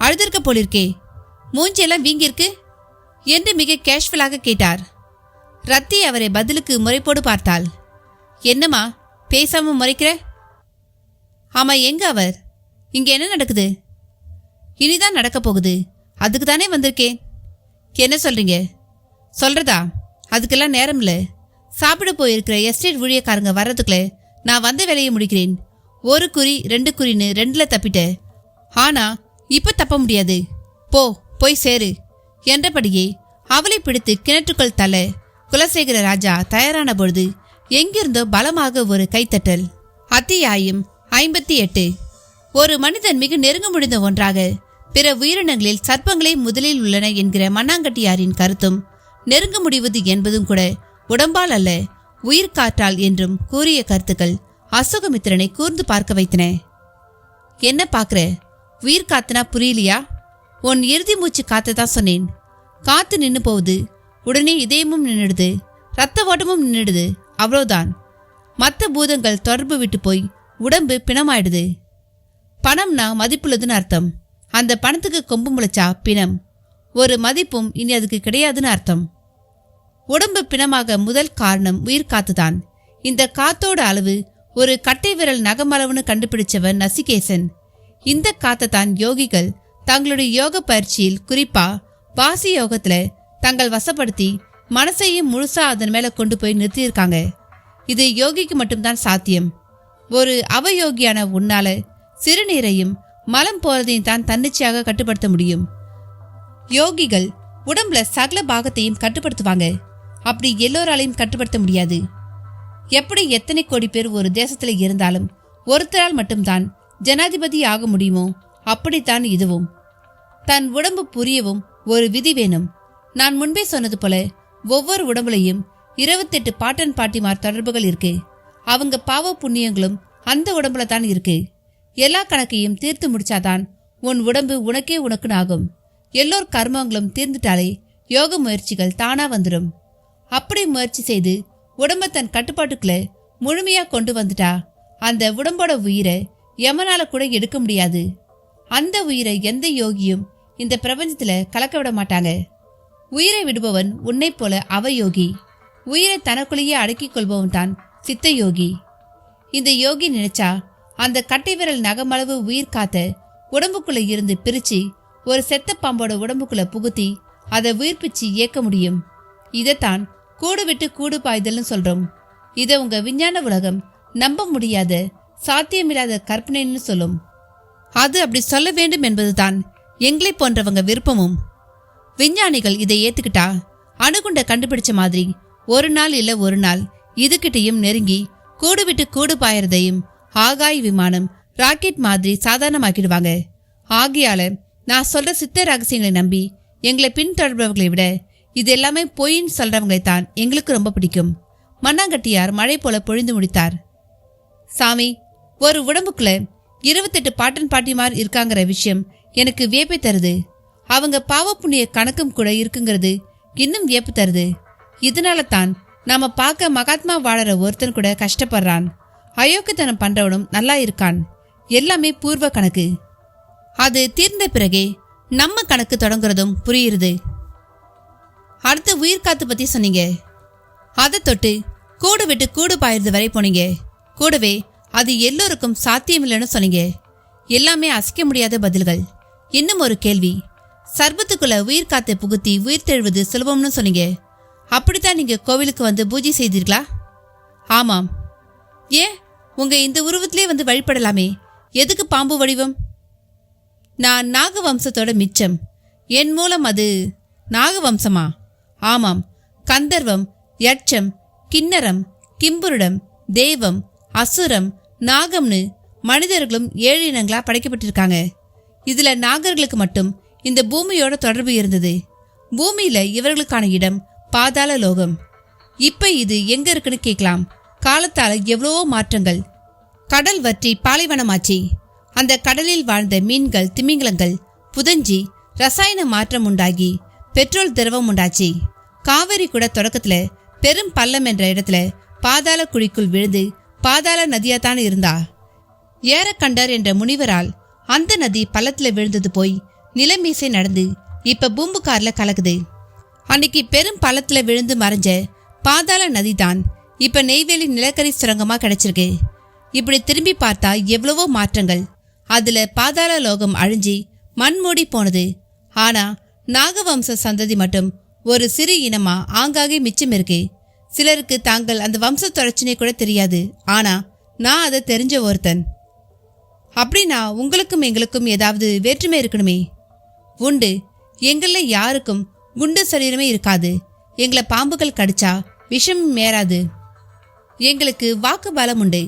அழுதிருக்க போலிருக்கே, மூஞ்சியெல்லாம் வீங்கிருக்கு என்று மிக கேஷுவலாக கேட்டார். ரத்தி அவரை பதிலுக்கு முறைப்போடு பார்த்தாள். என்னம்மா பேசாம முறைக்கிற? ஆமா, எங்க அவர்? இங்க என்ன நடக்குது? இனிதான் நடக்க போகுது, அதுக்கு தானே வந்திருக்கேன். என்ன சொல்றீங்க? சொல்றதா? அதுக்கெல்லாம் நேரம் இல்லை. சாப்பிட போயிருக்கிற எஸ்டேட் ஊழியக்காரங்க வர்றதுக்குள்ள நான் வந்த வேலையை முடிக்கிறேன். 1 குறி 2 குறின்னு 2ல் தப்பிட்டேன். ஆனா இப்ப தப்ப முடியாது. போய் சேரு என்றபடியே அவளை பிடித்து கிணற்றுக்குள் தள்ள குலசேகர ராஜா தயாரான பொழுது எங்கிருந்தோ பலமாக ஒரு கைத்தட்டல். அத்தியாயம் 58. ஒரு மனிதன் மிக நெருங்க முடிந்த ஒன்றாக பிற உயிரினங்களில் சர்ப்பங்களே முதலில் உள்ளன என்கிற மண்ணாங்கட்டியாரின் கருத்தும் நெருங்க முடிவது என்பதும் கூட உடம்பால் அல்ல உயிர்காற்றால் என்றும் கூறிய கருத்துக்கள் அசோகமித்திரனை கூர்ந்து பார்க்க வைத்தன. என்ன பாக்குற? உயிர் காத்துனா புரியலையா? உன் இறுதி மூச்சு காத்துதான் சொன்னேன். காத்து நின்னு போகுது, உடனே இதயமும் நின்றுடுது, ரத்த ஓட்டமும் நின்றுடுது, அவ்வளோதான். மற்ற பூதங்கள் தொடர்பு விட்டு போய் உடம்பு பிணமாயிடுது. பணம்னா மதிப்புள்ளதுன்னு அர்த்தம். அந்த பணத்துக்கு கொம்பு முளைச்சா பிணம். ஒரு மதிப்பும் இனி அதுக்கு கிடையாதுன்னு அர்த்தம். உடம்பு பிணமாக முதல் காரணம் உயிர் காத்துதான். இந்த காத்தோட அளவு ஒரு கட்டை விரல் நகமளவுன்னு கண்டுபிடிச்சவன் நசிகேசன். இந்த காத்தைத்தான் யோகிகள் தங்களுடைய யோக பயிற்சியில், குறிப்பா வாசி யோகத்துல தங்கள் வசப்படுத்தி மனசையும் முழுசா அதன் மேல கொண்டு போய் நிறுத்தியிருக்காங்க. இது யோகிக்கு மட்டும்தான் சாத்தியம். ஒரு அவயோகியான உன்னால சிறுநீரையும் மலம் போறதையும் தான் தன்னிச்சையாக கட்டுப்படுத்த முடியும். யோகிகள் உடம்புல சகல பாகத்தையும் கட்டுப்படுத்துவாங்க. அப்படி எல்லோராலையும் கட்டுப்படுத்த முடியாது. எப்படி எத்தனை கோடி பேர் ஒரு தேசத்துல இருந்தாலும் ஒருத்தரால் மட்டும்தான் ஜனாதிபதி ஆக முடியுமோ அப்படித்தான் இதுவும். தன் உடம்பு புரியவும் ஒரு விதி வேணும். நான் முன்பே சொன்னது போல ஒவ்வொரு உடம்புலையும் 28 பாட்டன் பாட்டிமார் தொடர்புகள் இருக்கு. அவங்க பாவ புண்ணியங்களும் அந்த உடம்புல தான் இருக்கு. எல்லா கணக்கையும் தீர்த்து முடிச்சாதான் உன் உடம்பு உனக்குன்னு ஆகும். எல்லோர் கர்மங்களும் தீர்ந்துட்டாலே யோக முயற்சிகள் தானா வந்துடும். அப்படி முயற்சி செய்து உடம்ப தன் கட்டுப்பாட்டுக்குள்ள முழுமையா கொண்டு வந்துட்டா அந்த உடம்போட உயிரை யமனால கூட எடுக்க முடியாது. அந்த உயிரை எந்த யோகியும் இந்த பிரபஞ்சத்துல கலக்க விட மாட்டாங்க. உயிரை விடுபவன் உன்னை போல அவயோகி. உயிரை தனக்குள்ளேயே அடக்கிக் கொள்பவன் தான் சித்த யோகி. இந்த யோகி நினைச்சா அந்த கட்டை விரல் நகமளவு உயிர் காத்த உடம்புக்குள்ள இருந்து பிரிச்சு ஒரு செத்த பாம்போட உடம்புக்குள்ள புகுத்தி அதை உயிர்ப்பிச்சு இயக்க முடியும். இதைத்தான் கூடு விட்டு கூடு பாய்தல்னு சொல்றோம். இதை உங்க விஞ்ஞான உலகம் நம்ப முடியாத சாத்தியமில்லாத கற்பனைன்னு சொல்லும். அது அப்படி சொல்ல வேண்டும் என்பதுதான் எங்களை போன்றவங்க விருப்பமும். விஞ்ஞானிகள் இதை ஏத்துக்கிட்டா அணுகுண்ட கண்டுபிடிச்ச மாதிரி ஒரு நாள் இல்ல ஒரு நாள் இதுகிட்டையும் நெருங்கி கூடு விட்டு கூடு பாயறதையும் ஆகாய விமானம் ராக்கெட் மாதிரி சாதாரணமாக்கிடுவாங்க. ஆகையால நான் சொல்ற சித்த ரகசியங்களை நம்பி எங்களை பின்தொடர்பவர்களை விட இது எல்லாமே பொய்ன்னு சொல்றவங்களைத்தான் எங்களுக்கு ரொம்ப பிடிக்கும். மண்ணாங்கட்டியார் மழை போல பொழிந்து முடித்தார். சாமி, ஒரு உடம்புக்குள்ள 28 பாட்டன் பாட்டிமார் இருக்காங்கிற விஷயம் எனக்கு வியப்பை தருது. அவங்க பாவ புண்ணிய கணக்கும் கூட இருக்குங்கிறது இன்னும் வியப்பு தருது. இதனால தான் நாம பார்க்க மகாத்மா வாழற ஒருத்தன் கூட கஷ்டப்படுறான், அயோக்கியத்தனம் பண்றவனும் நல்லா இருக்கான். எல்லாமே பூர்வ கணக்கு. அது தீர்ந்த பிறகே நம்ம கணக்கு தொடங்குறதும் புரியுது. அடுத்து உயிர்காத்து பத்தி சொன்னீங்க. அதை தொட்டு கூடு விட்டு கூடு பாயிறது வரை போனீங்க. கூடவே அது எல்லோருக்கும் சாத்தியமில்லைன்னு சொன்னீங்க. எல்லாமே அசைக்க முடியாத பதில்கள். இன்னும் ஒரு கேள்வி, சர்பத்துக்குள்ள உயிர்காத்தை புகுத்தி உயிர் தெழுவது சுலபம்னு சொன்னீங்க. அப்படித்தான் நீங்க கோவிலுக்கு வந்து பூஜை செய்தீர்களா? ஆமாம். ஏன் உங்க இந்த உருவத்திலே வந்து வழிபடலாமே, எதுக்கு பாம்பு வடிவம்? நான் நாகவம்சத்தோட மிச்சம். என் மூலம் அது நாகவம்சமா? ஆமாம். கந்தர்வம், யட்சம், கிண்ணரம், கிம்புருடம், தேவம், அசுரம், நாகம்னு மனிதர்களும் 7 இனங்களா படைக்கப்பட்டிருக்காங்க. இதுல நாகர்களுக்கு மட்டும் இந்த பூமியோட தொடர்பு இருந்தது. பூமியில இவர்களுக்கான இடம் பாதாள லோகம். இப்ப இது எங்க இருக்குன்னு கேட்கலாம். காலத்தால எவ்வளவோ மாற்றங்கள். கடல் வற்றி பாலைவனமாச்சு. அந்த கடலில் வாழ்ந்த மீன்கள், திமிங்கலங்கள் புதஞ்சி ரசாயன மாற்றம் உண்டாகி பெட்ரோல் திரவம் உண்டாச்சு. காவிரி கூட தொடக்கத்துல பெரும் பள்ளம் என்ற இடத்துல பாதாள குழிக்குள் விழுந்து பாதாள நதியாத்தான் இருந்தா. ஏரக்கண்டர் என்ற முனிவரால் அந்த நதி பள்ளத்துல விழுந்தது போய் நிலமீசை நடந்து இப்ப பூம்புகார்ல கலக்குது. அன்னைக்கு பெரும் பள்ளத்துல விழுந்து மறைஞ்ச பாதாள நதி தான் இப்ப நெய்வேலி நிலக்கரி சுரங்கமா கிடைச்சிருக்கு. இப்படி திரும்பி பார்த்தா எவ்வளவோ மாற்றங்கள். அதுல பாதாள லோகம் அழிஞ்சி மண் மூடி போனது. ஆனா நாகவம்ச சந்ததி மட்டும் ஒரு சிறு இனமா ஆங்காங்கே மிச்சம் இருக்கு. சிலருக்கு தாங்கள் அந்த வம்ச தொடர்ச்சினை கூட தெரியாது. ஆனா நான் அதை தெரிஞ்ச ஒருத்தன். அப்படின்னா உங்களுக்கும் எங்களுக்கும் ஏதாவது வேற்றுமை இருக்கணுமே? உண்டு. எங்கள யாருக்கும் குண்டு சரீரமே இருக்காது. எங்களை பாம்புகள் கடிச்சா விஷம் மேறாது. எங்களுக்கு வாக்கு பலம் உண்டு.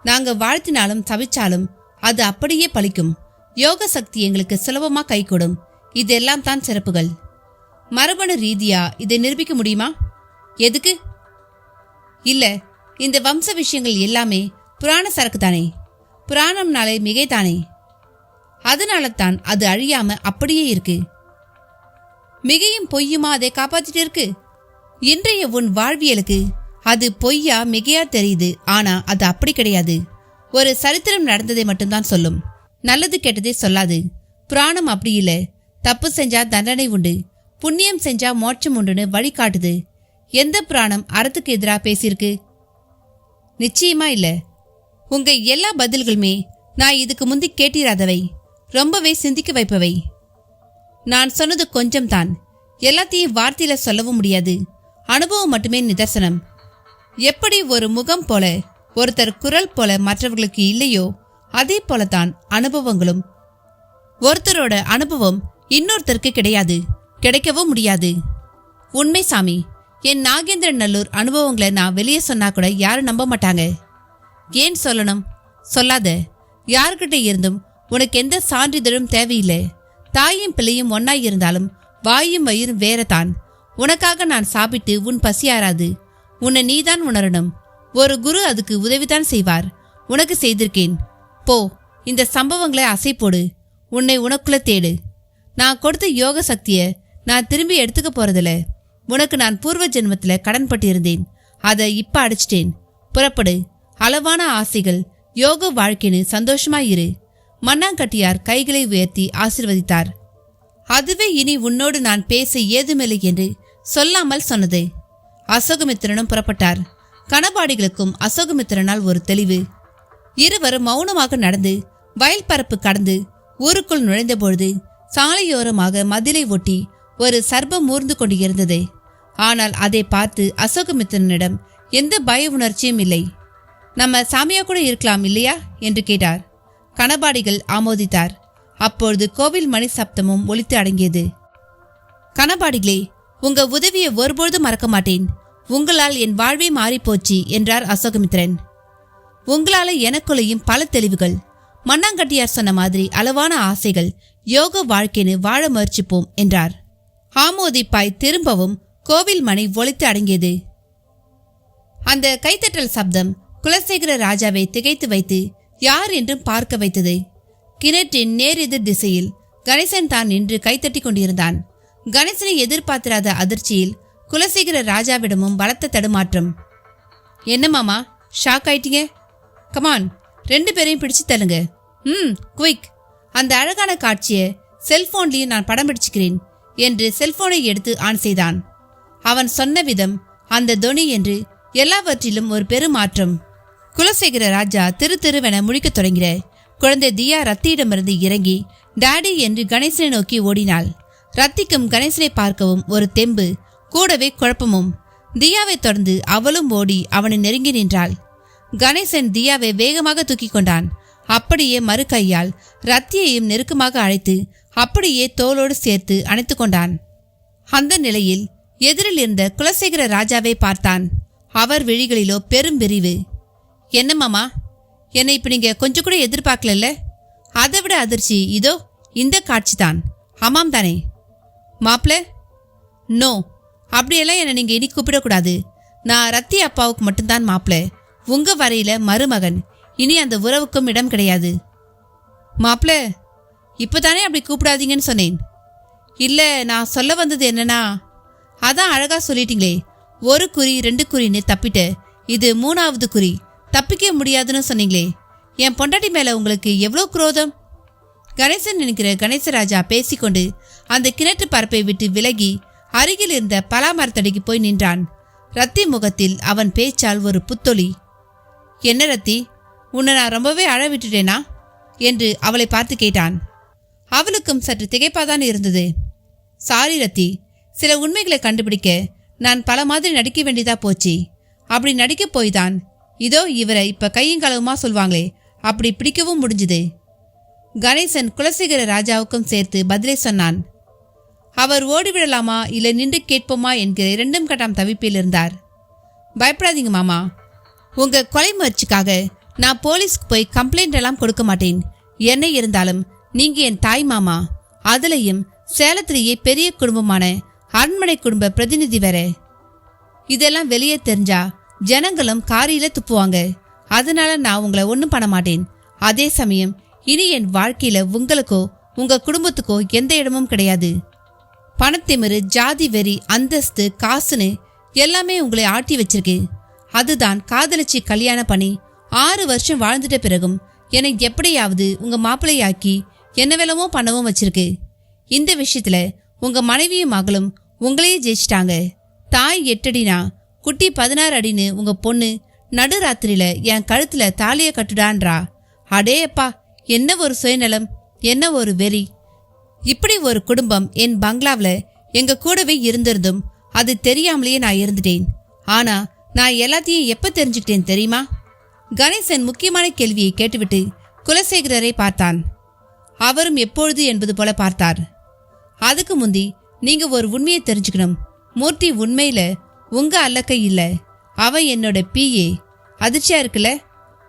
நாங்க வாழ்த்தினாலும் தவிச்சாலும் அது அப்படியே பலிக்கும். யோக சக்தி எங்களுக்கு சுலபமா கைகூடும். இதெல்லாம் தான் சிறப்புகள். மரபணு ரீதியா இதை நிரூபிக்க முடியுமா? எதுக்கு? இல்ல, இந்த வம்ச விஷயங்கள் எல்லாமே புராண சரக்கு தானே. புராணம்னாலே மிகை தானே. அதனால தான் அது அழியாம அப்படியே இருக்கு. மிகையும் பொய்யுமா அதை காப்பாத்திட்டு இருக்கு. இன்றைய உன் வாழ்வியலுக்கு அது பொய்யா மிகையா தெரியுது. ஆனா அது அப்படி கிடையாது. ஒரு சரித்திரம் நடந்ததை மட்டும்தான் சொல்லும். நல்லது கெட்டதே சொல்லாது. புராணம் அப்படி இல்லை. தப்பு செஞ்சா தண்டனை உண்டு, புண்ணியம் செஞ்சா மோட்சம் உண்டுன்னு வழிகாட்டுது. எந்த புராணம் அறத்துக்கு எதிரா பேசியிருக்கு? நிச்சயமா இல்ல. உங்க எல்லா பதில்களுமே நான் இதுக்கு முந்தி கேட்டிராதவை, ரொம்பவே சிந்திக்க வைப்பவை. நான் சொன்னது கொஞ்சம் தான். எல்லாத்தையும் வார்த்தையில சொல்லவும் முடியாது. அனுபவம் மட்டுமே நிதர்சனம். எப்படி ஒரு முகம் போல ஒருத்தர் குரல் போல மற்றவர்களுக்கு இல்லையோ அதே போலதான் அனுபவங்களும். ஒருத்தரோட அனுபவம் இன்னொருத்தருக்கு கிடையாது, கிடைக்கவும் முடியாது. உண்மை சாமி. என் நாகேந்திரன் நல்லூர் அனுபவங்களை நான் வெளியே சொன்னா கூட யாரும் நம்ப மாட்டாங்க. ஏன் சொல்லணும்? சொல்லாத. யாருக்கிட்ட இருந்தும் உனக்கு எந்த சான்றிதழும் தேவையில்லை. தாயும் பிள்ளையும் ஒன்னாய் இருந்தாலும் வாயும் வயிறும் வேறதான். உனக்காக நான் சாப்பிட்டு உன் பசியாராது. உன்னை நீதான் உணரணும். ஒரு குரு அதுக்கு உதவிதான் செய்வார். உனக்கு செய்திருக்கேன். போ, இந்த சம்பவங்களை அசை போடு. உன்னை உனக்குள்ள தேடு. நான் கொடுத்த யோக சக்தியை நான் திரும்பி எடுத்துக்க போறதில்ல. உனக்கு நான் பூர்வ ஜென்மத்துல கடன் பட்டிருந்தேன். அதை இப்ப அடிச்சிட்டேன். புறப்படு. அளவான ஆசைகள் யோக வாழ்க்கைன்னு சந்தோஷமாயிரு. மண்ணாங்கட்டியார் கைகளை உயர்த்தி ஆசிர்வதித்தார். அதுவே இனி உன்னோடு நான் பேச ஏதுமில்லை என்று சொல்லாமல் சொன்னது. அசோகமித்திரனும் புறப்பட்டார். கணபாடிகளுக்கும் அசோகமித்திரனால் ஒரு தெளிவு. இருவரும் மௌனமாக நடந்து வயல் பரப்பு கடந்து ஊருக்குள் நுழைந்த பொழுது சாலையோரமாக மதிலை ஒட்டி ஒரு சர்ப்பம் ஊர்ந்து கொண்டு இருந்தது. ஆனால் அதை பார்த்து அசோகமித்திரனிடம் எந்த பய உணர்ச்சியும் இல்லை. நம்ம சாமியா கூட இருக்கலாம் இல்லையா என்று கேட்டார். கணபாடிகள் ஆமோதித்தார். அப்பொழுது கோவில் மணி சப்தமும் ஒலித்து அடங்கியது. கணபாடிகளே, உங்க உதவியை ஒருபொழுது மறக்க மாட்டேன். உங்களால் என் வாழ்வே மாறிப்போச்சு என்றார் அசோகமித்திரன். உங்களால எனக்குள்ளையும் பல தெளிவுகள். மண்ணாங்கட்டியார் சொன்ன மாதிரி அளவான ஆசைகள் யோக வாழ்க்கைன்னு வாழ முயற்சிப்போம் என்றார். ஆமோதிப்பாய் திரும்பவும் கோவில் மணி ஒலித்து அடங்கியது. அந்த கைத்தட்டல் சப்தம் குலசேகர ராஜாவை திகைத்து வைத்து யார் என்றும் பார்க்க வைத்தது. கிணற்றின் நேர் எதிர் திசையில் கணேசன் தான் நின்று கைத்தட்டி கொண்டிருந்தான். கணேசனை எதிர்பார்த்திராத அதிர்ச்சியில் குலசேகர ராஜாவிடமும் பலத்த தடுமாற்றம். என்ன மாமா, ஷாக் ஆயிட்டீங்க? கமான், 2 பேரையும் பிடிச்சு தள்ளுங்க. குயிக். அந்த அழகான காட்சியை செல்போன்லயும் நான் படம் பிடிச்சுக்கிறேன் என்று செல்போனை எடுத்து ஆன் செய்தான். அவன் சொன்ன விதம், அந்த தொனி என்று எல்லாவற்றிலும் ஒரு பெருமாற்றம். குலசேகர ராஜா திருவென முழிக்கத் தொடங்கிற குழந்தை தியா ரத்தியிடமிருந்து இறங்கி டாடி என்று கணேசனை நோக்கி ஓடினாள். ரத்திக்கும் கணேசனை பார்க்கவும் ஒரு தெம்பு, கூடவே குழப்பமும். தியாவை தொடர்ந்து அவளும் ஓடி அவனை நெருங்கி நின்றாள். கணேசன் தியாவை வேகமாக தூக்கி கொண்டான். அப்படியே மறு கையால் ரத்தியையும் நெருக்கமாக அழைத்து அப்படியே தோளோடு சேர்த்து அணைத்து கொண்டான். அந்த நிலையில் எதிரில் இருந்த குலசேகர ராஜாவை பார்த்தான். அவர் விழிகளிலோ பெரும் விரிவு. என்ன மாமா, என்னை இப்ப நீங்க கொஞ்சம் கூட எதிர்பார்க்கல? அதை விட அதிர்ச்சி இதோ இந்த காட்சி தான். ஆமாம் தானே மாப்ள? நோ, அப்படியெல்லாம் என்னை நீங்க இனி கூப்பிடக்கூடாது. நான் ரத்தி அப்பாவுக்கு மட்டும்தான் மாப்ள, உங்க வரையில மருமகன். இனி அந்த உறவுக்கும் இடம் கிடையாது. மாப்ள, இப்பதானே அப்படி கூப்பிடாதீங்கன்னு சொன்னேன். இல்ல, நான் சொல்ல வந்தது என்னன்னா, அதான் அழகா சொல்லிட்டீங்களே, 1 குறி 2 குறின்னு தப்பிட்ட, இது 3வது குறி, தப்பிக்க முடியாதுன்னு சொன்னீங்களே. என் பொண்டாட்டி மேல உங்களுக்கு எவ்வளோ குரோதம்? கணேசன் நினைக்கிற கணேசராஜா பேசிக்கொண்டு அந்த கிணற்று பரப்பை விட்டு விலகி அருகில் இருந்த பலாமரத்தடிக்கு போய் நின்றான். ரத்தி முகத்தில் அவன் பேச்சால் ஒரு புத்தொளி. என்ன ரத்தி, உன்னை நான் ரொம்பவே அழ விட்டுட்டேனா என்று அவளை பார்த்து கேட்டான். அவளுக்கும் சற்று திகைப்பாதான் இருந்தது. சாரி ரத்தி, சில உண்மைகளை கண்டுபிடிக்க நான் பல மாதிரி நடிக்க வேண்டியதா போச்சு. அப்படி நடிக்க போய்தான் இதோ இவரை இப்ப கையங்களவுமா சொல்வாங்களே அப்படி பிடிக்கவும் முடிஞ்சுது. கணேசன் குலசேகர ராஜாவுக்கும் சேர்த்து பதிலை சொன்னான். அவர் ஓடிவிடலாமா இல்ல நின்று கேட்போமா என்கிற 2 கட்டாம் தவிப்பில் இருந்தார். பயப்படாதீங்க மாமா, உங்க கொலை முயற்சிக்காக நான் போலீஸ்க்கு போய் கம்ப்ளைண்ட் எல்லாம் கொடுக்க மாட்டேன். என்ன இருந்தாலும் நீங்க என் தாய் மாமா, அதுலயும் சேலத்திலேயே பெரிய குடும்பமான அரண்மனை குடும்ப பிரதிநிதி வேற. இதெல்லாம் வெளியே தெரிஞ்சா ஜனங்களும் காரியில துப்புவாங்க. அதனால நான் உங்களை ஒன்றும் பண்ண மாட்டேன். அதே சமயம் இனி என் வாழ்க்கையில உங்களுக்கோ உங்க குடும்பத்துக்கோ எந்த இடமும் கிடையாது. பணத்திமிரு, ஜாதி வெறி, அந்தஸ்து, காசுன்னு எல்லாமே உங்களை ஆட்டி வச்சிருக்கு. அதுதான் காதலிச்சு கல்யாணம் பண்ணி 6 வருஷம் வாழ்ந்துட்ட பிறகும் என்னை எப்படியாவது உங்க மாப்பிள்ளையாக்கி என்ன வேலமோ பண்ணவும் வச்சிருக்கு. இந்த விஷயத்துல உங்க மனைவியும் மகளும் உங்களையே ஜெயிச்சிட்டாங்க. தாய் 8 அடினா குட்டி 16 அடின்னு உங்க பொண்ணு நடுராத்திரியில என் கழுத்துல தாலிய கட்டுடான்றா. அடேப்பா, என்ன ஒரு சுயநலம், என்ன ஒரு வெறி. இப்படி ஒரு குடும்பம் என் பங்களாவில் எங்க கூடவே இருந்திருந்தும் அது தெரியாமலேயே நான் இருந்துட்டேன். ஆனா நான் எல்லாத்தையும் எப்ப தெரிஞ்சுக்கிட்டேன் தெரியுமா? கணேசன் முக்கியமான கேள்வியை கேட்டுவிட்டு குலசேகரரை பார்த்தான். அவரும் எப்பொழுது என்பது போல பார்த்தார். அதுக்கு முந்தி நீங்க ஒரு உண்மையை தெரிஞ்சுக்கணும். மூர்த்தி உண்மையில உங்க அல்லக்கை இல்ல, அவன் என்னோட பிஏ. அதிர்ச்சியா இருக்குல்ல?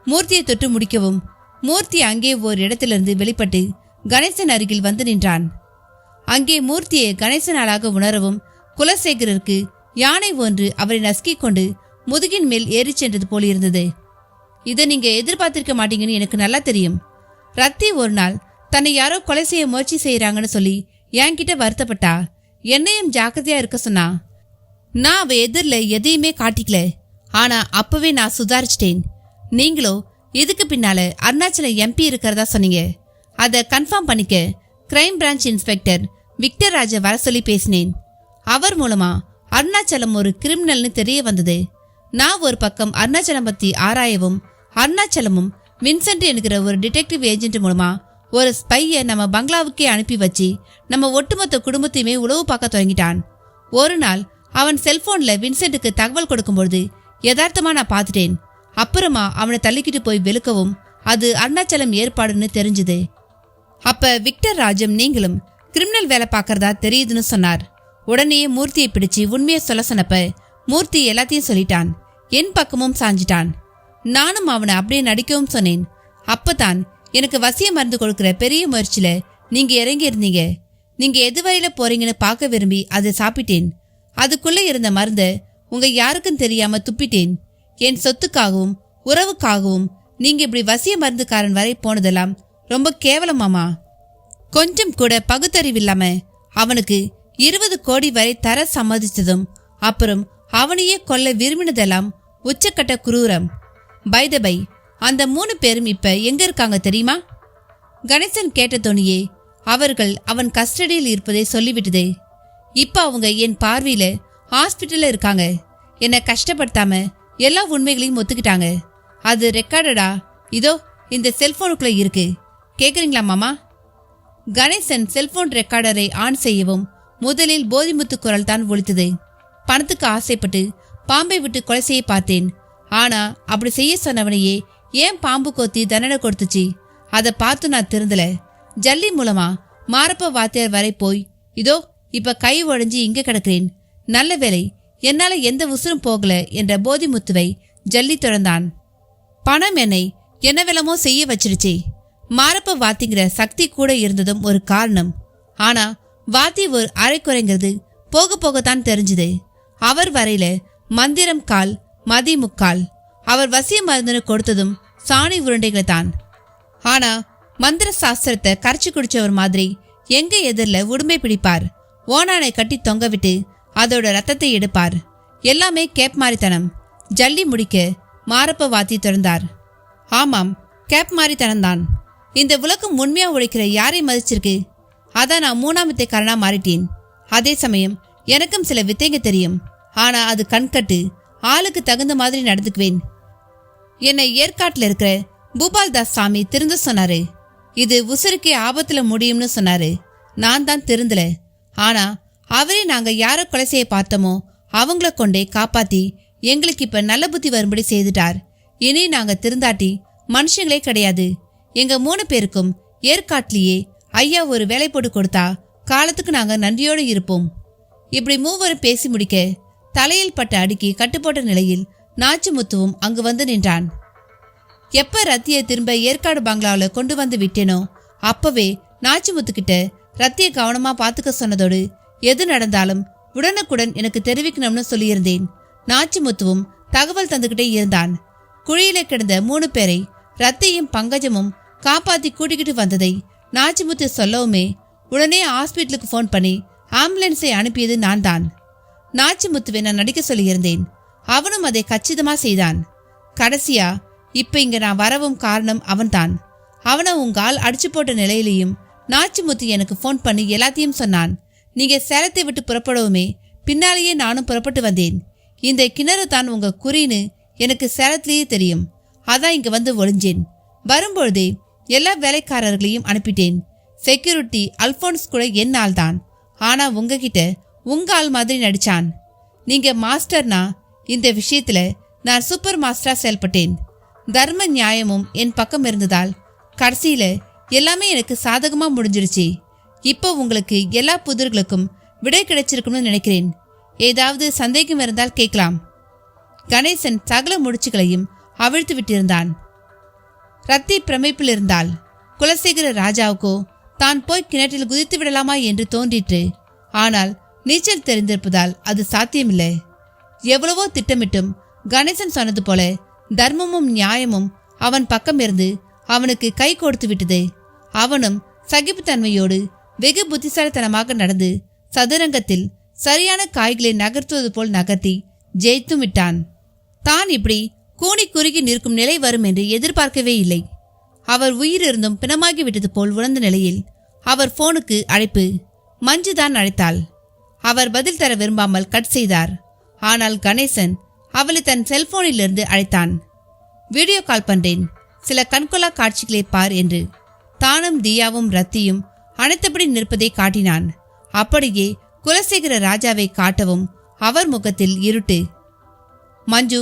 மூர்த்தியை தொட்டு முடிக்கவும் மூர்த்தி அங்கே ஒரு இடத்திலிருந்து வெளிப்பட்டு கணேசன் அருகில் வந்து நின்றான். அங்கே மூர்த்தியை கணேசனாளாக உணரவும் குலசேகரருக்கு யானை ஒன்று அவரை நசுக்கிக் கொண்டு முதுகின் மேல் ஏறி சென்றது போல் இருந்தது. இதை நீங்க எதிர்பார்த்திருக்க மாட்டீங்கன்னு எனக்கு நல்லா தெரியும். ரத்தி ஒரு நாள் தன்னை யாரோ கொலை செய்ய முயற்சி செய்யறாங்கன்னு சொல்லி என்கிட்ட வருத்தப்பட்டா. என்னையும் ஜாக்கிரதையா இருக்க சொன்னா. நான் அவ எதிரில் எதையுமே காட்டிக்கல. ஆனா அப்பவே நான் சுதாரிச்சிட்டேன். நீங்களோ இதுக்கு பின்னால அருணாச்சலம் எம்பி இருக்கிறதா சொன்னீங்க. அதை கன்ஃபார்ம் பண்ணிக்க கிரைம் பிரான்ச் இன்ஸ்பெக்டர் விக்டர் ராஜை வர சொல்லி பேசினேன். அவர் மூலமா அருணாச்சலம் ஒரு கிரிமினல்னு தெரிய வந்தது. நான் ஒரு பக்கம் அருணாச்சலம் பத்தி ஆராயவும் அருணாச்சலமும் வின்சென்ட் என்கிற ஒரு டிடெக்டிவ் ஏஜென்ட் மூலமா ஒரு ஸ்பையை நம்ம பங்களாவுக்கே அனுப்பி வச்சு நம்ம ஒட்டுமொத்த குடும்பத்தையுமே உளவு பார்க்க தொடங்கிட்டான். ஒரு நாள் அவன் செல்போன்ல வின்சென்ட்டுக்கு தகவல் கொடுக்கும்பொழுது யதார்த்தமா நான் பார்த்துட்டேன். அப்புறமா அவனை தள்ளிக்கிட்டு போய் வெளுக்கவும் அது அருணாச்சலம் ஏற்பாடுன்னு தெரிஞ்சுது. அப்ப விக்டர் ராஜும் நீங்களும் கிரிமினல் வேலை பார்க்கறதா தெரியுதுன்னு சொன்னார். உடனே மூர்த்தியை பிடிச்சு உண்மையை சொல்ல சொன்னப்ப மூர்த்தி எல்லாத்தையும் சொல்லிட்டான். என் பக்கமும் சாஞ்சிட்டான். நானும் அவனை அப்படியே நடிக்கவும் சொன்னேன். அப்பதான் எனக்கு வசிய மருந்து கொடுக்கிற பெரிய முயற்சியில நீங்க இறங்கி இருந்தீங்க. நீங்க எது வரையில போறீங்கன்னு பார்க்க விரும்பி அதை சாப்பிட்டேன். அதுக்குள்ள இருந்த மருந்த உங்க யாருக்கும் தெரியாம துப்பிட்டேன். என் சொத்துக்காகவும் உறவுக்காகவும் நீங்க இப்படி வசிய மருந்துக்காரன் வரை போனதெல்லாம் ரொம்ப கேவலமாமா. கொஞ்சம் கூட பகுத்தறிவில்லாம அவனுக்கு 20 கோடி வரை தர சம்மதிச்சதும் அப்புறம் அவனையே கொல்ல விரும்பினதெல்லாம் உச்சக்கட்ட குரூரம். பை த பை, அந்த 3 பேரும் இப்ப எங்க இருக்காங்க தெரியுமா? கணேசன் கேட்ட தோணியே அவர்கள் அவன் கஸ்டடியில் இருப்பதை சொல்லிவிட்டதே. இப்ப அவங்க என் பார்வையில ஹாஸ்பிட்டல்ல இருக்காங்க. என்னை கஷ்டப்படுத்தாம எல்லா உண்மைகளையும் ஒத்துக்கிட்டாங்க. அது ரெக்கார்டடா இதோ இந்த செல்போனுக்குள்ள இருக்கு. கேக்குறீங்களா மாமா? கணேசன் செல்போன் ரெக்கார்டரை ஆன் செய்யவும் முதலில் போதிமுத்து குரல் தான் ஒலித்தது. பணத்துக்கு ஆசைப்பட்டு பாம்பை விட்டு கொலை செய்ய பார்த்தேன். ஆனா அப்படி செய்ய சொன்னவனையே ஏன் பாம்பு கோத்தி தண்டனை கொடுத்துச்சு? அதை பார்த்து நான் திருந்தல. ஜல்லி மூலமா மாரப்ப வாத்தியார் வரை போய் இதோ இப்ப கை உடைஞ்சு இங்க கிடக்கிறேன். நல்ல வேலை என்னால எந்த உசுரும் போகல என்ற போதிமுத்துவை ஜல்லி திறந்தான். பணம் என்னை என்ன வேலமோ செய்ய வச்சிருச்சே. மாரப்ப வாத்திங்கிற சக்தி கூட இருந்ததும் ஒரு காரணம். ஆனா வாத்தி ஒரு அரைக்குறைங்கிறது போக போகத்தான் தெரிஞ்சுது. அவர் வரையில மந்திரம் கால் மதி முக்கால். அவர் வசிய மருந்துன்னு கொடுத்ததும் சாணி உருண்டைகளை தான். ஆனா மந்திர சாஸ்திரத்தை கரைச்சி குடிச்சவர் மாதிரி எங்க எதிரில் உடுமை பிடிப்பார். ஓனானை கட்டி தொங்க விட்டு அதோட ரத்தத்தை எடுப்பார். எல்லாமே கேப் மாரித்தனம். ஜல்லி முடிக்க மாரப்ப வாத்தி திறந்தார். ஆமாம், கேப் மாரித்தனம்தான். இந்த உலகம் உண்மையா உழைக்கிற யாரை மதிச்சிருக்கு? அதான் நான் 3ஆம் வித்தைக்காரனா மாறிட்டேன். அதே சமயம் எனக்கும் சில வித்தைங்க தெரியும். ஆனா அது கண்கட்டு. ஆளுக்கு தகுந்த மாதிரி நடந்துக்குவேன். என்னை ஏற்காட்டில் இருக்கிற பூபால் தாஸ் சாமி திருந்து சொன்னாரு. இது உசுருக்கே ஆபத்துல முடியும்னு சொன்னாரு. நான் தான் திருந்தல. ஆனா அவரே நாங்க யாரை கொலை செய்ய பார்த்தோமோ அவங்கள கொண்டே காப்பாத்தி எங்களுக்கு இப்ப நல்ல புத்தி வரும்படி செய்துட்டார். இனி நாங்க திருந்தாட்டி மனுஷங்களே கிடையாது. எங்க 3 பேருக்கும் ஏற்காட்டிலேயே ஐயா ஒரு வேலை போட்டு கொடுத்தா காலத்துக்கு நாங்க நன்றியோடு இருப்போம். இப்படி மூவரும் பேசி முடிக்க தலையில் பட்ட அடிக்கி கட்டுப்போட்ட நிலையில் நாச்சிமுத்துவும் அங்கு வந்து நின்றான். எப்ப ரத்தியை திரும்ப ஏற்காடு பங்களாவில் கொண்டு வந்து விட்டேனோ அப்பவே நாச்சிமுத்துக்கிட்ட ரத்தியை கவனமா பாத்துக்க சொன்னதோடு எது நடந்தாலும் உடனுக்குடன் எனக்கு தெரிவிக்கணும்னு சொல்லியிருந்தேன். நாச்சிமுத்துவும் தகவல் தந்துகிட்டே இருந்தான். குழியில கிடந்த 3 பேரை ரத்தியும் பங்கஜமும் காப்பாத்தி கூட்டிக்கிட்டு வந்ததை நாச்சிமுத்து சொல்லவுமே உடனே ஹாஸ்பிட்டலுக்கு போன் பண்ணி ஆம்புலன்ஸை அனுப்பியது நான் தான். நாச்சிமுத்துவை நான் நடிக்க சொல்லியிருந்தேன். அவனும் அதை கச்சிதமா செய்தான். கடைசியா இப்ப இங்க நான் வரவும் காரணம் அவன்தான். அவனை உங்க ஆள் அடிச்சு போட்ட நிலையிலையும் நாச்சிமுத்து எனக்கு போன் பண்ணி எல்லாத்தையும் சொன்னான். நீங்க சேலத்தை விட்டு புறப்படவுமே பின்னாலேயே நானும் புறப்பட்டு வந்தேன். இந்த கிணறு தான் உங்க குறின்னு எனக்கு சேலத்திலேயே தெரியும். அதான் இங்க வந்து ஒளிஞ்சேன். வரும்பொழுதே எல்லா வேலைக்காரர்களையும் அனுப்பிட்டேன். செக்யூரிட்டி அல்போன்ஸ் கூட என் ஆள் தான். ஆனா உங்ககிட்ட உங்க ஆள் மாதிரி நடிச்சான். நீங்க மாஸ்டர்னா இந்த விஷயத்துல நான் சூப்பர் மாஸ்டரா செயல்பட்டேன். தர்ம நியாயமும் என் பக்கம் இருந்ததால் கடைசியில எல்லாமே எனக்கு சாதகமா முடிஞ்சிருச்சு. இப்போ உங்களுக்கு எல்லா புதிர்களுக்கும் விடை கிடைச்சிருக்கும்னு நினைக்கிறேன். ஏதாவது சந்தேகம் இருந்தால் கேட்கலாம். கணேசன் சகல முடிச்சுகளையும் அவிழ்த்து விட்டிருந்தான். ரத்தி பிரமிப்பில் இருந்தால் குலசேகர ராஜாவுக்கோ தான் போய் கிணற்றில் குதித்து விடலாமா என்று தோன்றிற்று. ஆனால் நீச்சல் தெரிந்திருப்பதால் அது சாத்தியமில்லை. எவ்வளவோ திட்டமிட்டும் கணேசன் சொன்னது போல தர்மமும் நியாயமும் அவன் பக்கம் இருந்து அவனுக்கு கை கொடுத்து விட்டது. அவனும் சகிப்புத்தன்மையோடு வெகு புத்திசாலித்தனமாக நடந்து சதுரங்கத்தில் சரியான காய்களை நகர்த்துவது போல் நகர்த்தி ஜெயித்தும் விட்டான். தான் இப்படி கூனி குறுகி நிற்கும் நிலை வரும் என்று எதிர்பார்க்கவே இல்லை. அவர் உயிரிருந்தும் பிணமாகி விட்டது போல் உணர்ந்த நிலையில் அவர் போனுக்கு அழைப்பு. மஞ்சுதான் அழைத்தாள். அவர் பதில் தர விரும்பாமல் கட் செய்தார். ஆனால் கணேசன் அவளை தன் செல்போனிலிருந்து அழைத்தான். வீடியோ கால் பண்றேன், சில கண்கொள்ளா காட்சிகளை பார் என்று தானும் தியாவும் ரத்தியும் அனைத்தபடி நிற்பதை காட்டினான். அப்படியே குலசேகர ராஜாவை காட்டவும் அவர் முகத்தில் இருட்டு. மஞ்சு,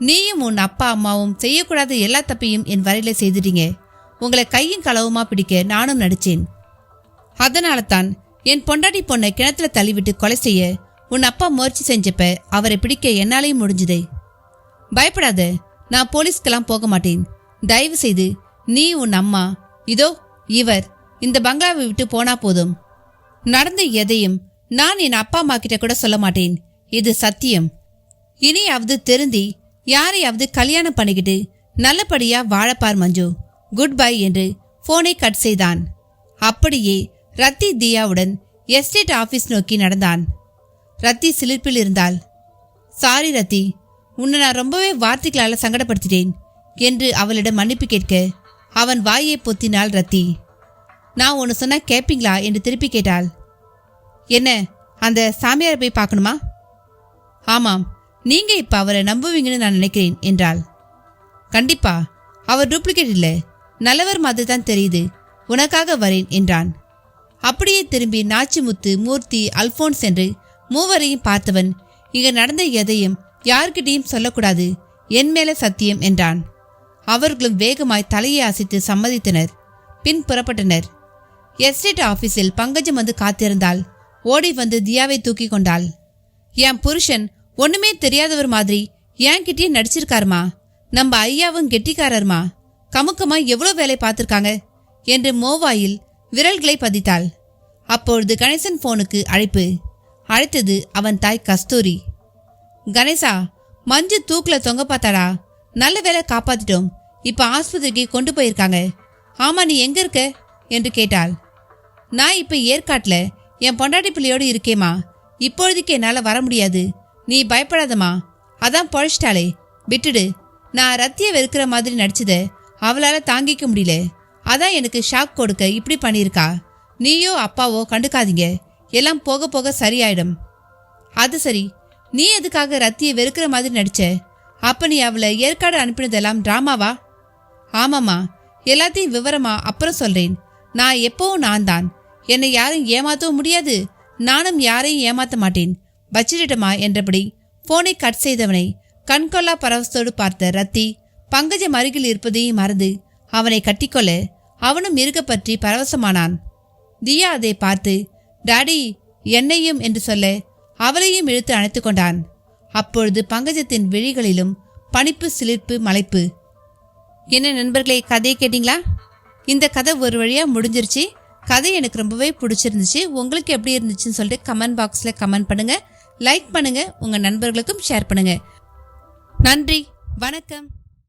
நீயும் உன் அப்பா அம்மாவும் செய்யக்கூடாத எல்லா தப்பையும் என் வரையில செய்துட்டீங்க. உங்களை கையும் களவுமா பிடிக்க நானும் நடிச்சேன். அதனால தான் என் பொண்டாட்டி பொண்ணை கிணத்துல தள்ளிவிட்டு கொலை செய்ய உன் அப்பா முயற்சி செஞ்சப்ப அவரை பிடிக்க என்னாலையும் முடிஞ்சுது. பயப்படாத, நான் போலீஸ்க்கெல்லாம் போக மாட்டேன். தயவு செய்து நீ உன் அம்மா இதோ இவர் இந்த பங்களாவை விட்டு போனா போதும். நடந்த எதையும் நான் என் அப்பா அம்மா கிட்ட கூட சொல்ல மாட்டேன். இது சத்தியம். இனியாவது திருந்தி யாரையாவது கல்யாணம் பண்ணிக்கிட்டு நல்லபடியா வாழப்பார் மஞ்சு, குட் பை என்று போனை கட் செய்தான். அப்படியே ரத்தி தியாவுடன் எஸ்டேட் ஆபீஸ் நோக்கி நடந்தான். ரத்தி சிலிர்ப்பில் இருந்தாள். சாரி ரத்தி, உன்னை நான் ரொம்பவே வார்த்தைகளால சங்கடப்படுத்திட்டேன் என்று அவளிடம் மன்னிப்பு கேட்க அவன் வாயை பொத்தினாள் ரத்தி. நான் ஒன்று சொன்னா கேட்பீங்களா என்று திருப்பி கேட்டாள். என்ன, அந்த சாமியாரை போய் பார்க்கணுமா? ஆமாம், நீங்க இப்ப அவரை நம்புவீங்கன்னு நான் நினைக்கிறேன் என்றாள். கண்டிப்பா, அவர் டூப்ளிகேட் இல்லை, நல்லவர் மாதிரி தான் தெரியுது, உனக்காக வரேன் என்றான். அப்படியே திரும்பி நாச்சிமுத்து, மூர்த்தி, அல்போன்ஸ் என்று மூவரையும் பார்த்தவன், இங்க நடந்த எதையும் யார்கிட்டையும் சொல்லக்கூடாது, என் மேல சத்தியம் என்றான். அவர்களும் வேகமாய் தலையை அசைத்து சம்மதித்தனர். பின் புறப்பட்டனர். எஸ்டேட் ஆபீஸில் பங்கஜம் வந்து காத்திருந்தாள். ஓடி வந்து தியாவை தூக்கி கொண்டாள். என் புருஷன் ஒண்ணுமே தெரியாதவர் மாதிரி என்கிட்டயே நடிச்சிருக்காருமா, நம்ம ஐயாவும் கெட்டிக்காரர்மா, கமுக்கமா எவ்வளோ வேலை பார்த்திருக்காங்க என்று மோவாயில் விரல்களை பதித்தாள். அப்பொழுது கணேசன் போனுக்கு அழைப்பு. அழைத்தது அவன் தாய் கஸ்தூரி. கணேசா, மஞ்சு தூக்குல தொங்க பார்த்தாடா, நல்ல வேலை காப்பாத்திட்டோம், இப்ப ஆஸ்பத்திரிக்கு கொண்டு போயிருக்காங்க. ஆமா, நீ எங்க இருக்க என்று கேட்டாள். நான் இப்ப ஏற்காட்டுல என் பொண்டாட்டி பிள்ளையோடு இருக்கேமா, இப்பொழுதுக்கு என்னால வர முடியாது, நீ பயப்படாதம்மா, அதான் பொழைச்சிட்டாளே, விட்டுடு. நான் ரத்திய வெறுக்கிற மாதிரி நடிச்சத அவளால தாங்கிக்க முடியல, அதான் எனக்கு ஷாக் கொடுக்க இப்படி பண்ணியிருக்கா. நீயோ அப்பாவோ கண்டுக்காதீங்க, எல்லாம் போக போக சரியாயிடும். அது சரி, நீ எதுக்காக ரத்தியை வெறுக்கிற மாதிரி நடிச்ச? அப்ப நீ அவளை ஏற்காடு அனுப்பினதெல்லாம் டிராமாவா? ஆமாம்மா, எல்லாத்தையும் விவரமா அப்புறம் சொல்றேன். நான் எப்பவும் நான் தான், என்னை யாரும் ஏமாத்தவும் முடியாது, நானும் யாரையும் ஏமாத்த மாட்டேன், வச்சிடட்டமா என்றபடி போனை கட் செய்தவனை கண்கொள்ளா பரவசத்தோடு பார்த்த ரத்தி பங்கஜம் அருகில் இருப்பதையும் மறந்து அவனை கட்டிக்கொள்ள அவனும் இருக்க பற்றி பரவசமானான். தியா அதை பார்த்து டாடி என்னையும் என்று சொல்ல அவளையும் இழுத்து அணைத்து கொண்டான். அப்பொழுது பங்கஜத்தின் விழிகளிலும் பனிப்பு, சிலிர்ப்பு, மலைப்பு. என்ன நண்பர்களே, கதையை கேட்டீங்களா? இந்த கதை ஒரு வழியா முடிஞ்சிருச்சு. கதை எனக்கு ரொம்பவே பிடிச்சிருந்துச்சு. உங்களுக்கு எப்படி இருந்துச்சுன்னு சொல்லிட்டு கமெண்ட் பாக்ஸில் கமெண்ட் பண்ணுங்க, லைக் பண்ணுங்க, உங்க நண்பர்களுக்கும் ஷேர் பண்ணுங்க. நன்றி, வணக்கம்.